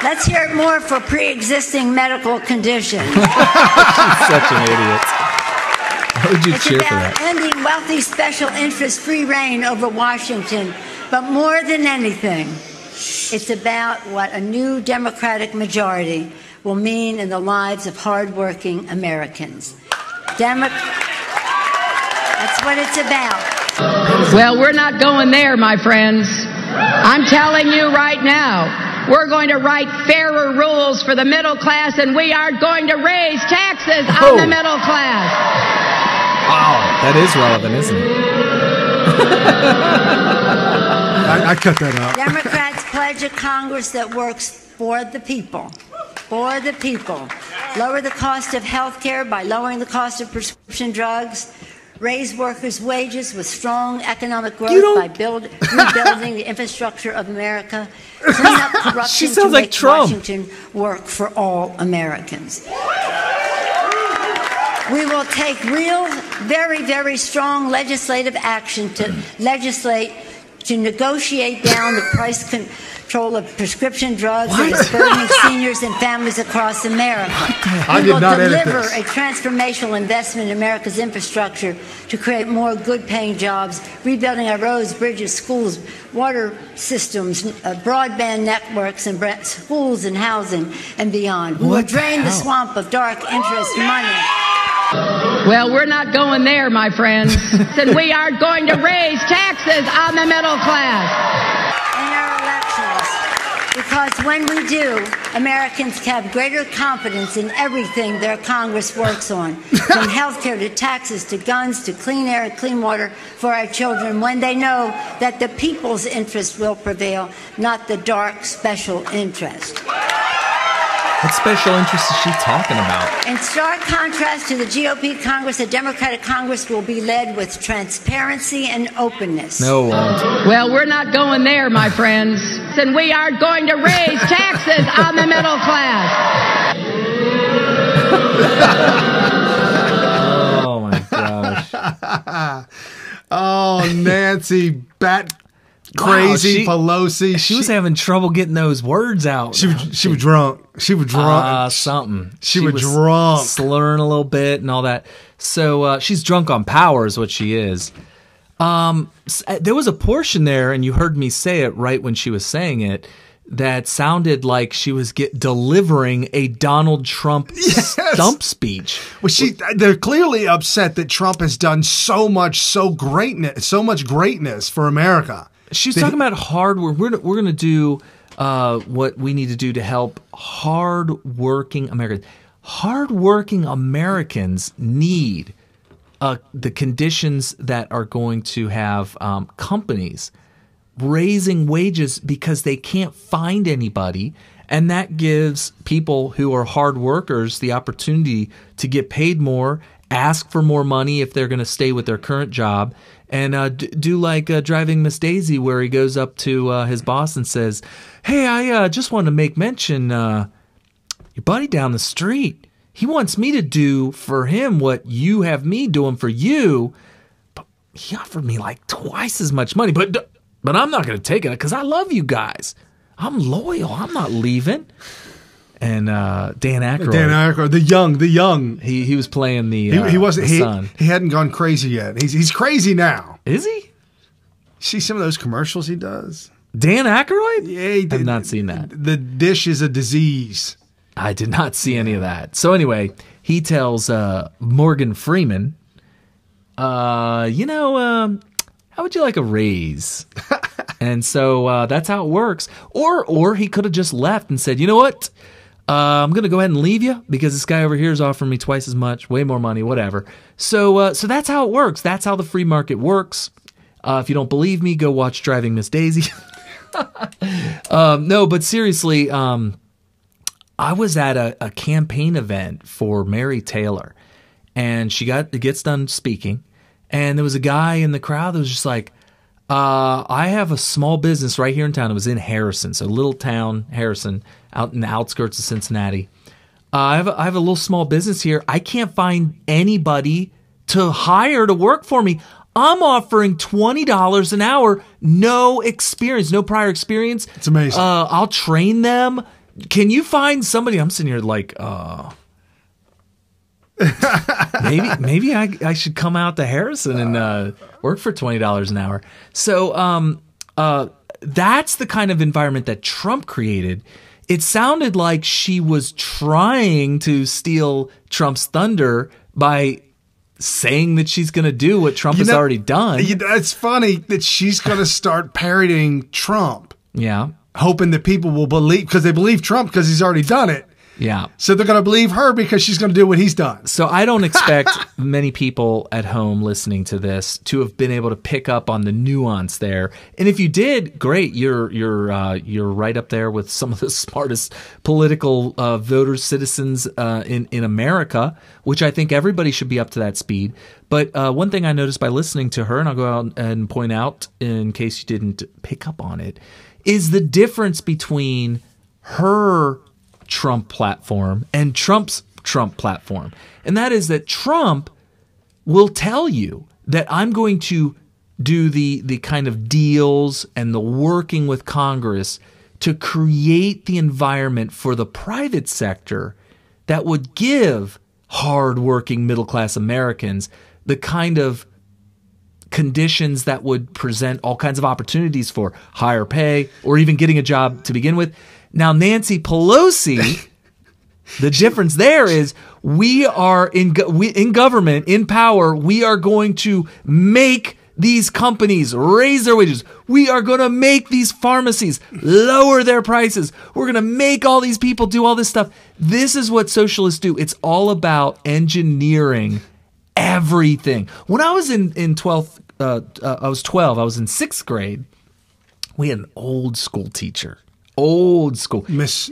Let's hear it more for pre-existing medical conditions. She's such an idiot. How would you cheer for that? It's about ending wealthy special interest free reign over Washington. But more than anything, it's about what a new Democratic will mean in the lives of hardworking Americans. That's what it's about. Well, we're not going there, my friends. I'm telling you right now, we're going to write fairer rules for the middle class, and we are going to raise taxes on the middle class. Wow, that is relevant, isn't it? I cut that out. Democrats pledge a Congress that works for the people. For the people. Lower the cost of health care by lowering the cost of prescription drugs. Raise workers' wages with strong economic growth by rebuilding the infrastructure of America. Clean up corruption to make Washington work for all Americans. We will take real, very, very strong legislative action to negotiate down the price control of prescription drugs that is burdening seniors and families across America. We will deliver a transformational investment in America's infrastructure to create more good-paying jobs, rebuilding our roads, bridges, schools, water systems, broadband networks, and schools and housing and beyond. We will drain the swamp of dark interest money. Well, we're not going there, my friends. And we are going to raise taxes on the middle class. In our elections. Because when we do, Americans have greater confidence in everything their Congress works on, from health care to taxes to guns to clean air and clean water for our children, when they know that the people's interest will prevail, not the dark special interest. What special interest is she talking about? In stark contrast to the GOP Congress, a Democratic Congress will be led with transparency and openness. No, it won't. Well, we're not going there, my friends. And we are going to raise taxes on the middle class. Oh, my gosh. Oh, Nancy crazy Pelosi. She was having trouble getting those words out. She was drunk. She was drunk. Something. She was drunk. Slurring a little bit and all that. So she's drunk on power is what she is. There was a portion there, and you heard me say it right when she was saying it, that sounded like she was delivering a Donald Trump stump speech. Well, they're clearly upset that Trump has done so much greatness for America. She was talking about hard work. We're going to do what we need to do to help hard-working Americans. Hard-working Americans need the conditions that are going to have companies raising wages because they can't find anybody, and that gives people who are hard workers the opportunity to get paid more, ask for more money if they're going to stay with their current job, and do like Driving Miss Daisy, where he goes up to his boss and says, "Hey, I just wanted to make mention, your buddy down the street, he wants me to do for him what you have me doing for you, but he offered me like twice as much money, but I'm not going to take it because I love you guys. I'm loyal. I'm not leaving." And Dan Aykroyd, the young, he was playing the son. He hadn't gone crazy yet. He's crazy now. Is he? See some of those commercials he does. Dan Aykroyd? Yeah, I've not seen that. The dish is a disease. I did not see any of that. So anyway, he tells Morgan Freeman, how would you like a raise? And so that's how it works. Or he could have just left and said, you know what? I'm going to go ahead and leave you because this guy over here is offering me twice as much, way more money, whatever. So that's how it works. That's how the free market works. If you don't believe me, go watch Driving Miss Daisy. No, but seriously, I was at a campaign event for Mary Taylor, and she gets done speaking, and there was a guy in the crowd that was just like, I have a small business right here in town. It was in Harrison, so little town, Harrison, out in the outskirts of Cincinnati. I have a little small business here. I can't find anybody to hire to work for me. I'm offering $20 an hour, no experience, no prior experience. It's amazing. I'll train them. Can you find somebody? I'm sitting here like, maybe I should come out to Harrison and work for $20 an hour. So that's the kind of environment that Trump created. It sounded like she was trying to steal Trump's thunder by saying that she's going to do what Trump has already done. It's funny that she's going to start parodying Trump. Yeah. Hoping that people will believe, because they believe Trump because he's already done it. Yeah. So they're going to believe her because she's going to do what he's done. So I don't expect many people at home listening to this to have been able to pick up on the nuance there. And if you did, great. You're right up there with some of the smartest political voters, citizens in America, which I think everybody should be up to that speed. But one thing I noticed by listening to her, and I'll go out and point out in case you didn't pick up on it, is the difference between her Trump platform and Trump's Trump platform. And that is that Trump will tell you that I'm going to do the kind of deals and the working with Congress to create the environment for the private sector that would give hardworking middle-class Americans the kind of conditions that would present all kinds of opportunities for higher pay or even getting a job to begin with. Now, Nancy Pelosi, the difference there is we are in government, in power, we are going to make these companies raise their wages. We are going to make these pharmacies lower their prices. We're going to make all these people do all this stuff. This is what socialists do. It's all about engineering everything. When I was in 12th, I was 12. I was in 6th grade. We had an old school teacher. Old school. Miss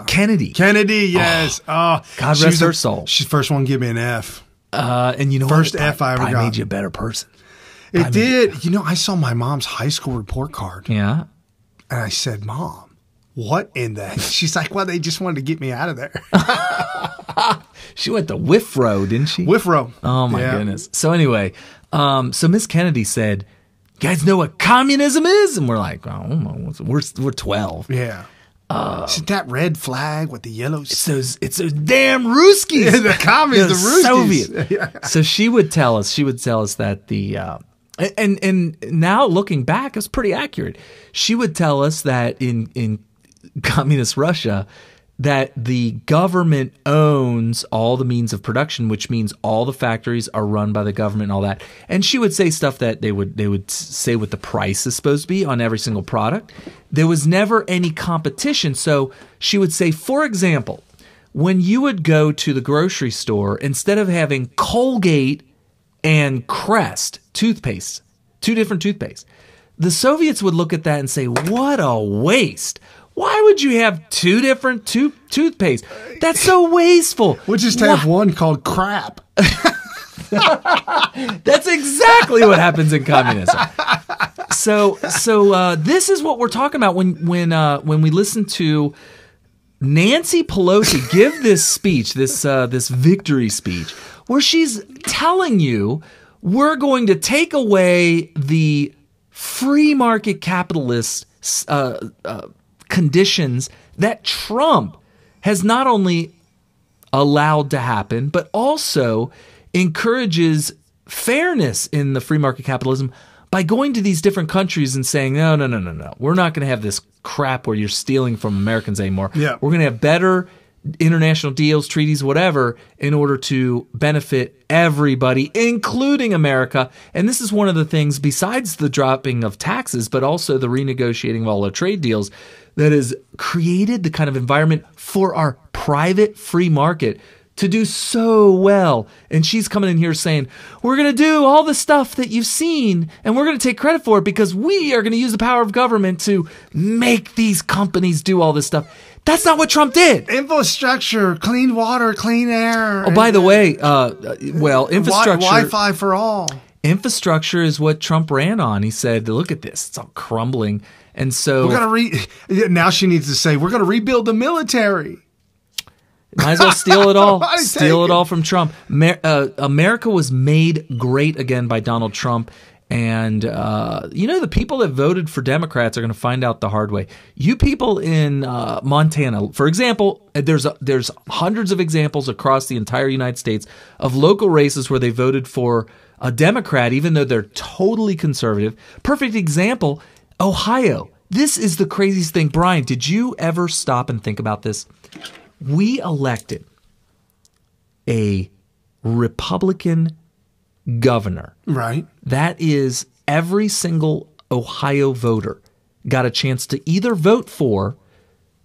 Kennedy. Kennedy, yes. God rest her soul. She's the first one to give me an F. And you know first what? F I ever got. Made you a better person. It did. You know, I saw my mom's high school report card. Yeah. And I said, Mom, what in the heck? She's like, well, they just wanted to get me out of there. She went to Withrow, didn't she? Withrow. Oh, my goodness. So anyway, so Miss Kennedy said, you guys know what communism is? And we're like, oh, we're 12. Yeah. Is it that red flag with the yellows? It's those damn Ruskies. Yeah, the communists, the Ruskies. Soviet. Yeah. So she would tell us that the and now looking back, it's pretty accurate. She would tell us that in communist Russia, that the government owns all the means of production, which means all the factories are run by the government and all that. And she would say stuff that they would say what the price is supposed to be on every single product. There was never any competition. So she would say, for example, when you would go to the grocery store, instead of having Colgate and Crest toothpaste, two different toothpastes, the Soviets would look at that and say, what a waste. Why would you have two different toothpaste? That's so wasteful. We'll just have one called crap. That's exactly what happens in communism. So this is what we're talking about when we listen to Nancy Pelosi give this speech, this victory speech, where she's telling you we're going to take away the free market capitalist conditions that Trump has not only allowed to happen, but also encourages fairness in the free market capitalism by going to these different countries and saying, no, we're not going to have this crap where you're stealing from Americans anymore. Yeah. We're going to have better international deals, treaties, whatever, in order to benefit everybody, including America. And this is one of the things, besides the dropping of taxes, but also the renegotiating of all the trade deals, that has created the kind of environment for our private free market to do so well. And she's coming in here saying, we're going to do all the stuff that you've seen, and we're going to take credit for it because we are going to use the power of government to make these companies do all this stuff. That's not what Trump did. Infrastructure, clean water, clean air. Oh, by the way, infrastructure. Wi-Fi for all. Infrastructure is what Trump ran on. He said, look at this. It's all crumbling. And so we're going to now she needs to say, we're going to rebuild the military. Might as well steal it all. Steal it all from Trump. America was made great again by Donald Trump. And, the people that voted for Democrats are going to find out the hard way. You people in Montana, for example, there's hundreds of examples across the entire United States of local races where they voted for a Democrat, even though they're totally conservative. Perfect example, Ohio. This is the craziest thing. Brian, did you ever stop and think about this? We elected a Republican governor. Right. That is, every single Ohio voter got a chance to either vote for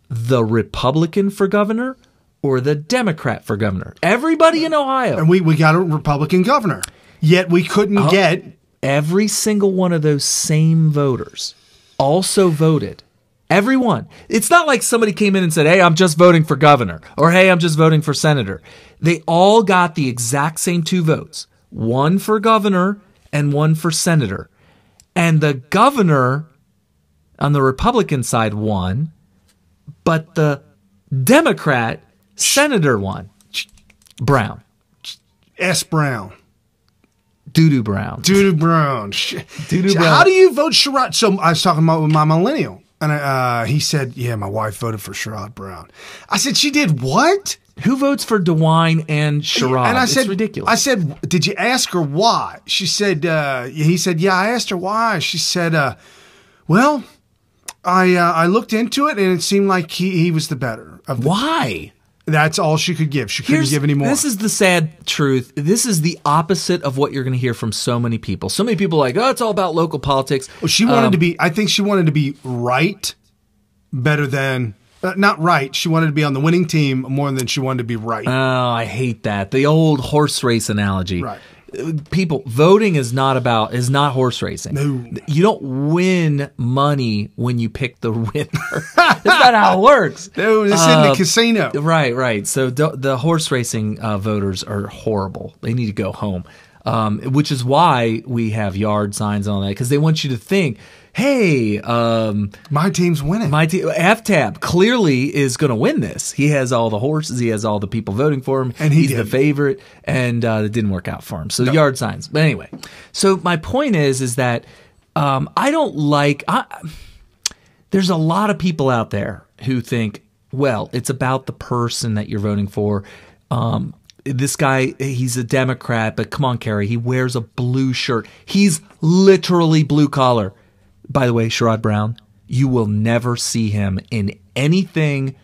the Republican for governor or the Democrat for governor. Everybody in Ohio. And we got a Republican governor. Yet we couldn't get... Every single one of those same voters also voted. Everyone. It's not like somebody came in and said, hey, I'm just voting for governor, or hey, I'm just voting for senator. They all got the exact same 2 votes. One for governor and one for senator. And the governor on the Republican side won, but the Democrat senator won. Brown. S. Brown. Doo-doo Brown. Doo-doo Brown. Doo-doo Brown. How do you vote Sherrod? So I was talking about with my millennial, and he said, yeah, my wife voted for Sherrod Brown. I said, she did what? Who votes for DeWine and Sherrod? And I said, it's ridiculous. I said, did you ask her why? She said, he said, yeah, I asked her why. She said, well, I looked into it and it seemed like he was the better. Why? That's all she could give. She couldn't give any more. This is the sad truth. This is the opposite of what you're going to hear from so many people. So many people are like, oh, it's all about local politics. Well, she wanted to be, I think she wanted to be right better than... not right. She wanted to be on the winning team more than she wanted to be right. Oh, I hate that. The old horse race analogy. Right. People, voting is not horse racing. No. You don't win money when you pick the winner. That's not how it works. No, it's in the casino. Right. So the horse racing voters are horrible. They need to go home. Which is why we have yard signs and all that, because they want you to think, hey, my team's winning. My team, F-Tab, clearly is going to win this. He has all the horses. He has all the people voting for him. And he's the favorite. And it didn't work out for him. So yard signs. But anyway, so my point is that I don't like... there's a lot of people out there who think, well, it's about the person that you're voting for. This guy, he's a Democrat, but come on, Carrie, he wears a blue shirt. He's literally blue collar. By the way, Sherrod Brown, you will never see him in anything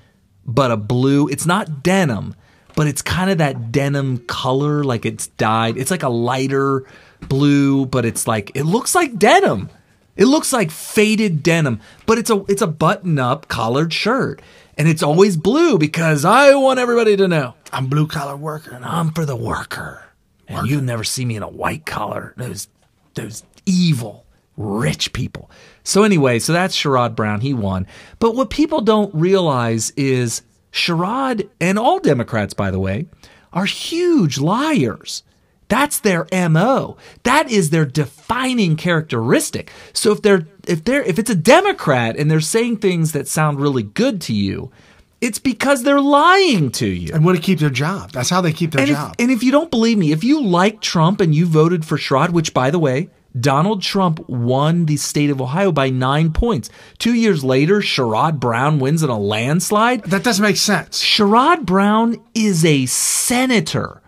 but a blue. It's not denim, but it's kind of that denim color, like it's dyed. It's like a lighter blue, but it's like, it looks like denim. It looks like faded denim, but it's a button-up collared shirt. And it's always blue because I want everybody to know I'm blue-collar worker. And I'm for the worker. And you'll never see me in a white collar. Those evil, rich people. So anyway, so that's Sherrod Brown. He won. But what people don't realize is Sherrod, and all Democrats, by the way, are huge liars. That's their MO. That is their defining characteristic. So if it's a Democrat and they're saying things that sound really good to you, it's because they're lying to you. And want to keep their job. That's how they keep their job. And if you don't believe me, if you like Trump and you voted for Sherrod, which, by the way, Donald Trump won the state of Ohio by 9 points. 2 years later, Sherrod Brown wins in a landslide. That doesn't make sense. Sherrod Brown is a senator.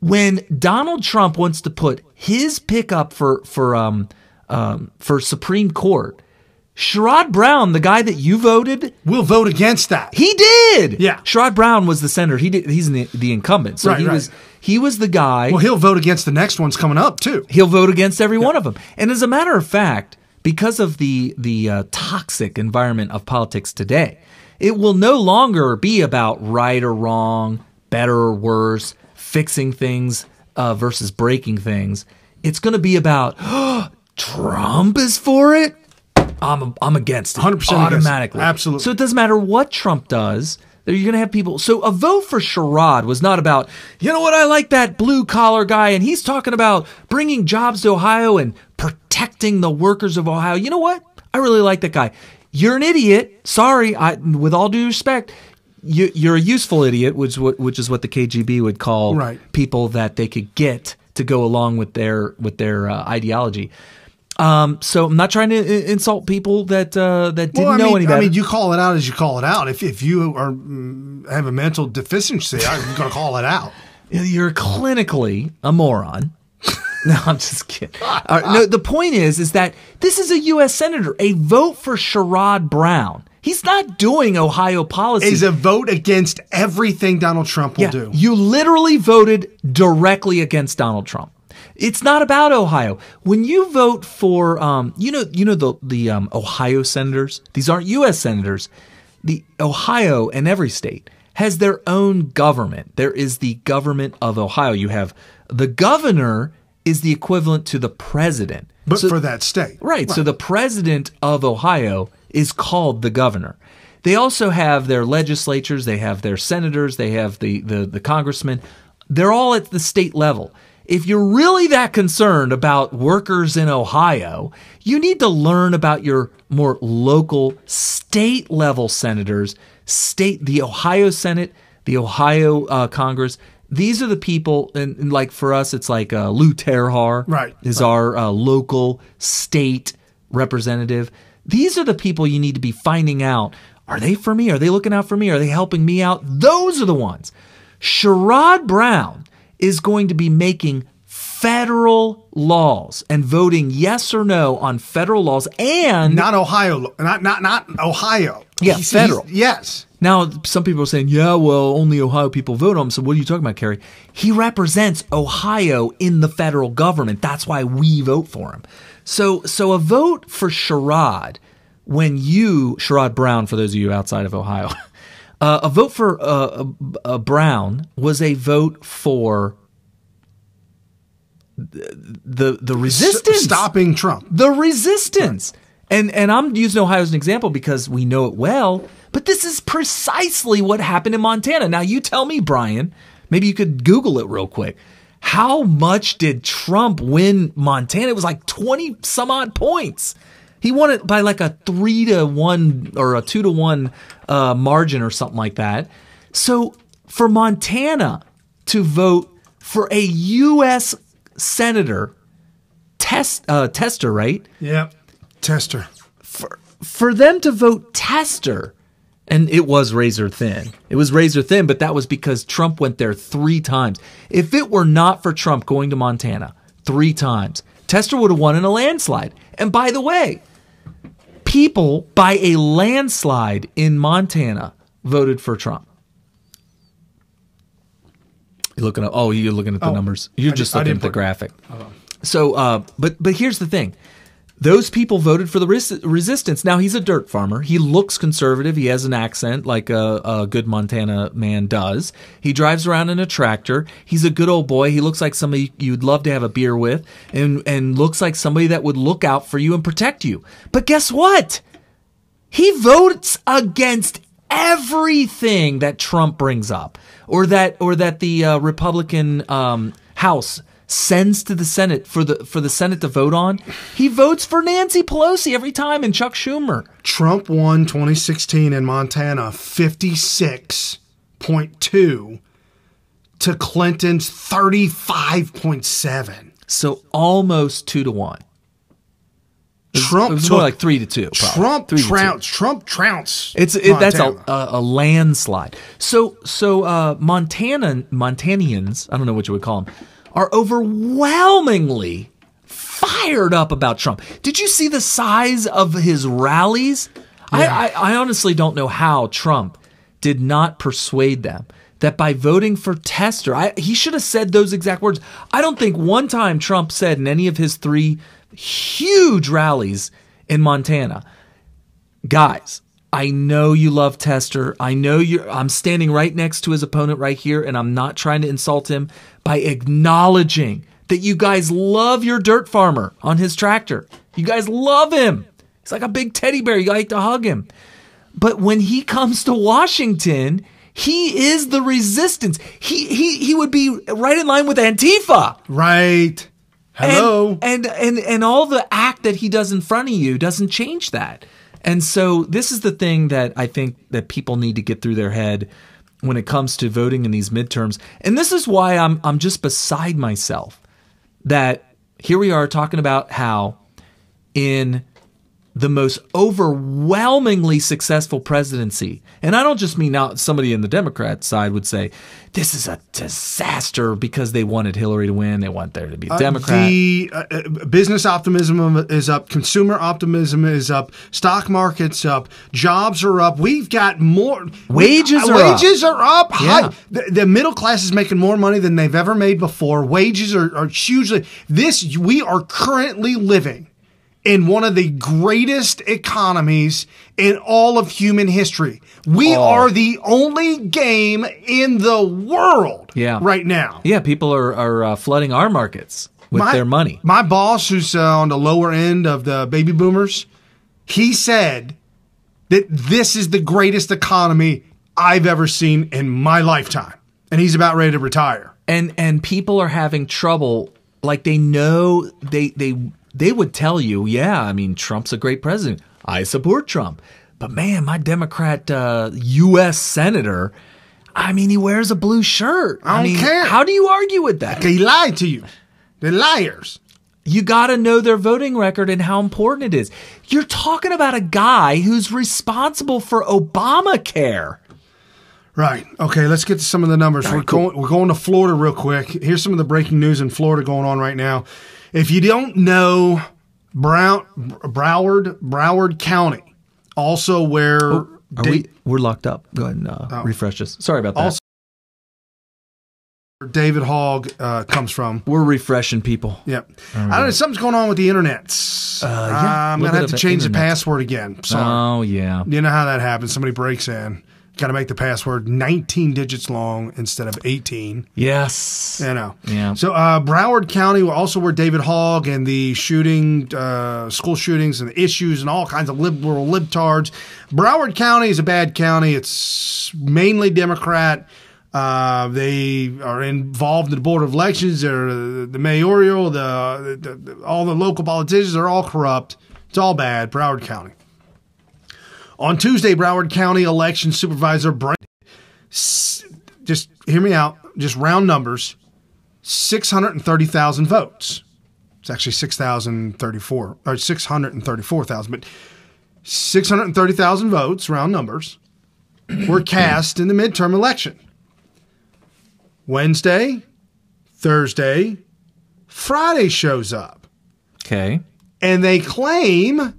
When Donald Trump wants to put his pick up for for Supreme Court. Sherrod Brown, the guy that you voted, will vote against that. He did. Yeah. Sherrod Brown was the senator. He's the incumbent. So he was the guy. Well, he'll vote against the next ones coming up too. He'll vote against every one of them. And as a matter of fact, because of the toxic environment of politics today, it will no longer be about right or wrong, better or worse, fixing things versus breaking things. It's going to be about Trump is for it. I'm against it 100% automatically. Against it. Absolutely. So it doesn't matter what Trump does. You're going to have people. So a vote for Sherrod was not about, you know what, I like that blue collar guy, and he's talking about bringing jobs to Ohio and protecting the workers of Ohio. You know what? I really like that guy. You're an idiot. Sorry, with all due respect, you're a useful idiot, which is what the KGB would call people that they could get to go along with their ideology. So I'm not trying to insult people that didn't know any better. I mean, you call it out as you call it out. If you have a mental deficiency, I'm going to call it out. You're clinically a moron. No, I'm just kidding. No, the point is that this is a U.S. senator. A vote for Sherrod Brown. He's not doing Ohio policy. Is a vote against everything Donald Trump will do. You literally voted directly against Donald Trump. It's not about Ohio. When you vote for, the Ohio senators, these aren't U.S. senators. The Ohio and every state has their own government. There is the government of Ohio. You have the governor is the equivalent to the president. But for that state. Right. So the president of Ohio is called the governor. They also have their legislatures. They have their senators. They have the congressmen. They're all at the state level. If you're really that concerned about workers in Ohio, you need to learn about your more local state level senators, the Ohio Senate, the Ohio Congress. These are the people, and like for us, it's like Lou Terhar is our local state representative. These are the people you need to be finding out. Are they for me? Are they looking out for me? Are they helping me out? Those are the ones. Sherrod Brown is going to be making federal laws and voting yes or no on federal laws, and not Ohio, not Ohio. Yeah, federal. Yes. Now, some people are saying, yeah, well, only Ohio people vote on him. So what are you talking about, Kerry? He represents Ohio in the federal government. That's why we vote for him. So a vote for Sherrod, Sherrod Brown, for those of you outside of Ohio, a vote for Brown was a vote for the resistance. Stopping Trump. The resistance. Right. And I'm using Ohio as an example because we know it well. But this is precisely what happened in Montana. Now, you tell me, Brian, maybe you could Google it real quick. How much did Trump win Montana? It was like 20 some odd points. He won it by like a 3-1 or a 2-1 margin or something like that. So for Montana to vote for a U.S. senator, Tester, right? Yeah, Tester. For them to vote Tester. And it was razor thin. It was razor thin, but that was because Trump went there 3 times. If it were not for Trump going to Montana 3 times, Tester would have won in a landslide. And by the way, people by a landslide in Montana voted for Trump. You're looking at the numbers. You're just looking at the graphic. So, but here's the thing. Those people voted for the resistance. Now, he's a dirt farmer. He looks conservative. He has an accent like a good Montana man does. He drives around in a tractor. He's a good old boy. He looks like somebody you'd love to have a beer with and looks like somebody that would look out for you and protect you. But guess what? He votes against everything that Trump brings up or that the Republican House sends to the Senate for the Senate to vote on. He votes for Nancy Pelosi every time and Chuck Schumer. Trump won 2016 in Montana 56.2 to Clinton's 35.7. So almost 2-1. Trump it was more like 3-2. Trump trounced. That's a landslide. So Montanians, I don't know what you would call them, are overwhelmingly 5 fired up about Trump. Did you see the size of his rallies? Yeah. I honestly don't know how Trump did not persuade them that by voting for Tester, he should have said those exact words. I don't think one time Trump said in any of his 3 huge rallies in Montana, guys, I know you love Tester. I know I'm standing right next to his opponent right here, and I'm not trying to insult him by acknowledging that you guys love your dirt farmer on his tractor. You guys love him. He's like a big teddy bear. You like to hug him. But when he comes to Washington, he is the resistance. He would be right in line with Antifa. Right. Hello. And all the act that he does in front of you doesn't change that. And so this is the thing that I think that people need to get through their head when it comes to voting in these midterms. And this is why I'm just beside myself that here we are talking about how in the most overwhelmingly successful presidency, and I don't just mean now somebody in the Democrat side would say this is a disaster because they wanted Hillary to win, they want there to be a Democrat. The business optimism is up, consumer optimism is up, stock market's up, jobs are up, we've got more wages are up. Yeah. The middle class is making more money than they've ever made before. Wages are hugely we are currently living in one of the greatest economies in all of human history. We are the only game in the world right now. Yeah, people are flooding our markets with their money. My boss, who's on the lower end of the baby boomers, he said that this is the greatest economy I've ever seen in my lifetime. And he's about ready to retire. And people are having trouble. Like they know they would tell you, yeah, I mean, Trump's a great president. I support Trump. But man, my Democrat U.S. senator, I mean, he wears a blue shirt. I don't care. How do you argue with that? They lied to you. They're liars. You got to know their voting record and how important it is. You're talking about a guy who's responsible for Obamacare. Right. Okay, let's get to some of the numbers. Right, we're going to Florida real quick. Here's some of the breaking news in Florida going on right now. If you don't know, Broward County, also where we're locked up. Go ahead and refresh us. Sorry about that. Also, where David Hogg comes from. We're refreshing people. Yep. I don't know. Something's going on with the internet. I'm going to have to change the password again. Sorry. Oh, yeah. You know how that happens. Somebody breaks in. Got to make the password 19 digits long instead of 18. Yes. You know. Yeah. So Broward County, also where David Hogg and the shooting, school shootings and the issues and all kinds of liberal libtards. Broward County is a bad county. It's mainly Democrat. They are involved in the Board of Elections. They're the mayoral, all the local politicians are all corrupt. It's all bad. Broward County. On Tuesday, Broward County Election Supervisor Brent, just hear me out, just round numbers, 630,000 votes. It's actually 6,034, or 634,000, but 630,000 votes, round numbers, were cast in the midterm election. Wednesday, Thursday, Friday shows up. Okay. And they claim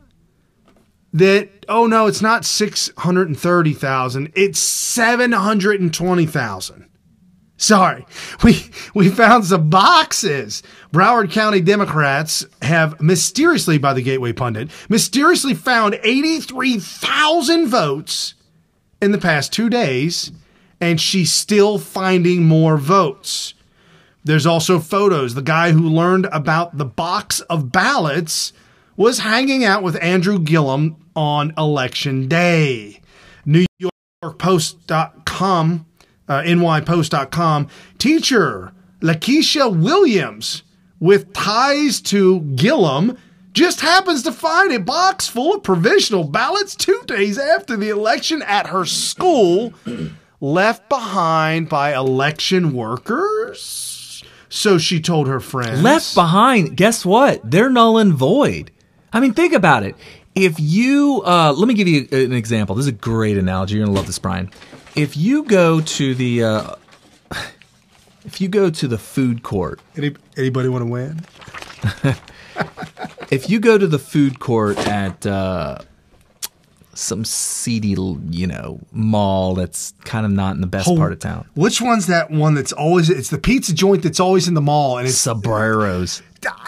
that, oh no, it's not 630,000, it's 720,000. Sorry, we found some boxes. Broward County Democrats have mysteriously, by the Gateway Pundit, mysteriously found 83,000 votes in the past 2 days, and she's still finding more votes. There's also photos. The guy who learned about the box of ballots was hanging out with Andrew Gillum on Election Day. NewYorkPost.com, NYPost.com, teacher Lakeisha Williams, with ties to Gillum, just happens to find a box full of provisional ballots 2 days after the election at her school, left behind by election workers. So she told her friends. Left behind. Guess what? They're null and void. I mean, think about it. If you, let me give you an example. This is a great analogy. You're going to love this, Brian. If you go to the, food court. Anybody want to win? if you go to the food court at some seedy, mall that's kind of not in the best part of town. Which one's that one that's always? It's the pizza joint that's always in the mall, and it's Sabrero's.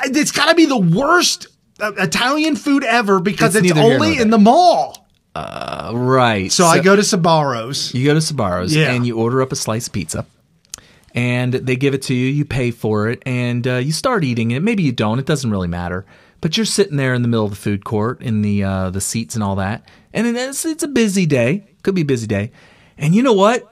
It's got to be the worst Italian food ever because it's only in the mall. Right. So I go to Sabrero's. You go to Sabrero's, and you order up a slice of pizza. And they give it to you, you pay for it, and you start eating it. Maybe you don't, it doesn't really matter. But you're sitting there in the middle of the food court in the seats and all that. And it's a busy day. Could be a busy day. And you know what?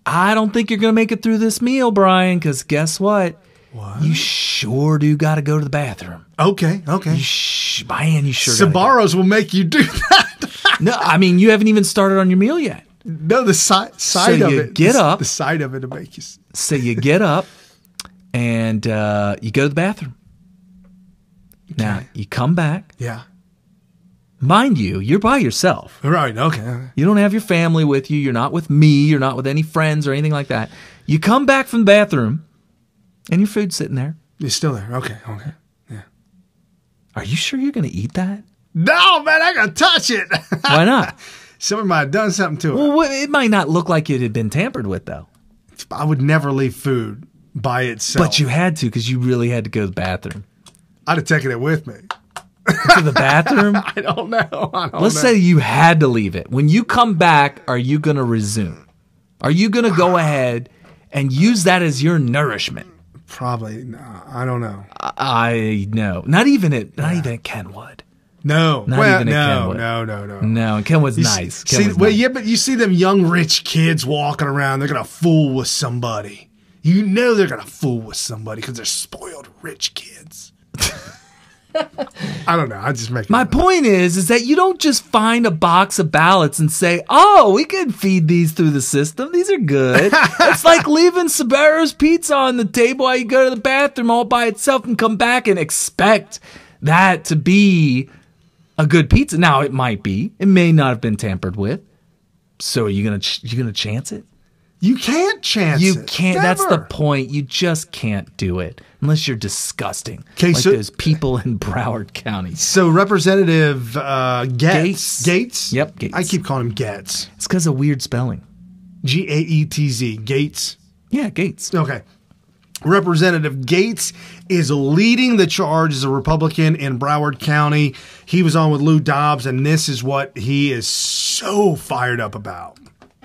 I don't think you're going to make it through this meal, Brian, because guess what? What? You sure do got to go to the bathroom. Okay. You sure Sabrero's will make you do that. No, I mean, you haven't even started on your meal yet. No, the side of it. Get up. The side of it will make you. So you get up and you go to the bathroom. Okay. Now, you come back. Yeah. Mind you, you're by yourself. Right, okay. You don't have your family with you. You're not with me. You're not with any friends or anything like that. You come back from the bathroom and your food's sitting there. It's still there. Okay. Yeah. Are you sure you're going to eat that? No, man, I got to touch it. Why not? Somebody might have done something to it. Well, it might not look like it had been tampered with, though. I would never leave food by itself. But you had to because you really had to go to the bathroom. I'd have taken it with me. To the bathroom? I don't know. Let's say you had to leave it. When you come back, are you going to resume? Are you going to go ahead and use that as your nourishment? Probably. No, I don't know. I know. Not even at Kenwood. No. Not even at Kenwood. No. No, and Kenwood's nice. But you see them young rich kids walking around. They're going to fool with somebody. You know they're going to fool with somebody because they're spoiled rich kids. I don't know. I just make My point is that you don't just find a box of ballots and say, "Oh, we can feed these through the system. These are good." It's like leaving Sabrero's pizza on the table while you go to the bathroom all by itself and come back and expect that to be a good pizza. Now it might be. It may not have been tampered with. So are you gonna chance it? You can't chance it. You can't. Never. That's the point. You just can't do it unless you're disgusting. Like those people in Broward County. So Representative Gates. Yep, Gates. I keep calling him Getz. It's because of weird spelling. Gaetz. Gates. Yeah, Gates. Okay. Representative Gates is leading the charge as a Republican in Broward County. He was on with Lou Dobbs, and this is what he is so fired up about.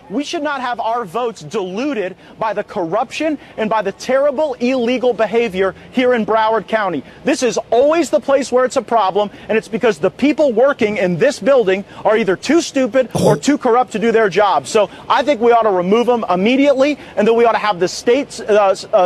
We should not have our votes diluted by the corruption and by the terrible illegal behavior here in Broward County. This is always the place where it's a problem, and it's because the people working in this building are either too stupid or too corrupt to do their job. So I think we ought to remove them immediately, and then we ought to have the state's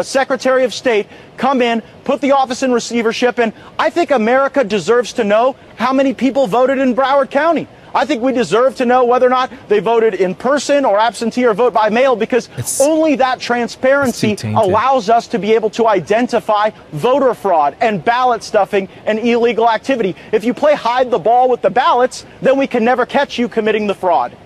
Secretary of State come in, put the office in receivership, and I think America deserves to know how many people voted in Broward County. I think we deserve to know whether or not they voted in person or absentee or vote by mail, because only that transparency allows us to be able to identify voter fraud and ballot stuffing and illegal activity. If you play hide the ball with the ballots, then we can never catch you committing the fraud.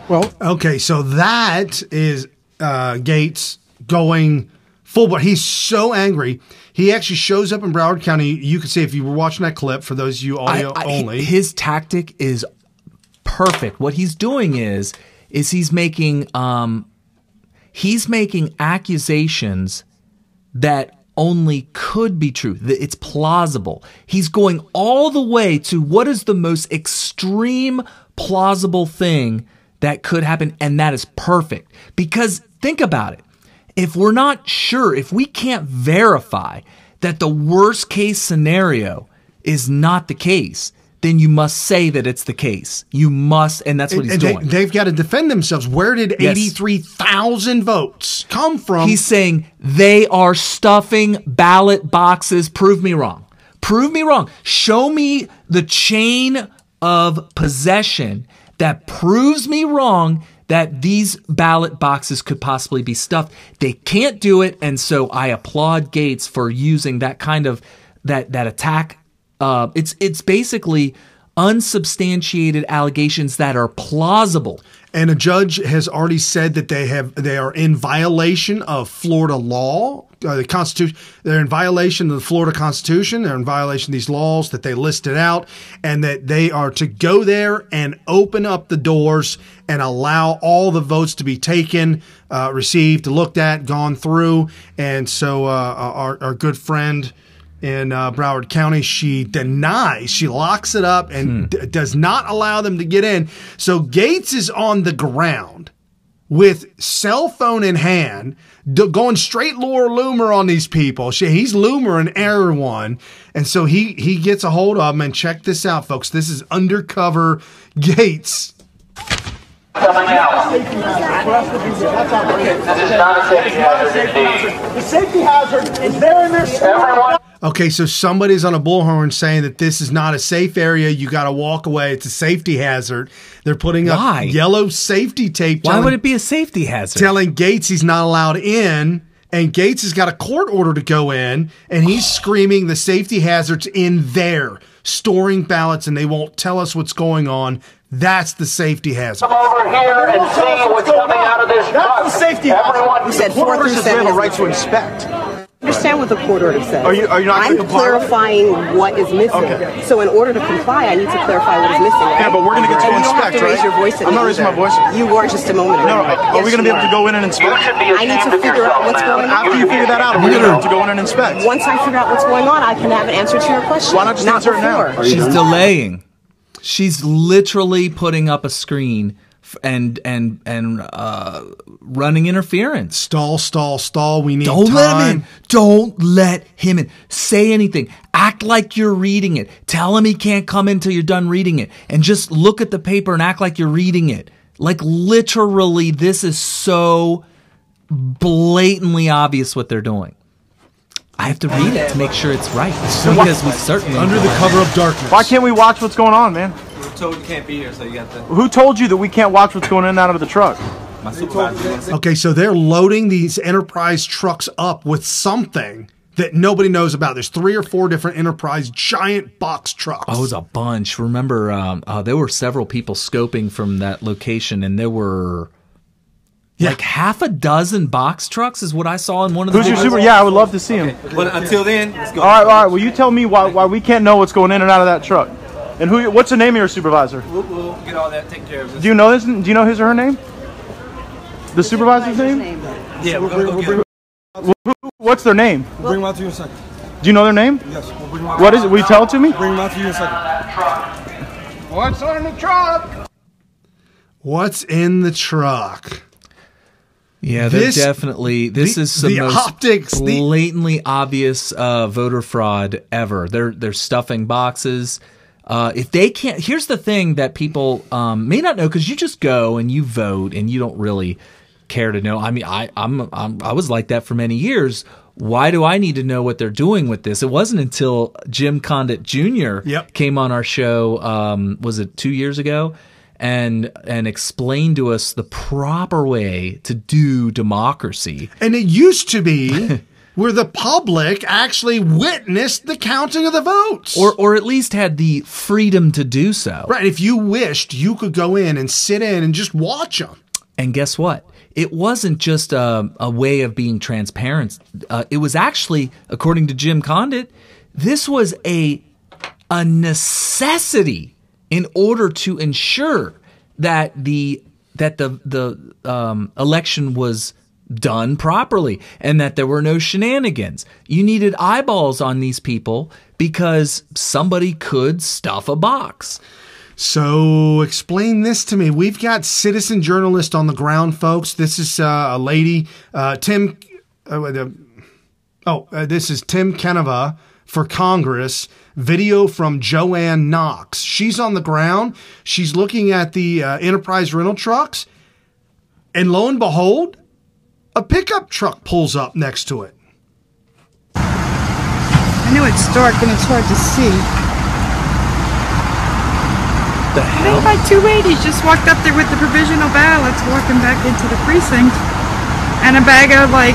Well, okay, so that is Gates going full, but he's so angry. He actually shows up in Broward County. You can see if you were watching that clip, for those of you audio only. His tactic is perfect. What he's doing is he's making accusations that only could be true. It's plausible. He's going all the way to what is the most extreme plausible thing that could happen, and that is perfect. Because think about it. If we're not sure, if we can't verify that the worst case scenario is not the case, then you must say that it's the case. You must, and that's what he's doing. They've got to defend themselves. Where did 83,000 votes come from? He's saying they are stuffing ballot boxes. Prove me wrong. Prove me wrong. Show me the chain of possession that proves me wrong that these ballot boxes could possibly be stuffed. They can't do it, and so I applaud Gates for using that kind of that attack. It's basically unsubstantiated allegations that are plausible. And a judge has already said that they are in violation of Florida law the Constitution. They're in violation of the Florida Constitution. They're in violation of these laws that they listed out, and that they are to go there and open up the doors and allow all the votes to be taken, received, looked at, gone through. And so our good friend in Broward County, she denies, she locks it up and does not allow them to get in. So Gates is on the ground with cell phone in hand, going straight Laura Loomer on these people. He's Loomering everyone. And so he gets a hold of them. And check this out, folks. This is undercover Gates. Coming out. This is not a safety hazard. The safety hazard is there in their everyone. Okay, so somebody's on a bullhorn saying that this is not a safe area. You got to walk away. It's a safety hazard. They're putting up yellow safety tape. Why would it be a safety hazard? Telling Gates he's not allowed in, and Gates has got a court order to go in, and he's screaming the safety hazard's in there, storing ballots, and they won't tell us what's going on. That's the safety hazard. Come over here and see what's coming out of this truck. That's the safety hazard. We said 4 through 7 we have a right to inspect. Understand what the court order says. Are you not I'm clarifying what is missing. Okay. So in order to comply, I need to clarify what is missing. Right? Yeah, but we're going to get to and inspect, you don't have to raise your voice at I'm not raising my voice. You were just a moment ago. No, are we going to be able to go in and inspect? I need to figure out what's going on. After you figure that out, are we going to be able to go in and inspect? Once I figure out what's going on, I can have an answer to your question. Why not just answer it now? She's delaying. She's literally putting up a screen and running interference. Stall. We need Don't time. let him in. Don't let him in. Say anything. Act like you're reading it. Tell him he can't come in till you're done reading it. And just look at the paper and act like you're reading it. Like literally, this is so blatantly obvious what they're doing. I have to read it to make sure it's right. Because we certainly under the cover of darkness. Why can't we watch what's going on, man? We're told you can't be here, so you got to. Who told you that we can't watch what's going in and out of the truck? My supervisor. Okay, so they're loading these Enterprise trucks up with something that nobody knows about. There's 3 or 4 different Enterprise giant box trucks. Oh, it was a bunch. Remember, there were several people scoping from that location, and there were like half a dozen box trucks is what I saw in one of the Who's your super? Yeah, I would love to see him. But until then, let's go. All right. Will you tell me why we can't know what's going in and out of that truck? And what's the name of your supervisor? We'll get all that taken care of. Do you know this? Do you know his or her name? The supervisor's name? Yeah, we'll go get it. What's their name? We'll bring them out to you in a second. Do you know their name? Yes. We'll bring them out. What is it? Will you tell it to me? Bring them out to you in a second. What's on the truck? What's in the truck? Yeah, this is some most blatantly obvious voter fraud ever. They're stuffing boxes. If they can't, here's the thing that people may not know, because you just go and you vote and you don't really care to know. I mean, I was like that for many years. Why do I need to know what they're doing with this? It wasn't until Jim Condit Jr. Came on our show. Was it 2 years ago? And explain to us the proper way to do democracy. And it used to be where the public actually witnessed the counting of the votes. Or at least had the freedom to do so. Right. If you wished, you could go in and sit in and just watch them. And guess what? It wasn't just a way of being transparent. It was actually, according to Jim Condit, this was a necessity in order to ensure that the election was done properly and that there were no shenanigans. You needed eyeballs on these people because somebody could stuff a box. So explain this to me. We've got citizen journalist on the ground, folks. This is a lady, Tim. This is Tim Keneva for Congress. Video from Joanne Knox. She's on the ground. She's looking at the Enterprise rental trucks. And lo and behold, a pickup truck pulls up next to it. I know it's dark and it's hard to see. The hell? I think my 2 ladies just walked up there with the provisional ballots, walking back into the precinct, and a bag of, the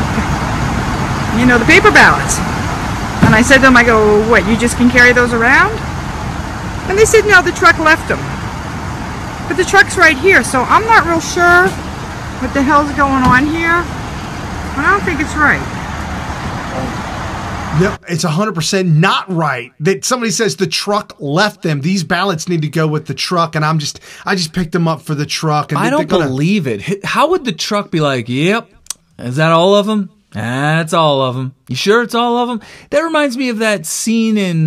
paper ballots. And I said to them, I go, what, you just can carry those around? And they said, no, the truck left them. But the truck's right here, so I'm not real sure what the hell's going on here. But I don't think it's right. No, it's 100% not right that somebody says the truck left them. These ballots need to go with the truck, and I just picked them up for the truck. And I don't believe it. How would the truck be like, yep, is that all of them? That's all of them. You sure it's all of them? That reminds me of that scene in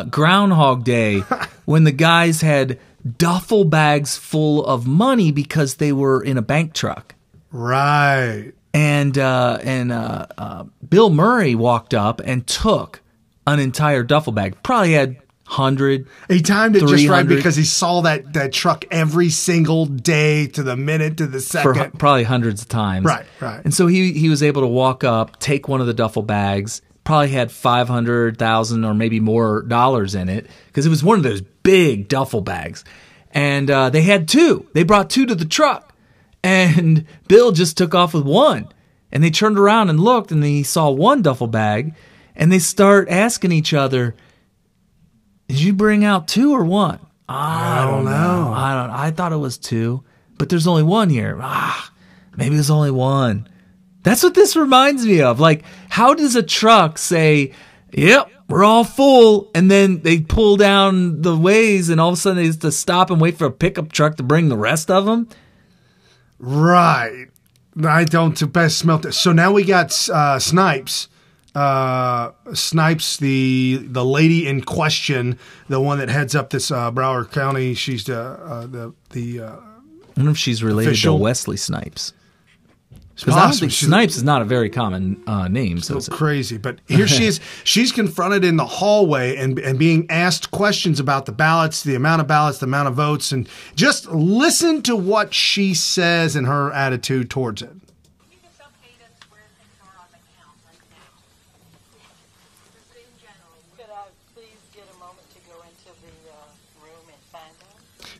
Groundhog Day when the guys had duffel bags full of money because they were in a bank truck. Right. And Bill Murray walked up and took an entire duffel bag. Probably had 100. He timed it just right because he saw that truck every single day to the minute to the second. For probably hundreds of times. Right. And so he was able to walk up, take one of the duffel bags, probably had $500,000 or maybe more dollars in it because it was one of those big duffel bags. And they had two. They brought two to the truck. And Bill just took off with one. And they turned around and looked, and he saw one duffel bag. And they start asking each other, did you bring out two or one? I don't know. I thought it was two. But there's only one here. Maybe there's only one. That's what this reminds me of. Like, how does a truck say, yep, we're all full, and then they pull down the ways, and all of a sudden they have to stop and wait for a pickup truck to bring the rest of them? Right. I don't best smell it. So now we got Snipes. Snipes, the lady in question, the one that heads up this Broward County. She's the I wonder if she's related official. to Wesley Snipes. Because I don't think Snipes is not a very common name. So it's crazy. But here she is. She's confronted in the hallway and being asked questions about the ballots, the amount of votes, and just listen to what she says and her attitude towards it.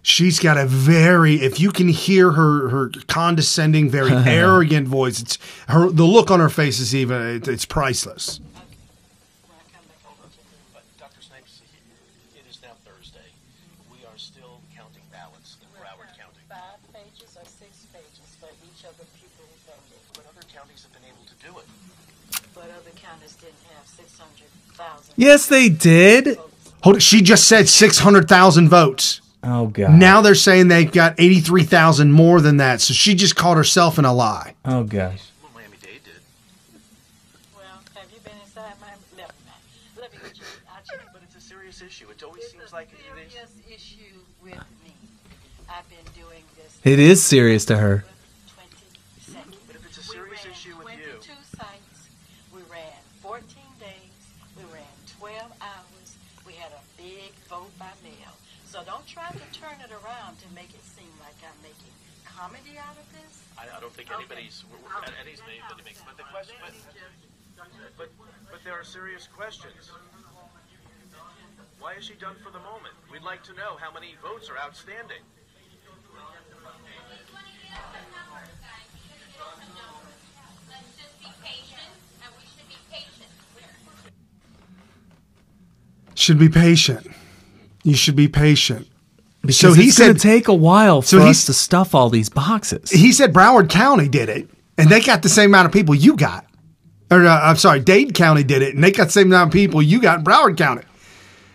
She's got a very, if you can hear her condescending, very arrogant voice, it's the look on her face is even, it's priceless. But Dr. Snipes, it is now Thursday. We are still counting ballots in Broward County. 5 pages or 6 pages for each of the people who voted. But other counties have been able to do it. But other counties didn't have 600,000. Yes, they did. Hold it. She just said 600,000 votes. Oh, God. Now they're saying they got 83,000 more than that. So she just caught herself in a lie. Oh, gosh. Well, Miami-Dade did. Well, have you been inside Miami? Let me get you. But it's a serious issue. It always seems like it is. It's a serious issue with me. I've been doing this. It is serious to her. But if it's a serious issue with you. 22 sites. We ran 14 days. We ran 12 hours. We had a big vote by mail. So don't try to turn it around to make it seem like I'm making comedy out of this. I don't think anybody's making. But the question, but there are serious questions. Why is she done for the moment? We'd like to know how many votes are outstanding. Let's just be patient, and we should be patient. Should be patient. You should be patient. Because so it's going to take a while for us to stuff all these boxes. He said Broward County did it, and they got the same amount of people you got. Or I'm sorry, Dade County did it, and they got the same amount of people you got in Broward County.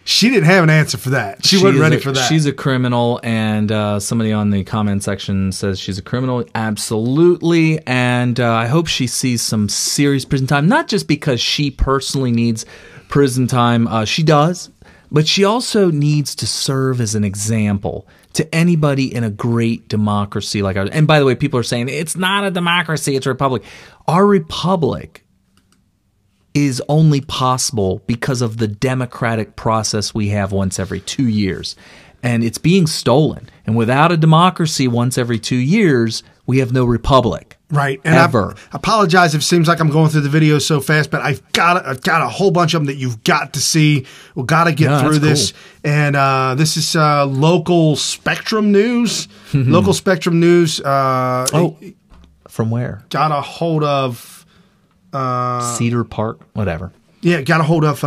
She didn't have an answer for that. She wasn't ready for that. She's a criminal, and somebody on the comment section says she's a criminal. Absolutely, and I hope she sees some serious prison time, not just because she personally needs prison time. She does. But she also needs to serve as an example to anybody in a great democracy like ours. And by the way, people are saying, it's not a democracy, it's a republic. Our republic is only possible because of the democratic process we have once every 2 years. And it's being stolen. And without a democracy once every 2 years, we have no republic. Right. And ever. I apologize if it seems like I'm going through the videos so fast, but I've got a whole bunch of them that you've got to see. We've got to get through this. Cool. And this is local Spectrum News. Local Spectrum News. From where? Got a hold of Cedar Park, whatever. Yeah, got a hold of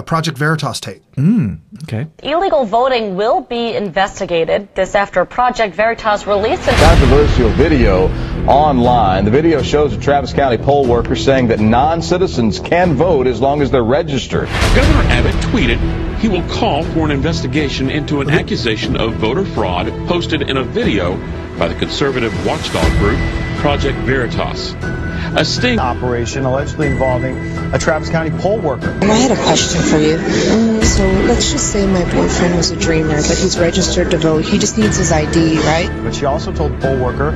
Project Veritas tape. Okay. Illegal voting will be investigated. This after Project Veritas released a controversial video online. The video shows a Travis County poll worker saying that non-citizens can vote as long as they're registered. Governor Abbott tweeted he will call for an investigation into an accusation of voter fraud posted in a video by the conservative watchdog group Project Veritas. A sting operation allegedly involving a Travis County poll worker. I had a question for you. So let's just say my boyfriend was a dreamer, but he's registered to vote. He just needs his ID, right? But she also told the poll worker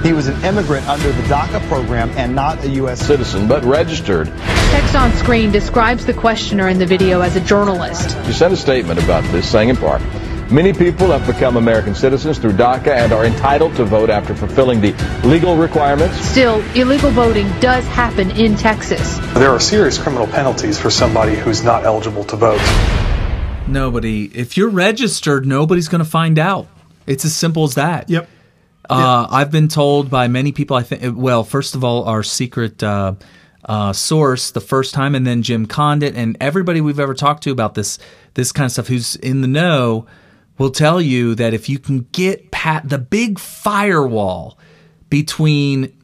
he was an immigrant under the DACA program and not a U.S. citizen, but registered. Text on screen describes the questioner in the video as a journalist. She sent a statement about this, saying in part, many people have become American citizens through DACA and are entitled to vote after fulfilling the legal requirements. Still, illegal voting does happen in Texas. There are serious criminal penalties for somebody who's not eligible to vote. If you're registered, nobody's going to find out. It's as simple as that. Yep. I've been told by many people, I think, well, first of all, our secret source the first time, and then Jim Condit and everybody we've ever talked to about this kind of stuff who's in the know will tell you that if you can get the big firewall between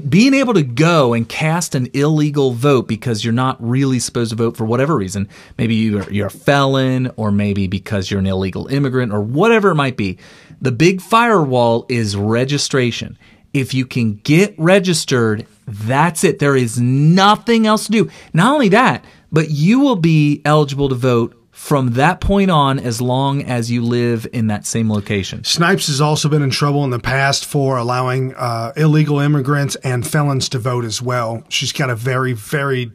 being able to go and cast an illegal vote because you're not really supposed to vote for whatever reason, maybe you're a felon, or maybe because you're an illegal immigrant, or whatever it might be, the big firewall is registration. If you can get registered, that's it. There is nothing else to do. Not only that, but you will be eligible to vote from that point on as long as you live in that same location. Snipes has also been in trouble in the past for allowing illegal immigrants and felons to vote as well. She's got a very, very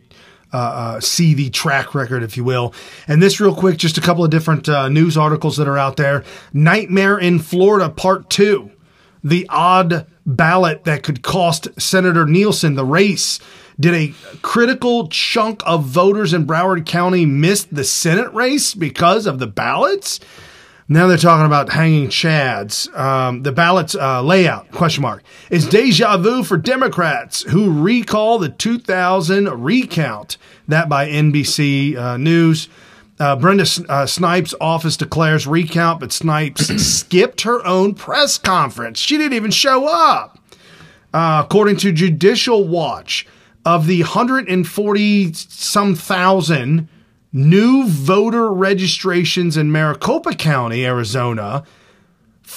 seethy track record, if you will. And this real quick, just a couple of different news articles that are out there. Nightmare in Florida, Part 2. The odd ballot that could cost Senator Nielsen the race. Did a critical chunk of voters in Broward County miss the Senate race because of the ballots? Now they're talking about hanging chads. The ballots layout, question mark, is deja vu for Democrats who recall the 2000 recount. That by NBC News. Brenda Snipes' office declares recount, but Snipes skipped her own press conference. She didn't even show up. According to Judicial Watch, of the 140-some thousand new voter registrations in Maricopa County, Arizona,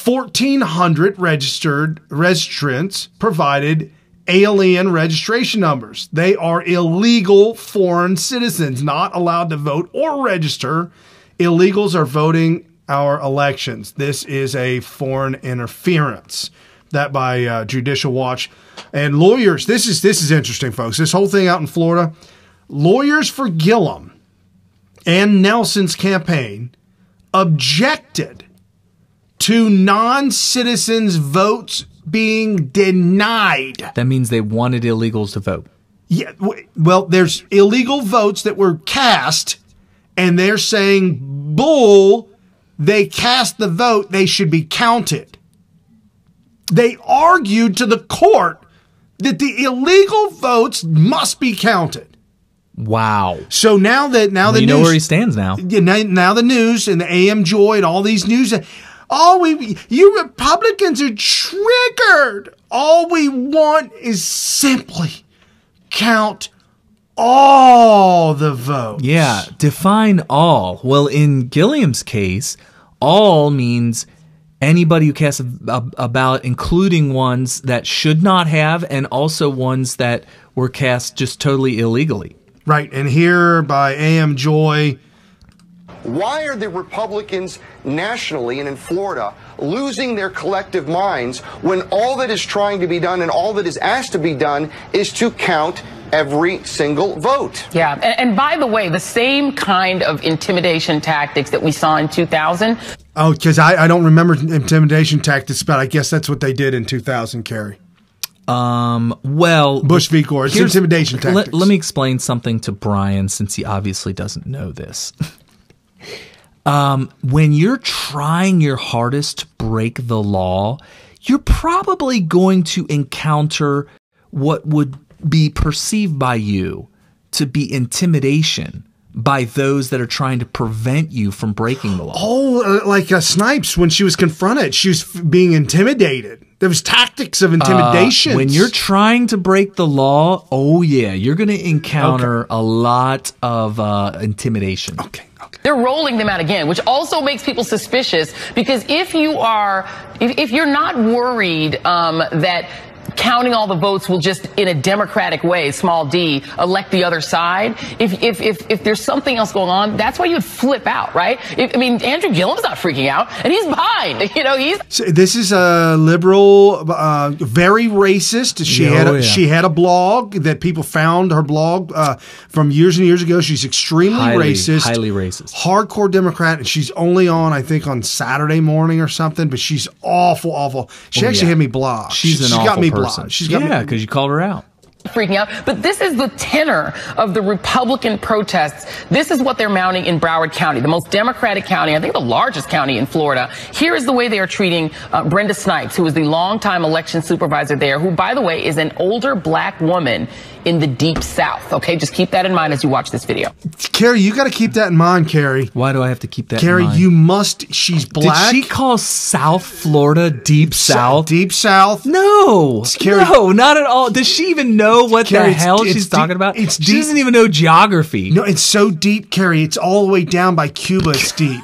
1,400 registrants provided alien registration numbers. They are illegal foreign citizens, not allowed to vote or register. Illegals are voting our elections. This is a foreign interference. That by Judicial Watch. And lawyers, this is interesting, folks. This whole thing out in Florida, lawyers for Gillum and Nelson's campaign objected to non-citizens' votes being denied. That means they wanted illegals to vote. Yeah, well, there's illegal votes that were cast, and they're saying, bull, they cast the vote, they should be counted. They argued to the court that the illegal votes must be counted. Wow. So now the news, know where he stands now. Now the news and the AM Joy and all these news. You Republicans are triggered. All we want is simply count all the votes. Yeah, define all. Well, in Gilliam's case, all means anybody who casts a ballot, including ones that should not have, and also ones that were cast just totally illegally. Right, and here by AM Joy. Why are the Republicans nationally and in Florida losing their collective minds when all that is trying to be done and all that is asked to be done is to count every single vote? Yeah, and by the way, the same kind of intimidation tactics that we saw in 2000. Oh, because I don't remember intimidation tactics, but I guess that's what they did in 2000, Kerry. Well, Bush v. Gore, it's intimidation tactics. Let me explain something to Brian, since he obviously doesn't know this. When you're trying your hardest to break the law, you're probably going to encounter what would be perceived by you to be intimidation by those that are trying to prevent you from breaking the law. Oh, like Snipes, when she was confronted, she was being intimidated. There was tactics of intimidation. When you're trying to break the law, oh yeah, you're going to encounter a lot of intimidation. Okay. They're rolling them out again, which also makes people suspicious because if you're not worried that counting all the votes will just, in a democratic way, small d, elect the other side. If there's something else going on, that's why you'd flip out, right? Andrew Gillum's not freaking out, and he's behind. So this is a liberal, very racist. She had a blog that people found her blog from years and years ago. She's extremely racist, highly racist, hardcore Democrat, and she's only on, I think, on Saturday morning or something. But she's awful. She actually had me blocked. She's an awful got me person. Blocked. Because you called her out. Freaking out. But this is the tenor of the Republican protests. This is what they're mounting in Broward County, the most Democratic county, I think the largest county in Florida. Here is the way they are treating Brenda Snipes, who is the longtime election supervisor there, who, by the way, is an older black woman in the Deep South. Okay, just keep that in mind as you watch this video. Carrie, you got to keep that in mind, Carrie. Why do I have to keep that Carrie, in mind? you must. She's black. Did she call South Florida Deep South? Deep South? No. Carrie, no, not at all. Does she even know what Carrie, the hell she's talking about? It's she doesn't even know geography. No, it's so deep, Carrie. It's all the way down by Cuba. It's deep.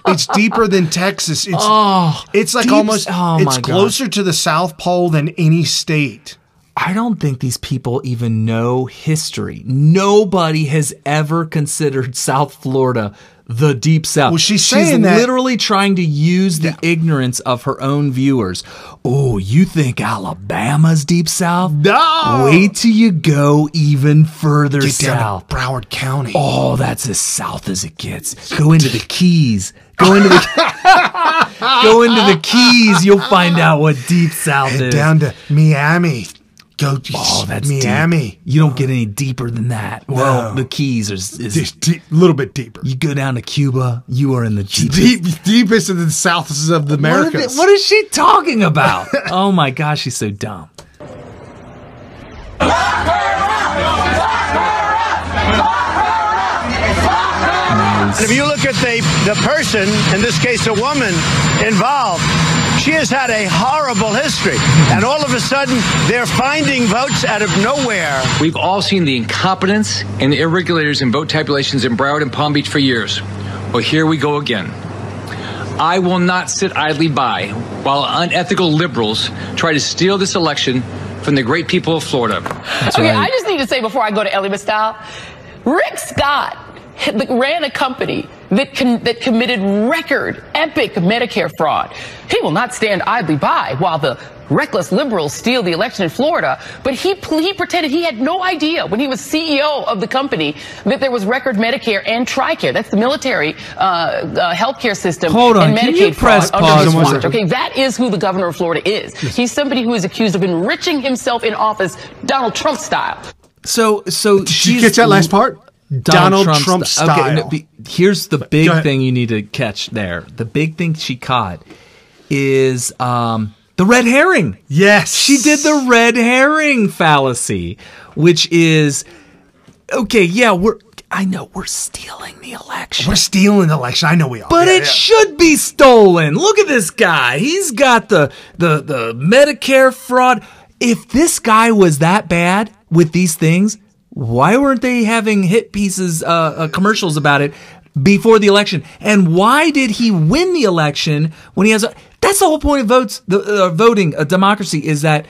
It's deeper than Texas. It's like almost. It's closer to the South Pole than any state. I don't think these people even know history. Nobody has ever considered South Florida the Deep South. Well, she's saying that. Literally trying to use the ignorance of her own viewers. Oh, you think Alabama's Deep South? No! Wait till you go even further south. Down to Broward County. Oh, that's as south as it gets. Go into the Keys. Go into the Keys. You'll find out what Deep South is. Down to Miami. Go to that's Miami. Deep. You don't get any deeper than that. Well, the Keys is a little bit deeper. You go down to Cuba, you are in the deepest of the Souths of the Americas. What is she talking about? Oh my gosh, she's so dumb. And if you look at the person, in this case a woman, involved, she has had a horrible history. And all of a sudden, they're finding votes out of nowhere. We've all seen the incompetence and the irregularities in vote tabulations in Broward and Palm Beach for years. Well, here we go again. I will not sit idly by while unethical liberals try to steal this election from the great people of Florida. I just need to say before I go to Ellie Mistal, Rick Scott ran a company that committed record, epic Medicare fraud. He will not stand idly by while the reckless liberals steal the election in Florida, but he pretended he had no idea when he was CEO of the company that there was record Medicare and TRICARE. That's the military healthcare system. Hold on, and can Medicaid you press fraud pause? under his watch. Okay, that is who the governor of Florida is. He's somebody who is accused of enriching himself in office, Donald Trump style. So did you get that last part? Donald Trump style. Okay, here's the big thing you need to catch there. The big thing she caught is the red herring. Yes. She did the red herring fallacy, which is, okay, yeah, I know we're stealing the election. We're stealing the election. I know we are. But it should be stolen. Look at this guy. He's got the Medicare fraud. If this guy was that bad with these things, why weren't they having hit pieces, commercials about it before the election? And why did he win the election when he has that's the whole point of voting, a democracy, is that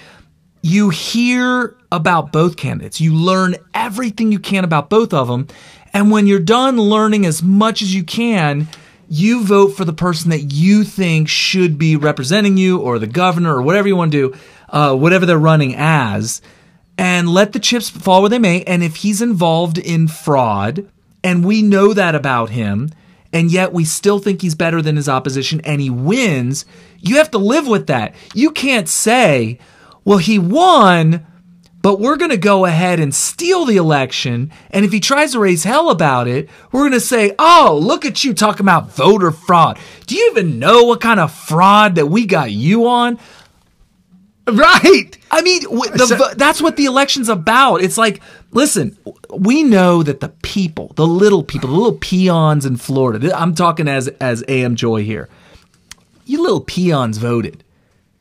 you hear about both candidates. You learn everything you can about both of them. And when you're done learning as much as you can, you vote for the person that you think should be representing you, or the governor, or whatever you want to do, whatever they're running as. And let the chips fall where they may. And if he's involved in fraud, and we know that about him, and yet we still think he's better than his opposition, and he wins, you have to live with that. You can't say, well, he won, but we're going to go ahead and steal the election. And if he tries to raise hell about it, we're going to say, oh, look at you talking about voter fraud. Do you even know what kind of fraud that we got you on? Right. I mean, that's what the election's about. It's like, listen, we know that the people, the little peons in Florida, I'm talking as AM Joy here. You little peons voted.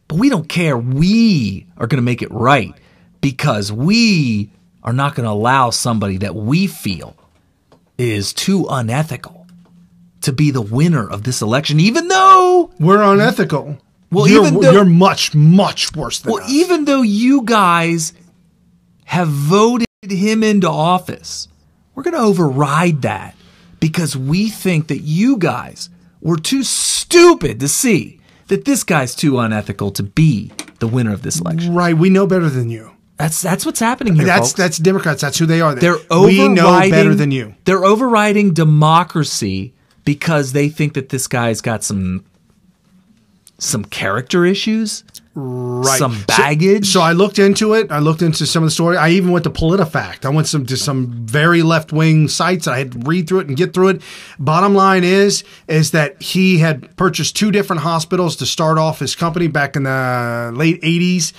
But we don't care. We are going to make it right because we are not going to allow somebody that we feel is too unethical to be the winner of this election, even though we're unethical. Well, you're much, much worse than us. Even though you guys have voted him into office, we're going to override that because we think that you guys were too stupid to see that this guy's too unethical to be the winner of this election. Right. We know better than you. That's what's happening here, folks. That's Democrats. That's who they are. We know better than you. They're overriding democracy because they think that this guy's got some character issues, right? Some baggage. So I looked into it. I looked into some of the story. I even went to PolitiFact. I went to some very left wing sites. I had to read through it and get through it. Bottom line is that he had purchased 2 different hospitals to start off his company back in the late 80s.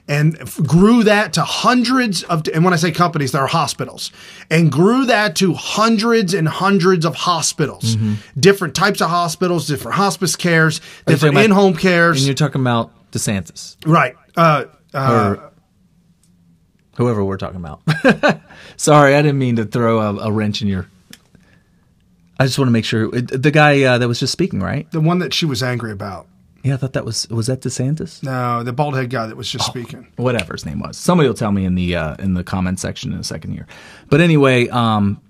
And grew that to hundreds of, and when I say companies, they're hospitals, and grew that to hundreds and hundreds of hospitals, different types of hospitals, different hospice cares, different in-home cares. And you're talking about DeSantis. Right. Or whoever we're talking about. Sorry, I didn't mean to throw a wrench in your... I just want to make sure. The guy that was just speaking, right? The one that she was angry about. Yeah, I thought that was that DeSantis? No, the bald head guy that was just speaking. Whatever his name was. Somebody will tell me in the comment section in a second here. But anyway,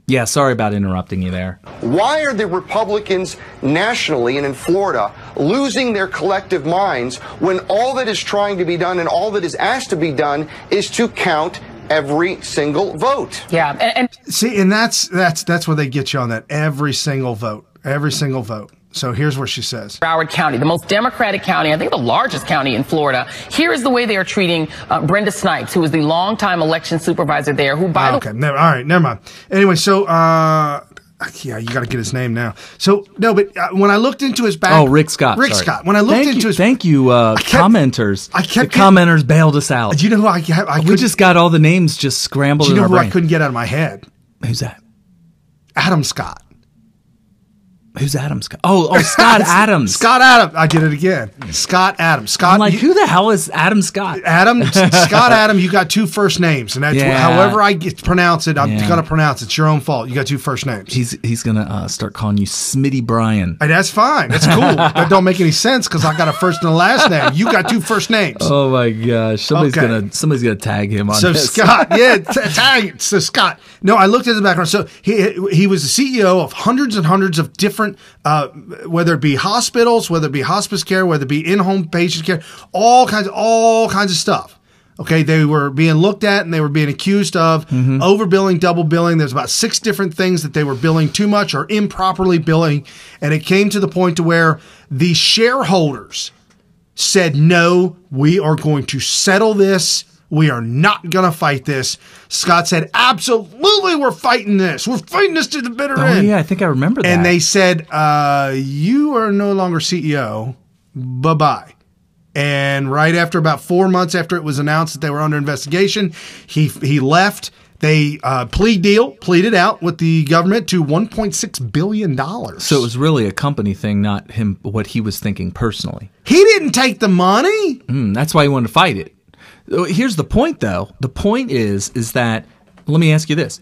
yeah, sorry about interrupting you there. Why are the Republicans nationally and in Florida losing their collective minds when all that is trying to be done and all that is asked to be done is to count every single vote? Yeah, and see, and that's where they get you on that. Every single vote. Every single vote. So here's what she says. Broward County, the most Democratic county, I think the largest county in Florida. Here is the way they are treating Brenda Snipes, who is the longtime election supervisor there, who by all right, never mind. Anyway, so yeah, you got to get his name now. So no, but when I looked into his back, Rick Scott. Rick Scott. When I looked into his, commenters. The commenters bailed us out. Do you know who we just got all the names just scrambled. Do you know in who our brain. I couldn't get out of my head? Who's that? Adam Scott. Who's Adam Scott? Oh, Scott Adams. Scott Adams. I did it again. Scott Adams. Scott. I'm like, who the hell is Adam Scott? Scott Adams. You got 2 first names, and that's however I pronounce it. I'm gonna pronounce it. It's your own fault. You got 2 first names. He's gonna start calling you Smitty Bryan. And that's fine. That's cool. That don't make any sense because I got a first and a last name. You got 2 first names. Oh my gosh! Somebody's gonna tag him on this. Scott, tag it. So Scott. No, I looked at the background. So he was the CEO of hundreds and hundreds of different. Whether it be hospitals, whether it be hospice care, whether it be in-home patient care, all kinds of stuff. Okay, they were being looked at and they were being accused of overbilling, double billing. There's about 6 different things that they were billing too much or improperly billing, and it came to the point to where the shareholders said, "No, we are going to settle this. We are not going to fight this." Scott said, "Absolutely, we're fighting this. We're fighting this to the bitter end." Oh, yeah, I think I remember that. And they said, "You are no longer CEO. Bye-bye." And right after about 4 months after it was announced that they were under investigation, he left. They pleaded out with the government to $1.6 billion. So it was really a company thing, not him, what he was thinking personally. He didn't take the money. That's why he wanted to fight it. Here's the point, though. The point is that, let me ask you this.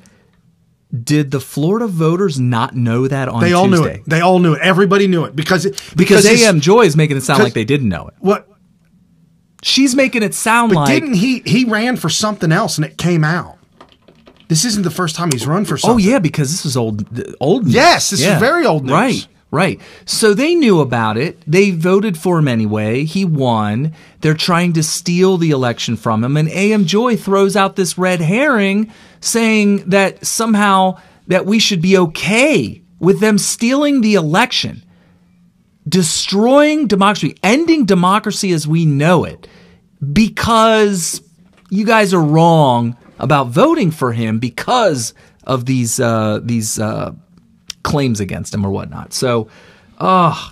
Did the Florida voters not know that on Tuesday? They all knew it. They all knew it. Everybody knew it. Because A.M. Joy is making it sound like they didn't know it. What? She's making it sound like... But didn't he ran for something else and it came out. This isn't the first time he's run for something. Oh, yeah, because this is old news. Yes, this is very old news. Right. So they knew about it. They voted for him anyway. He won. They're trying to steal the election from him. And A.M. Joy throws out this red herring saying that somehow that we should be okay with them stealing the election, destroying democracy, ending democracy as we know it, because you guys are wrong about voting for him because of these claims against him or whatnot. So,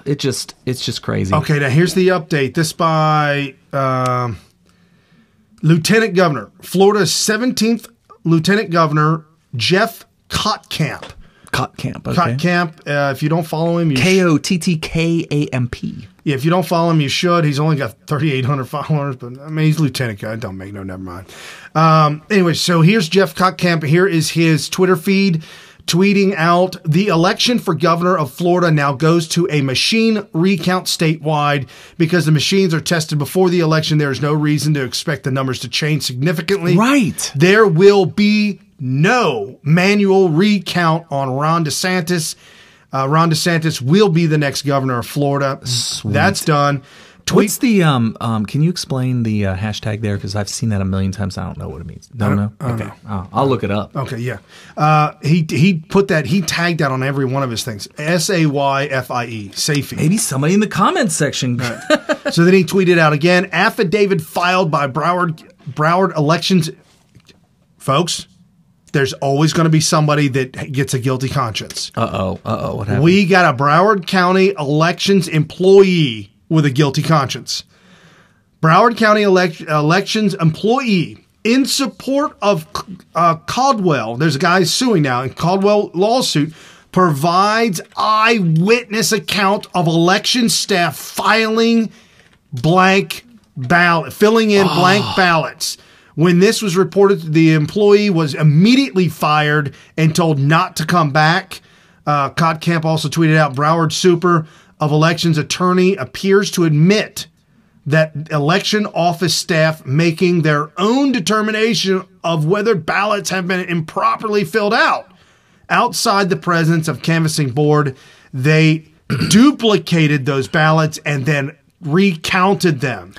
it's just crazy. Okay, now here's the update. This by Lieutenant Governor, Florida's 17th Lieutenant Governor, Jeff Kottkamp. Okay. Kottkamp. If you don't follow him, Kottkamp. Yeah, if you don't follow him, you should. He's only got 3,800 followers, but I mean, he's lieutenant guy. Don't make no, never mind. Anyway, so here's Jeff Kottkamp. Here is his Twitter feed tweeting out, the election for governor of Florida now goes to a machine recount statewide. Because the machines are tested before the election, there is no reason to expect the numbers to change significantly. Right. There will be no manual recount on Ron DeSantis. Ron DeSantis will be the next governor of Florida. Sweet. That's done. What's the can you explain the hashtag there? Because I've seen that a million times. I don't know what it means. Don't know? Okay. I'll look it up. Okay, yeah. He put that, he tagged that on every one of his things. SAYFIE, Safety. Maybe somebody in the comments section. Right. So then he tweeted out again, affidavit filed by Broward Elections. Folks, there's always going to be somebody that gets a guilty conscience. What happened? We got a Broward County Elections employee with a guilty conscience. Broward County Elections employee in support of Caldwell. There's a guy suing now in Caldwell lawsuit. Provides eyewitness account of election staff filling blank ballot, filling in blank ballots. When this was reported, the employee was immediately fired and told not to come back. Kottkamp also tweeted out, Broward Super of Elections attorney appears to admit that election office staff making their own determination of whether ballots have been improperly filled out. Outside the presence of canvassing board, they duplicated those ballots and then recounted them.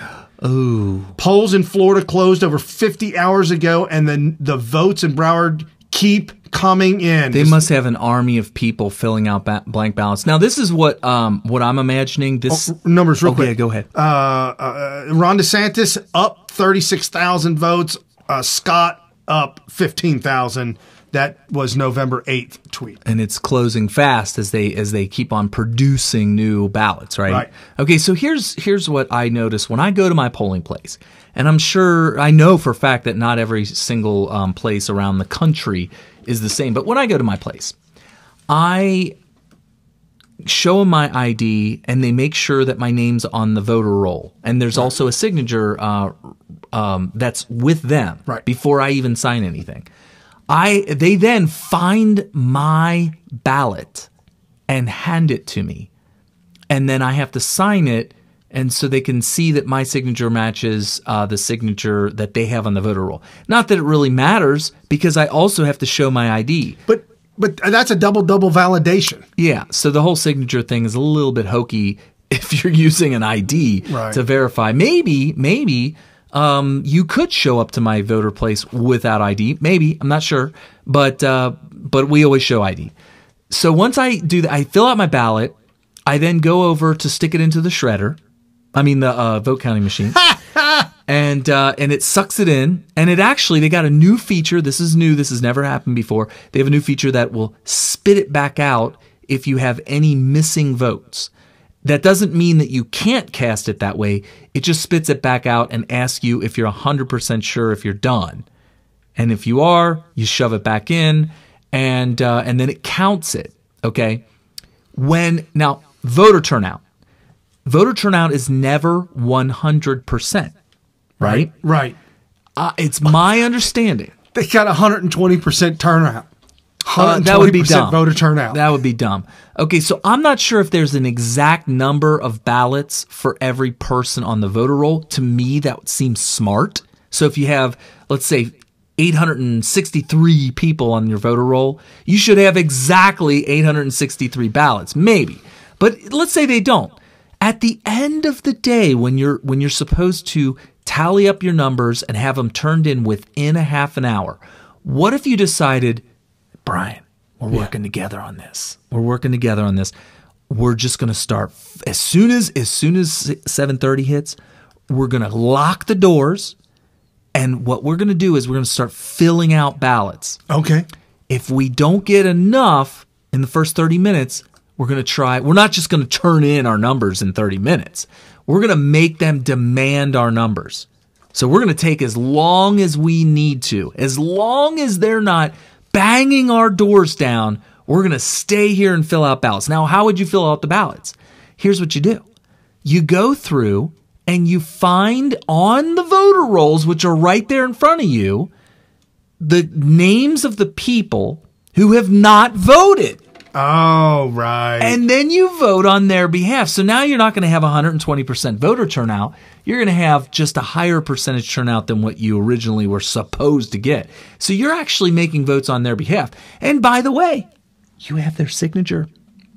Ooh. Polls in Florida closed over 50 hours ago, and then the votes in Broward keep coming in. They must have an army of people filling out blank ballots. Now, this is what I'm imagining. This numbers real quick. Yeah, go ahead. Ron DeSantis up 36,000 votes. Scott up 15,000. That was November 8th tweet. And it's closing fast as they keep on producing new ballots, right? Right. Okay, so here's what I notice when I go to my polling place. And I'm sure, I know for a fact that not every single place around the country is the same. But when I go to my place, I show them my ID and they make sure that my name's on the voter roll. And there's also a signature that's with them before I even sign anything. They then find my ballot and hand it to me. And then I have to sign it, and so they can see that my signature matches the signature that they have on the voter roll. Not that it really matters, because I also have to show my ID. But that's a double validation. Yeah, so the whole signature thing is a little bit hokey if you're using an ID to verify. Maybe you could show up to my voter place without ID. Maybe, I'm not sure, but we always show ID. So once I do that, I fill out my ballot. I then go over to stick it into the shredder. I mean the vote counting machine, and it sucks it in. And they got a new feature. This is new. This has never happened before. They have a new feature that will spit it back out if you have any missing votes. That doesn't mean that you can't cast it that way. It just spits it back out and asks you if you're 100% sure if you're done. And if you are, you shove it back in, and then it counts it. Okay. Now voter turnout. Voter turnout is never 100%. Right. Right. It's my understanding they got 120% turnout. That would be dumb. Voter turnout. That would be dumb. Okay, so I'm not sure if there's an exact number of ballots for every person on the voter roll. To me, that seems smart. So if you have, let's say, 863 people on your voter roll, you should have exactly 863 ballots, maybe. But let's say they don't. At the end of the day, when you're supposed to tally up your numbers and have them turned in within a half an hour, what if you decided, Brian, we're working together on this. We're working together on this. We're just going to start as soon as 7:30 hits. We're going to lock the doors, and what we're going to do is we're going to start filling out ballots. Okay. If we don't get enough in the first 30 minutes, we're going to try. We're not just going to turn in our numbers in 30 minutes. We're going to make them demand our numbers. So we're going to take as long as we need to, as long as they're not banging our doors down. We're going to stay here and fill out ballots. Now, how would you fill out the ballots? Here's what you do. you go through and you find on the voter rolls, which are right there in front of you, the names of the people who have not voted. Oh, right. And then you vote on their behalf. So now you're not going to have 120% voter turnout. You're going to have just a higher percentage turnout than what you originally were supposed to get. So you're actually making votes on their behalf. And by the way, you have their signature.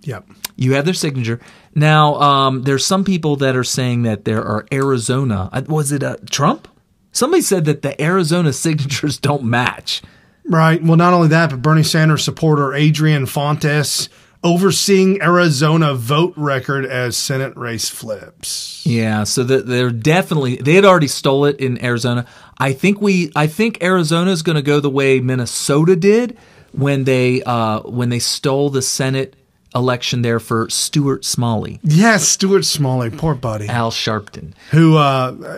Yep. You have their signature. Now, there's some people that are saying that there are Arizona. Was it Trump? Somebody said that the Arizona signatures don't match. Right. Well, not only that, but Bernie Sanders supporter Adrian Fontes overseeing Arizona vote record as Senate race flips. Yeah, so they're definitely, they had already stole it in Arizona. I think Arizona is going to go the way Minnesota did when they stole the Senate election there for Stuart Smalley. Yes, Stuart Smalley, poor buddy. Al Sharpton. Who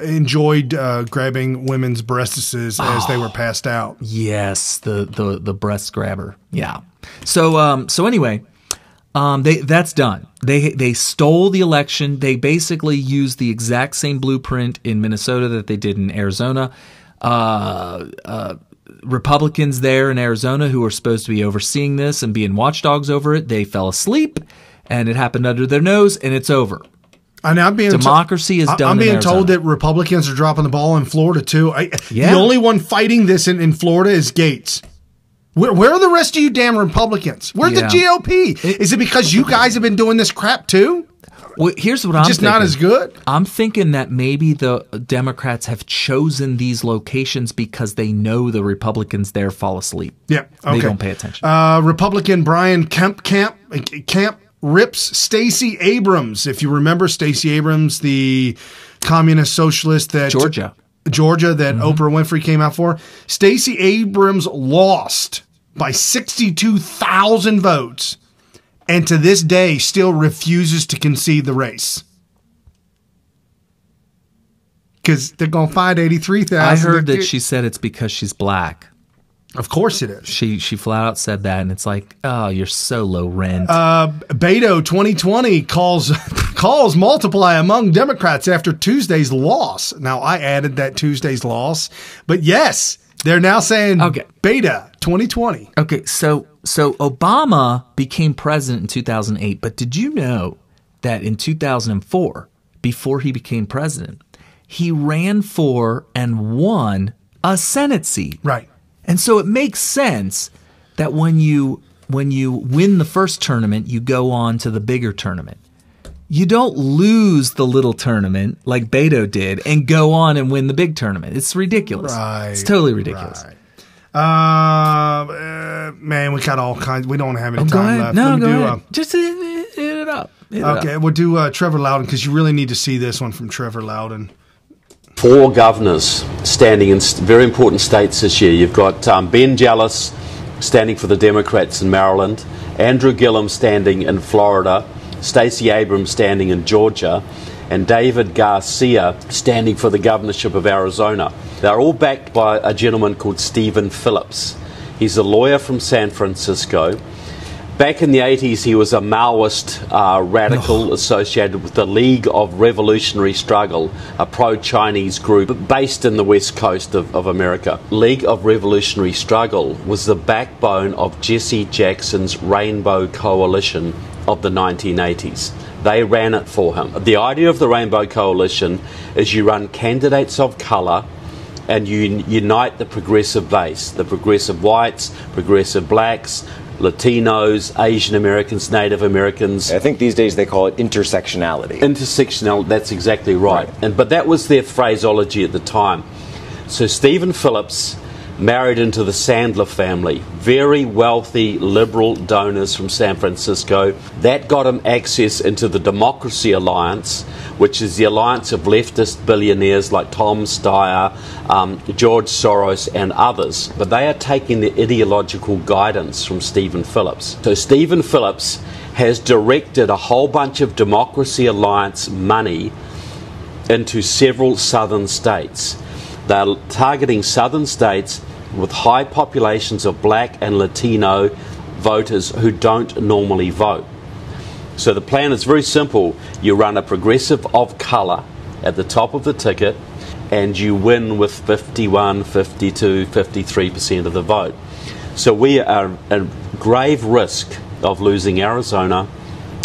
enjoyed grabbing women's breasts as they were passed out. Yes, the breast grabber. Yeah. So anyway, that's done. They stole the election. They basically used the exact same blueprint in Minnesota that they did in Arizona. Republicans there in Arizona who were supposed to be overseeing this and being watchdogs over it, they fell asleep, and it happened under their nose, and it's over. Democracy is done. I'm being in Arizona. told that Republicans are dropping the ball in Florida too. Yeah. The only one fighting this in Florida is Gates. Where are the rest of you damn Republicans? Where's the GOP? Is it because you guys have been doing this crap too? Well, here's what I'm just thinking. Not as good? I'm thinking that maybe the Democrats have chosen these locations because they know the Republicans there fall asleep. Yeah, okay. They don't pay attention. Republican Brian Kemp rips Stacey Abrams. If you remember Stacey Abrams, the communist socialist that Georgia that Oprah Winfrey came out for. Stacey Abrams lost by 62,000 votes. And to this day, still refuses to concede the race. Because they're going to find 83,000. I heard that she said it's because she's black. Of course it is. She flat out said that, and it's like, oh, you're so low rent. Beto 2020 calls multiply among Democrats after Tuesday's loss. Now, I added that Tuesday's loss. But yes, they're now saying Beta 2020. Okay, so Obama became president in 2008, but did you know that in 2004, before he became president, he ran for and won a Senate seat? Right. And so it makes sense that when you win the first tournament, you go on to the bigger tournament. You don't lose the little tournament like Beto did and go on and win the big tournament. It's ridiculous. Right. It's totally ridiculous. Right. Man, we got all kinds. We don't have any time left. No, go ahead. Just hit it up. We'll do Trevor Loudon because you really need to see this one from Trevor Loudon. 4 governors standing in very important states this year. You've got Ben Jealous standing for the Democrats in Maryland, Andrew Gillum standing in Florida, Stacey Abrams standing in Georgia, and David Garcia standing for the governorship of Arizona. They're all backed by a gentleman called Stephen Phillips. He's a lawyer from San Francisco. Back in the 80s, he was a Maoist radical associated with the League of Revolutionary Struggle, a pro-Chinese group based in the west coast of America. League of Revolutionary Struggle was the backbone of Jesse Jackson's Rainbow Coalition of the 1980s. They ran it for him. The idea of the Rainbow Coalition is you run candidates of colour and you unite the progressive base, the progressive whites, progressive blacks, Latinos, Asian Americans, Native Americans. I think these days they call it intersectionality. Intersectional, that's exactly right. But that was their phraseology at the time. So Stephen Phillips married into the Sandler family, very wealthy liberal donors from San Francisco. That got him access into the Democracy Alliance, which is the alliance of leftist billionaires like Tom Steyer, George Soros and others. But they are taking the ideological guidance from Stephen Phillips. So Stephen Phillips has directed a whole bunch of Democracy Alliance money into several southern states. They're targeting southern states with high populations of black and Latino voters who don't normally vote. So the plan is very simple. You run a progressive of colour at the top of the ticket, and you win with 51, 52, 53% of the vote. So we are at grave risk of losing Arizona,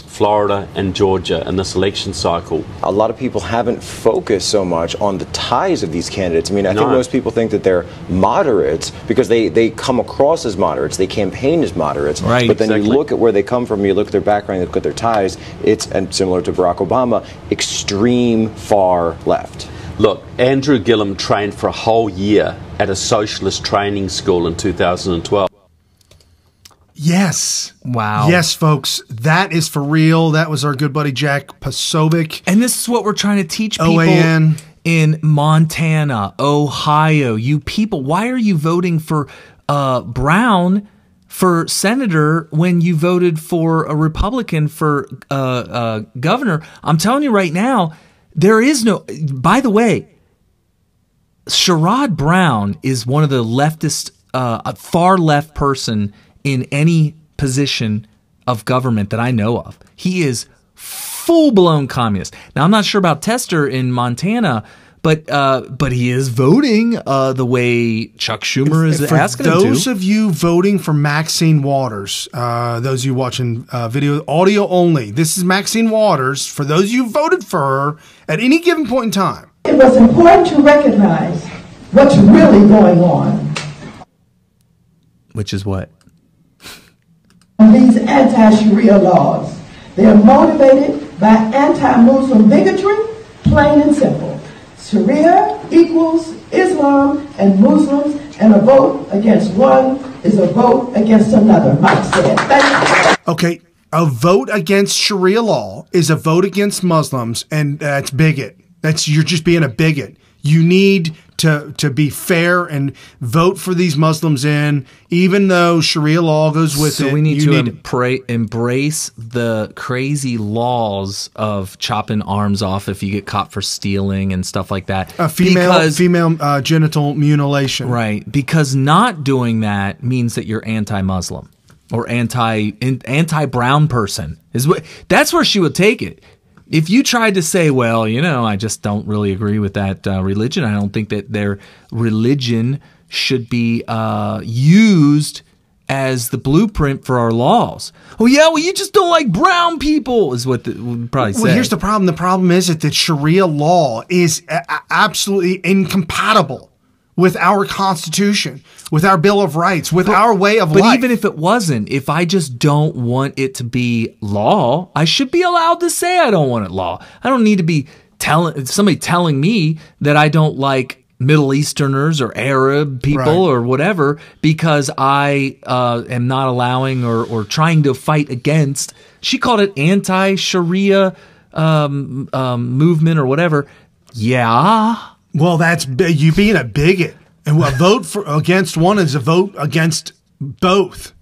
Florida and Georgia in this election cycle. A lot of people haven't focused so much on the ties of these candidates. I mean, I think most people think that they're moderates because they come across as moderates, they campaign as moderates, right, but then you look at where they come from, you look at their background, you look at their ties, it's, and similar to Barack Obama, extreme far left. Look, Andrew Gillum trained for a whole year at a socialist training school in 2012. Yes. Wow. Yes, folks. That is for real. That was our good buddy Jack Posobiec. And this is what we're trying to teach people OAN. in Montana, Ohio. You people, why are you voting for Brown for senator when you voted for a Republican for governor? I'm telling you right now, there is no... By the way, Sherrod Brown is one of the leftist, far left person in any position of government that I know of. He is full-blown communist. Now, I'm not sure about Tester in Montana, but he is voting the way Chuck Schumer is asking him to. For those of you voting for Maxine Waters, those of you watching video, audio only, this is Maxine Waters. For those of you who voted for her at any given point in time. It was important to recognize what's really going on. Which is what? These anti-Sharia laws. They are motivated by anti-Muslim bigotry, plain and simple. Sharia equals Islam and Muslims, and a vote against one is a vote against another, Mike said. Thank you. Okay, a vote against Sharia law is a vote against Muslims, and that's bigot. You're just being a bigot. You need to be fair and vote for these Muslims in, even though Sharia law goes with it. So we need to embrace the crazy laws of chopping arms off if you get caught for stealing and stuff like that. Female genital mutilation. Right, because not doing that means that you're anti-Muslim or anti-brown person. That's where she would take it. If you tried to say, well, you know, I just don't really agree with that religion. I don't think that their religion should be used as the blueprint for our laws. Oh, yeah, well, you just don't like brown people is what we'd probably say. Well, here's the problem. The problem is that Sharia law is absolutely incompatible with our Constitution, with our Bill of Rights, with our way of life. But even if it wasn't, if I just don't want it to be law, I should be allowed to say I don't want it law. I don't need to be somebody telling me that I don't like Middle Easterners or Arab people or whatever because I am not allowing or trying to fight against. She called it anti-Sharia movement or whatever. Yeah. Well, that's you being a bigot. And a vote against one is a vote against both.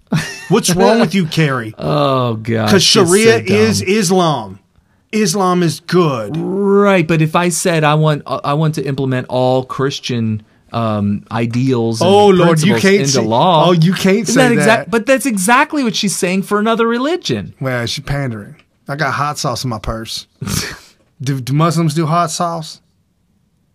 What's wrong with you, Carrie? Oh, God. Because Sharia is Islam. Islam is good. Right, but if I said I want to implement all Christian ideals and principles into law. Oh, you can't say that. But that's exactly what she's saying for another religion. Well, she's pandering. I got hot sauce in my purse. Do Muslims do hot sauce?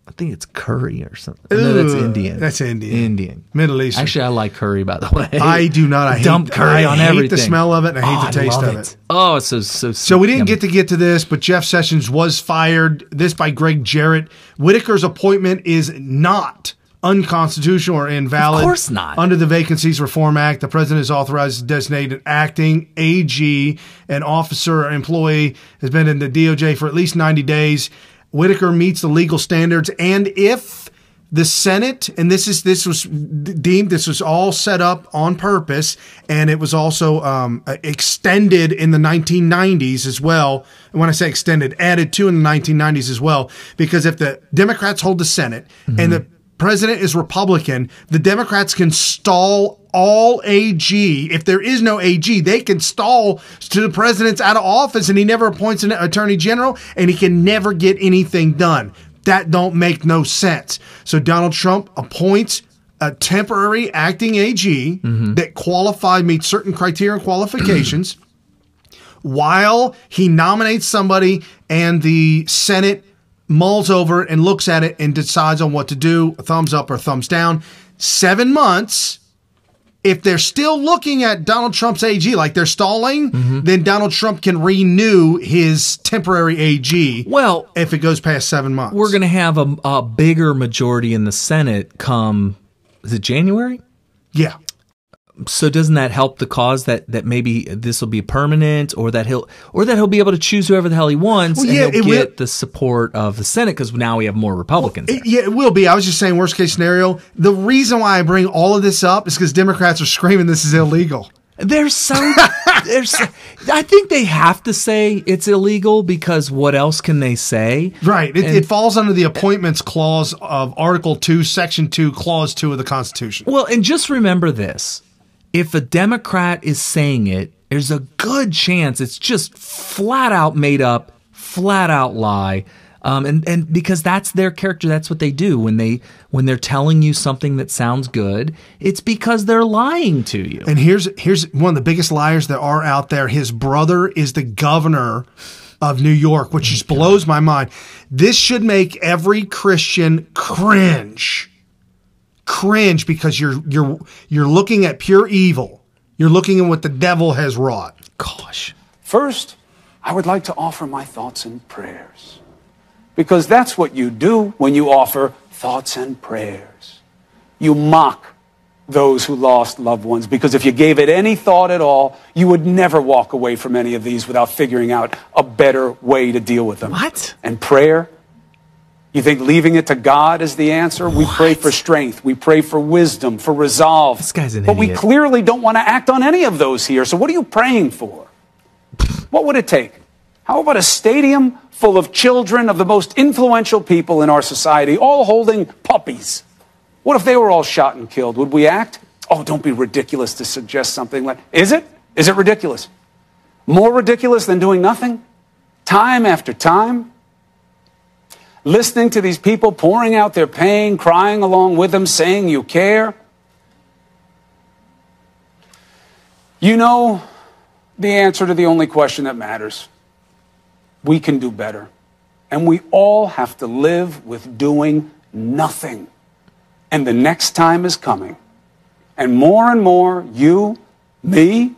I think it's curry or something. No, that's Indian. That's Indian. Indian. Middle Eastern. Actually, I like curry, by the way. I do not. I dump curry on everything. I hate the smell of it and I hate the taste of it. Oh, it's so we didn't get to this, but Jeff Sessions was fired. This by Greg Jarrett. Whitaker's appointment is not unconstitutional or invalid. Of course not. Under the Vacancies Reform Act, the president is authorized to designate an acting AG. An officer or employee has been in the DOJ for at least 90 days. Whitaker meets the legal standards, and if the Senate, and this was all set up on purpose, and it was also extended in the 1990s as well. And when I say extended, added to in the 1990s as well, because if the Democrats hold the Senate and the president is Republican, the Democrats can stall all AG. If there is no AG, they can stall to the president's out of office and he never appoints an attorney general and he can never get anything done. That don't make no sense. So Donald Trump appoints a temporary acting AG that meets certain criteria and qualifications. while he nominates somebody and the Senate mulls over it and looks at it and decides on what to do, a thumbs up or thumbs down. 7 months. If they're still looking at Donald Trump's AG, like they're stalling, then Donald Trump can renew his temporary AG. Well, if it goes past 7 months. We're going to have a bigger majority in the Senate come, is it January? Yeah. So doesn't that help the cause that maybe this will be permanent, or that he'll be able to choose whoever the hell he wants, and he'll get the support of the Senate because now we have more Republicans. It will be. I was just saying worst case scenario. The reason why I bring all of this up is because Democrats are screaming this is illegal. I think they have to say it's illegal because what else can they say? Right. It falls under the appointments clause of Article 2, Section 2, Clause 2 of the Constitution. Well, and just remember this. If a Democrat is saying it, there's a good chance it's just flat out made up, flat out lie. And because that's their character, that's what they do when they're telling you something that sounds good, it's because they're lying to you. And here's one of the biggest liars there are out there. His brother is the governor of New York, which just blows my mind. This should make every Christian cringe because you're looking at pure evil. You're looking at what the devil has wrought. Gosh. First, I would like to offer my thoughts and prayers. Because that's what you do when you offer thoughts and prayers. You mock those who lost loved ones, because if you gave it any thought at all, you would never walk away from any of these without figuring out a better way to deal with them. What? And prayer? You think leaving it to God is the answer? We pray for strength. We pray for wisdom, for resolve. This guy's an idiot. But we clearly don't want to act on any of those here. So what are you praying for? What would it take? How about a stadium full of children of the most influential people in our society, all holding puppies? What if they were all shot and killed? Would we act? Oh, don't be ridiculous to suggest something like... Is it? Is it ridiculous? More ridiculous than doing nothing? Time after time? Listening to these people pouring out their pain, crying along with them, saying you care? You know the answer to the only question that matters. We can do better. And we all have to live with doing nothing. And the next time is coming. And more, you, me,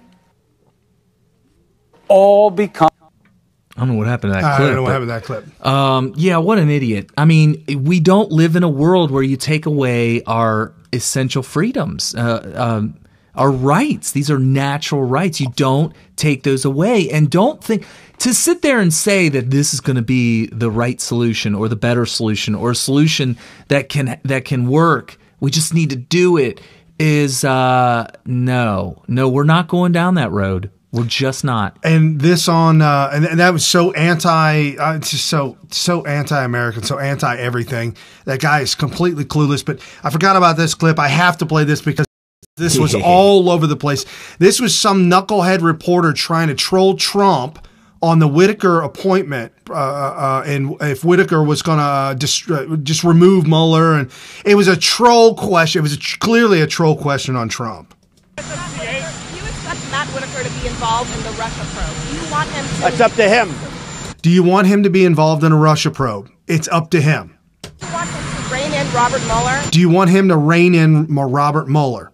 all become... I don't know what happened to that clip. I don't know what happened to that clip. Yeah, what an idiot. I mean, we don't live in a world where you take away our essential freedoms, our rights. These are natural rights. You don't take those away. And don't think... To sit there and say that this is going to be the right solution or the better solution or a solution that can work, we just need to do it, is no, we're not going down that road. We're just not. And this on and that was so just so anti-American, so anti-everything. That guy is completely clueless. But I forgot about this clip. I have to play this because this was all over the place. This was some knucklehead reporter trying to troll Trump on the Whitaker appointment, and if Whitaker was going to just remove Mueller, and it was a troll question. It was clearly a troll question on Trump. Do you expect Matt Whitaker to be involved in the Russia probe? Do you want him to? It's up to him. Do you want him to be involved in a Russia probe? It's up to him. Do you want him to rein in Robert Mueller? Do you want him to rein in Robert Mueller?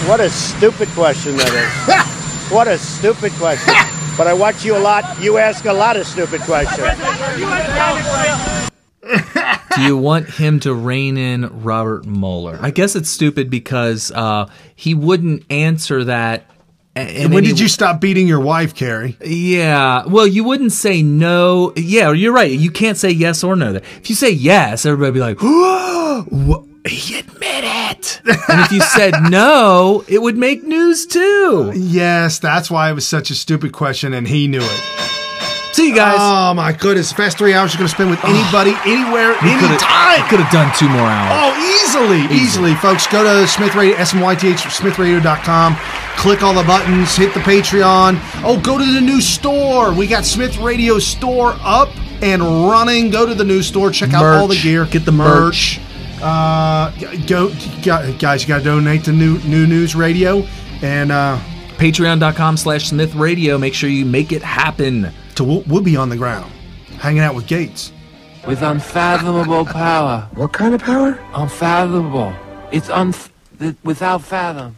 What a stupid question that is. What a stupid question. But I watch you a lot. You ask a lot of stupid questions. Do you want him to rein in Robert Mueller? I guess it's stupid because he wouldn't answer that. And when did you stop beating your wife, Carrie? Yeah. Well, you wouldn't say no. Yeah, you're right. You can't say yes or no. If you say yes, everybody would be like, whoa, he admitted it. And if you said no, it would make news too. Yes, that's why it was such a stupid question, and he knew it. See you guys. Oh my goodness, the best 3 hours you're going to spend with anybody, anywhere, anytime. Could have done 2 more hours. Oh, easily. Folks, go to Smith Radio, SMYTH, smithradio.com. Click all the buttons, hit the Patreon. Oh, go to the new store. We got Smith Radio store up and running. Go to the new store, check out all the gear. Get the merch. Guys, you got to donate to New News Radio. And Patreon.com/Smith Radio. Make sure you make it happen. So we'll be on the ground, hanging out with Gates. With unfathomable power. What kind of power? Unfathomable. It's without fathom.